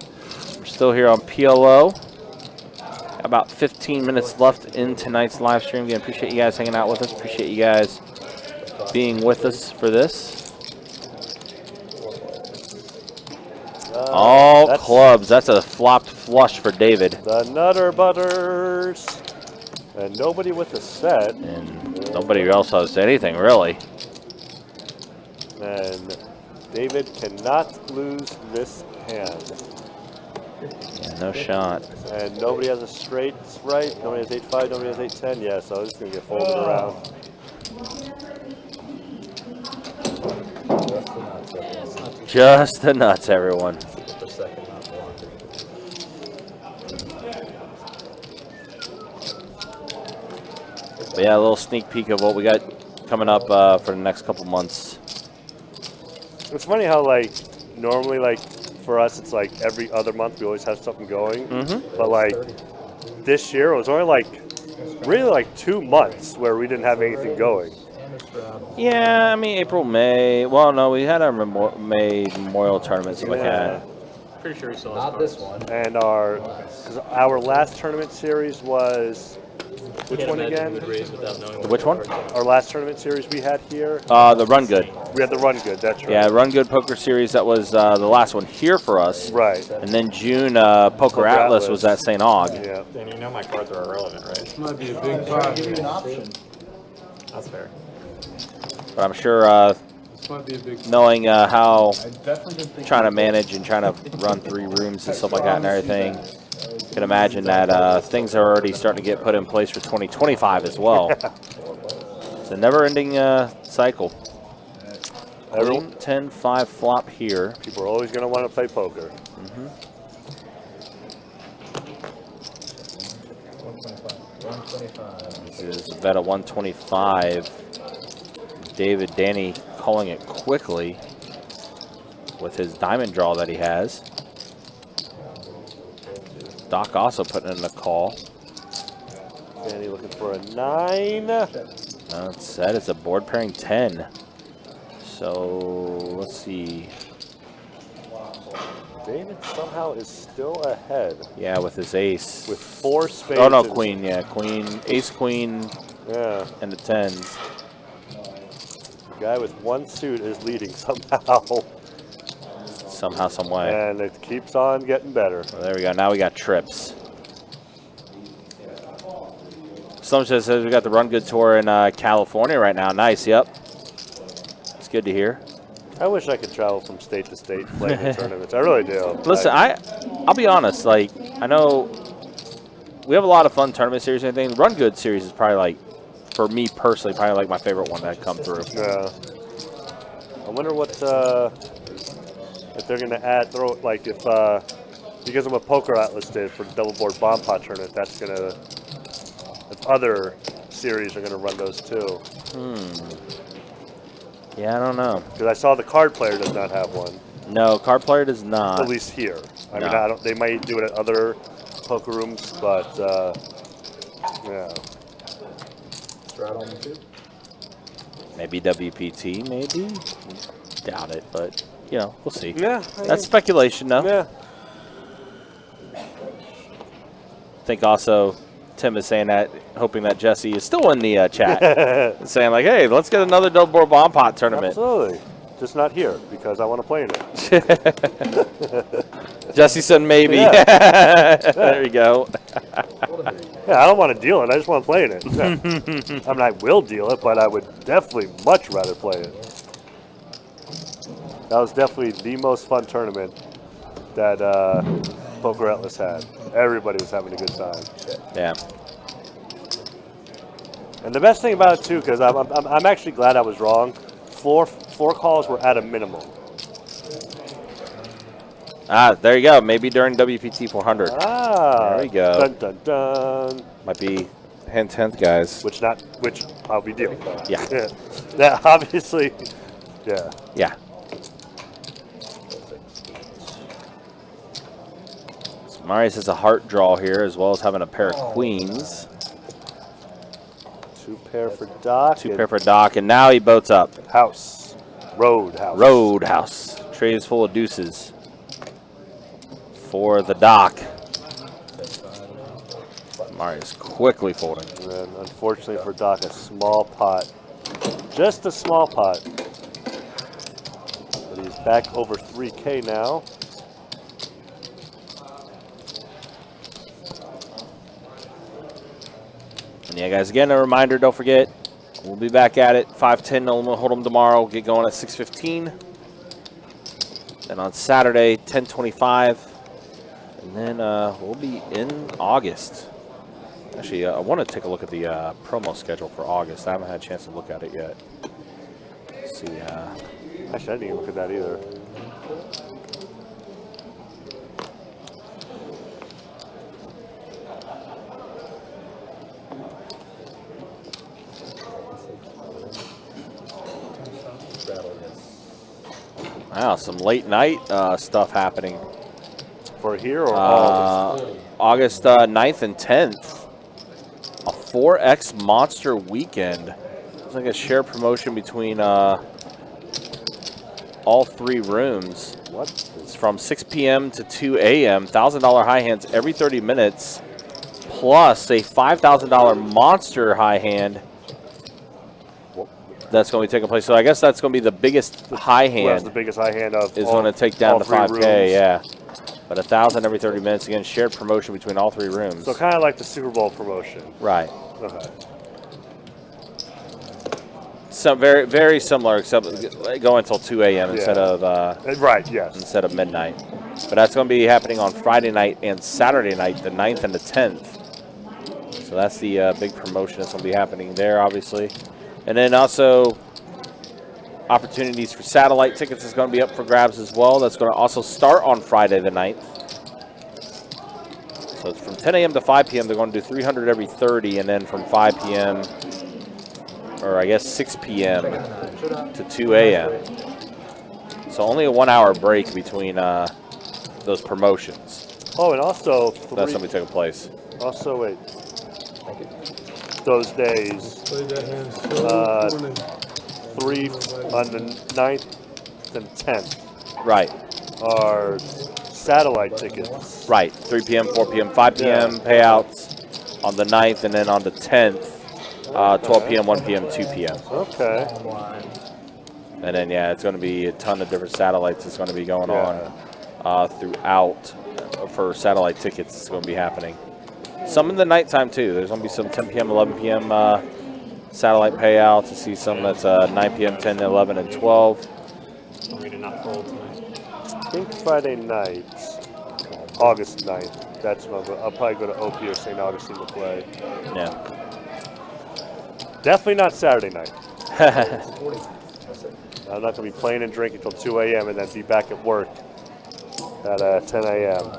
We're still here on PLO. Got about 15 minutes left in tonight's live stream. Again, appreciate you guys hanging out with us. Appreciate you guys being with us for this. All clubs. That's a flopped flush for David. The Nutter Butters. And nobody with a set. And nobody else has anything, really. And David cannot lose this hand. Yeah, no shot. And nobody has a straight right. Nobody has 8-5. Nobody has 8-10. Yeah, so it's going to get folded around. Just the nuts, everyone. But yeah, a little sneak peek of what we got coming up for the next couple months. It's funny how, like, normally, like, for us, it's like every other month we always have something going. But, like, this year it was only, like, really, like, 2 months where we didn't have anything going. Yeah, I mean, April, May. Well, no, we had our May Memorial Tournament, something like that. Pretty sure he saw Not this one. And our last tournament series was, which one again? Which one? Our last tournament series we had here. The Run Good. We had the Run Good, that's right. Yeah, Run Good Poker Series, that was the last one here for us. Right. And then June, Poker Atlas was at St. Aug. Yeah. Then you know my cards are irrelevant, right? This might be a big pot. Give you an option. That's fair. But I'm sure This might be a big knowing how trying to manage and trying to run 3 rooms and stuff like that and everything, you can imagine that things are already starting to get put in place for 2025 as well. It's a never-ending cycle. Queen 10-5 flop here. People are always going to want to play poker. This is a bet at 125. Danny calling it quickly with his diamond draw that he has. Doc also putting in a call. Danny looking for a 9. It's set. It's a board pairing 10. So let's see. David somehow is still ahead. Yeah, with his ace. With 4 spades. Oh no, queen. Yeah, queen, ace, queen. Yeah. And the 10s. The guy with 1 suit is leading somehow. Somehow, some way. And it keeps on getting better. Well, there we go. Now we got trips. Slum says we got the Run Good Tour in California right now. Nice. Yep. It's good to hear. I wish I could travel from state to state playing the tournaments. I really do. Listen, I'll be honest. Like, I know we have a lot of fun tournament series and everything. Run Good series is probably like, for me personally, probably like my favorite one that come through. Yeah. I wonder what if they're gonna throw like if because of what Poker Atlas did for the double board bomb pot tournament, that's gonna if other series are gonna run those too. Yeah, I don't know. Because I saw the card player does not have one. No, card player does not. At least here. I No. mean, I don't. They might do it at other poker rooms, but yeah. Straddle me too. Maybe WPT, maybe. Doubt it, but you know, we'll see. Yeah. That's speculation, though. Yeah. I think also Tim is saying that, hoping that Jesse is still in the chat, saying like, "Hey, let's get another double board bomb pot tournament." Absolutely. Just not here because I want to play in it. Jesse said maybe. Yeah. There you go. Yeah, I don't want to deal it. I just want to play in it. Yeah. I mean, I will deal it, but I would definitely much rather play it. That was definitely the most fun tournament that Poker Atlas had. Everybody was having a good time. Yeah. And the best thing about it too, because I'm actually glad I was wrong. Floor calls were at a minimum. Ah, there you go. Maybe during WPT 400. Ah, there we go. Dun dun dun. Might be hint, guys. Which I'll be dealing with. Yeah. Yeah. That obviously. Yeah. Yeah. So Marius has a heart draw here, as well as having a pair of queens. 2 pair for Doc. 2 pair for Doc, and now he boats up. House. Roadhouse. Roadhouse. Tray is full of deuces for the Doc. Marius quickly folding. And then, unfortunately for Doc, a small pot. Just a small pot. But he's back over 3K now. And yeah, guys, again, a reminder, don't forget, we'll be back at it 5:10 Hold'em tomorrow. We'll get going at 6:15. Then on Saturday, 10:25. And then we'll be in August. Actually, I want to take a look at the promo schedule for August. I haven't had a chance to look at it yet. Let's see. Actually, I didn't even look at that either. Wow, some late night stuff happening. For here or August? August 9th and 10th. A 4X Monster Weekend. It's like a shared promotion between all 3 rooms. What? It's from 6 p.m. to 2 a.m. $1,000 high hands every 30 minutes, plus a $5,000 monster high hand that's going to be taking place. So I guess that's going to be the biggest high hand. Well, that's the biggest high hand of is going to take down the 5K, rooms. yeah. But 1,000 every 30 minutes, again, shared promotion between all 3 rooms. So kind of like the Super Bowl promotion. Right. Okay. So very, very similar, except going until 2 a.m. instead of right. Yes. Instead of midnight. But that's going to be happening on Friday night and Saturday night, the 9th and the 10th. So that's the big promotion that's going to be happening there, obviously. And then also opportunities for satellite tickets is going to be up for grabs as well. That's going to also start on Friday the 9th. So it's from 10 a.m. to 5 p.m. They're going to do 300 every 30, and then from 5 p.m. or I guess 6 p.m. to 2 a.m. So only a 1-hour break between those promotions. Oh, and also that's going to be taking place. Also, wait. Those days, 3 on the 9th and 10th. Right. Are satellite tickets. Right. 3 p.m., 4 p.m., 5 p.m. payouts on the 9th, and then on the 10th, 12 p.m., 1 p.m., 2 p.m. Okay. And then, yeah, it's going to be a ton of different satellites that's going to be going on throughout for satellite tickets. It's going to be happening. Some in the nighttime, too. There's going to be some 10 p.m., 11 p.m. Satellite payouts. To see some that's 9 p.m., 10, 11, and 12. I think Friday night, August 9th. That's when I'll probably go to OP or St. Augustine to play. Yeah. Definitely not Saturday night. I'm not going to be playing and drinking until 2 a.m. and then be back at work at 10 a.m.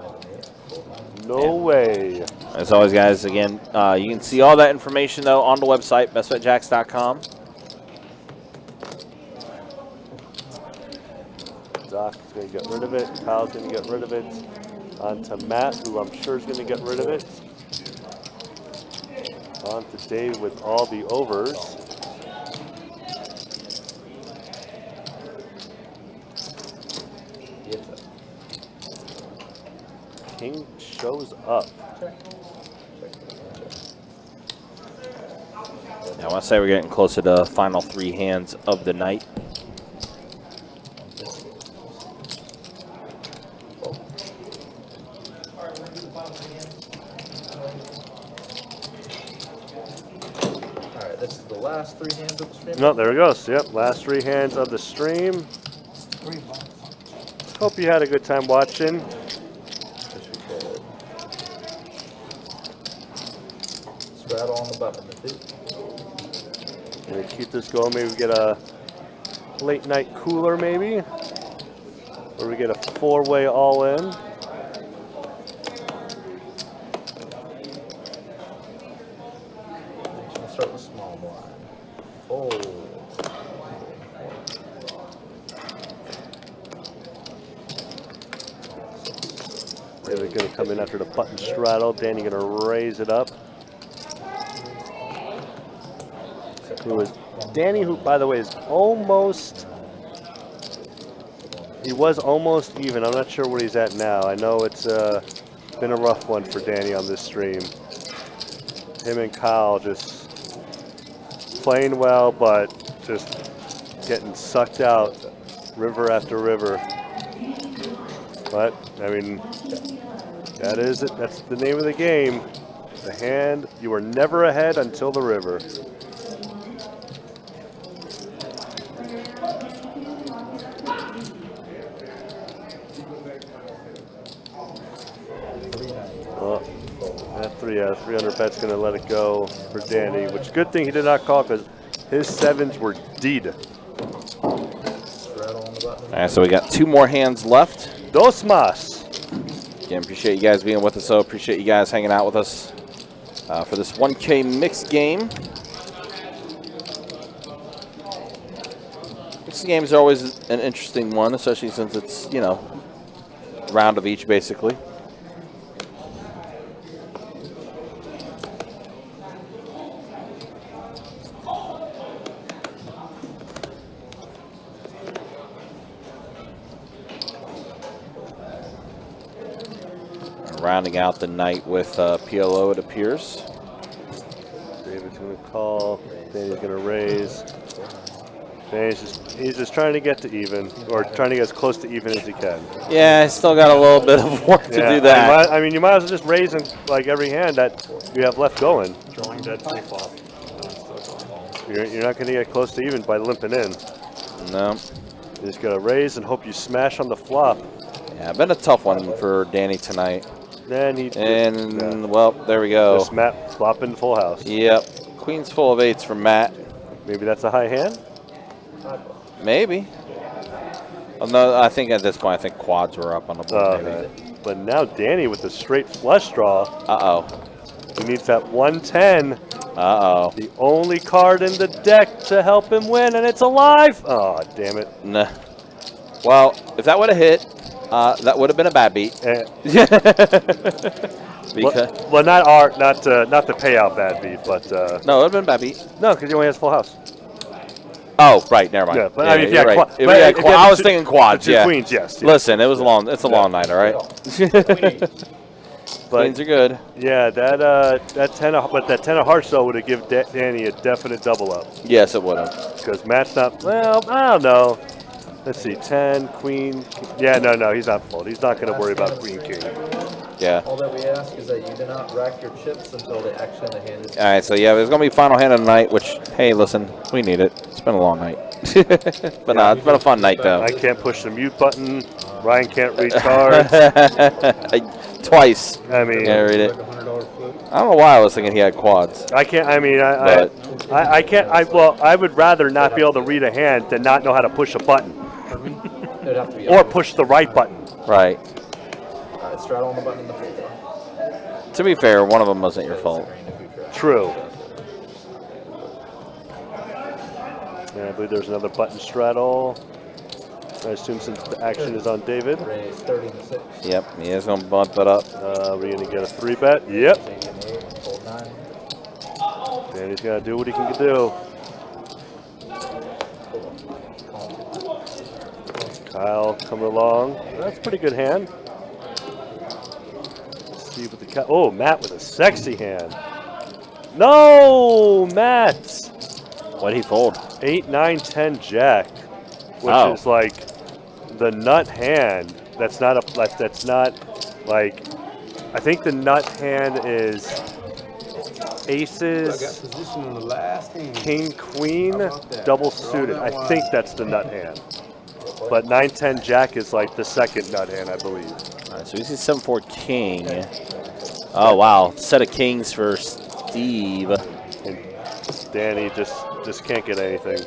No way. As always, guys, again, you can see all that information, though, on the website, bestbetjacks.com. Doc is going to get rid of it. Kyle's going to get rid of it. On to Matt, who I'm sure is going to get rid of it. On to Dave with all the overs. King shows up. I want to say we're getting closer to the final 3 hands of the night. Alright, this is the last 3 hands of the stream. No, there it goes. Yep, last 3 hands of the stream. Hope you had a good time watching. Straddle on the button. Gonna keep this going. Maybe we get a late night cooler, maybe, or we get a 4-way all in. We'll start with small blind. Fold. David gonna come in after the button straddle. Danny gonna raise it up. Danny, who by the way is almost, he was almost even. I'm not sure where he's at now. I know it's been a rough one for Danny on this stream. Him and Kyle just playing well, but just getting sucked out river after river. But I mean, that is it. That's the name of the game. The hand, you are never ahead until the river. Well, that 300 bet's going to let it go for Danny, which good thing he did not call because his 7s were deed. All right, so we got 2 more hands left. Dos más. Again, appreciate you guys being with us, so appreciate you guys hanging out with us for this 1K mixed game. Mixed games are always an interesting one, especially since it's, you know, a round of each basically. Rounding out the night with PLO, it appears. David's going to call. Danny's going to raise. He's just trying to get to even, or trying to get as close to even as he can. Yeah, he's still got a little bit of work to do that. I mean, you might as well just raise like every hand that you have left going. Drawing dead pre-flop. You're not going to get close to even by limping in. No. You just got to raise and hope you smash on the flop. Yeah, been a tough one for Danny tonight. Then well, there we go. Just Matt flopping full house. Yep. Queen's full of 8s from Matt. Maybe that's a high hand? Maybe. Oh, no, I think at this point, I think quads were up on the board. Maybe. But now Danny with the straight flush draw. Uh-oh. He needs that 110. Uh-oh. The only card in the deck to help him win, and it's alive. Oh, damn it. Nah. Well, if that would have hit, that would have been a bad beat. Well, not the payout bad beat, but no, it would have been a bad beat. No, because he only has full house. Oh, right, never mind. Yeah, but I mean, if you had right. I was thinking quads. Yeah. Queens, yes. Listen, it was a long. It's a long night, all right. Queens are good. Yeah, that 10 of hearts though would have given Danny a definite double up. Yes, it would have. Because Matt's not. Well, I don't know. Let's see, 10, queen. Yeah, no, he's not full. He's not going to worry about queen, king. Yeah. All that we ask is that you do not rack your chips until the action in the hand is. All right, so yeah, there's going to be final hand of the night, which, hey, listen, we need it. It's been a long night. But no, it's been a fun night, though. I can't push the mute button. Ryan can't read cards. Twice. I mean, yeah, read it. I don't know why I was thinking he had quads. I can't. I mean, I can't. Well, I would rather not be able to read a hand than not know how to push a button, or push the right button. Right. All right, straddle on the button in the full. To be fair, one of them wasn't your fault. True. Yeah, I believe there's another button straddle. I assume since the action is on David. Raise 30 to 6. Yep, he is going to bump it up. We're going to get a 3-bet. Yep. Taking 8, fold 9. Danny's got to do what he can do. Kyle coming along. That's a pretty good hand. Let's see what the cat. Oh, Matt with a sexy hand. No, Matt. What'd he fold? 8, 9, 10, Jack, which is like the nut hand. That's not a. That's not like. I think the nut hand is aces. I got position on the last hand. King, queen, How about that? double Draw suited. that I line. think that's the nut hand. But 9-10 Jack is like the second nut hand, I believe. All right, so we see 7-4 king. Oh, wow. Set of kings for Steve. And Danny just can't get anything.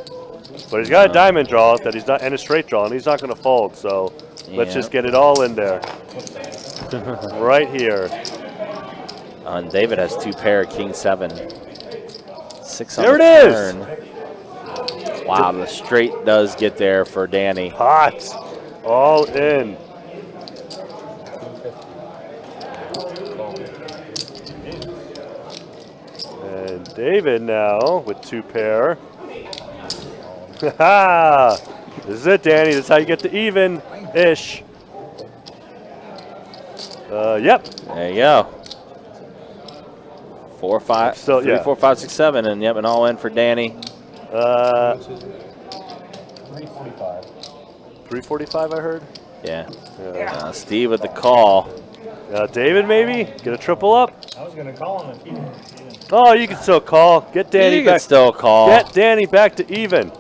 But he's got a diamond draw that he's not, and a straight draw, and he's not going to fold. So let's just get it all in there. Right here. And David has 2 pair, king 7. 6 on There the it is. turn. Wow, the straight does get there for Danny. Hot. All in. And David now with 2 pair. Ha! This is it, Danny. This is how you get to even-ish. Yep. There you go. 4, 5, So, 3, yeah. 4, 5, 6, 7, and yep, and all in for Danny. 345. 345, I heard. Yeah. Steve with the call. David, maybe get a triple up. I was going to call him if he didn't. Oh, you can still call. Get Danny You back. can still call. Get Danny back to even.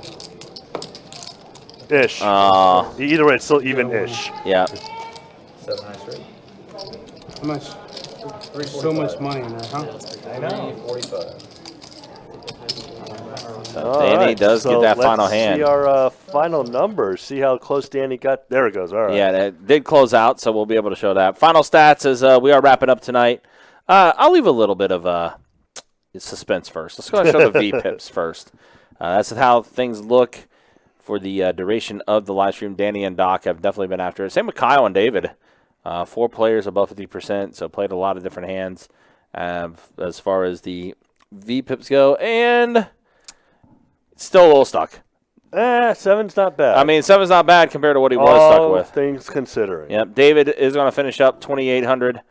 Ish. Either way, it's still even-ish. Yeah. 7 high straight. How much? So much money in there, huh? I know. 345. So Danny does get that final hand. Let's see our final numbers. See how close Danny got. There it goes. All right. Yeah, that did close out, so we'll be able to show that. Final stats as we are wrapping up tonight. I'll leave a little bit of suspense first. Let's go ahead and show the V-pips first. That's how things look for the duration of the live stream. Danny and Doc have definitely been after it. Same with Kyle and David. 4 players above 50%, so played a lot of different hands as far as the V-pips go. And still a little stuck. 7's not bad. I mean, 7's not bad compared to what he was stuck with. Things considering. Yep. David is going to finish up 2,800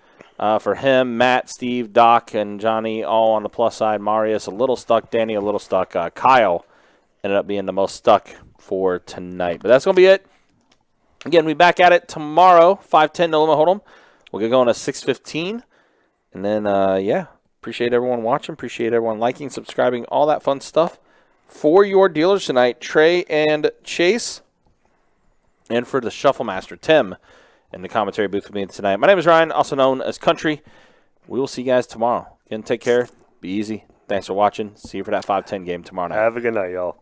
for him. Matt, Steve, Doc, and Johnny all on the plus side. Marius a little stuck. Danny a little stuck. Kyle ended up being the most stuck for tonight. But that's going to be it. Again, we'll be back at it tomorrow, 5:10 no limit hold'em. We'll get going at 6:15. And then, yeah, appreciate everyone watching. Appreciate everyone liking, subscribing, all that fun stuff. For your dealers tonight, Trey and Chase. And for the Shuffle Master, Tim, in the commentary booth with me tonight. My name is Ryan, also known as Country. We will see you guys tomorrow. Again, take care. Be easy. Thanks for watching. See you for that 5:10 game tomorrow night. Have a good night, y'all.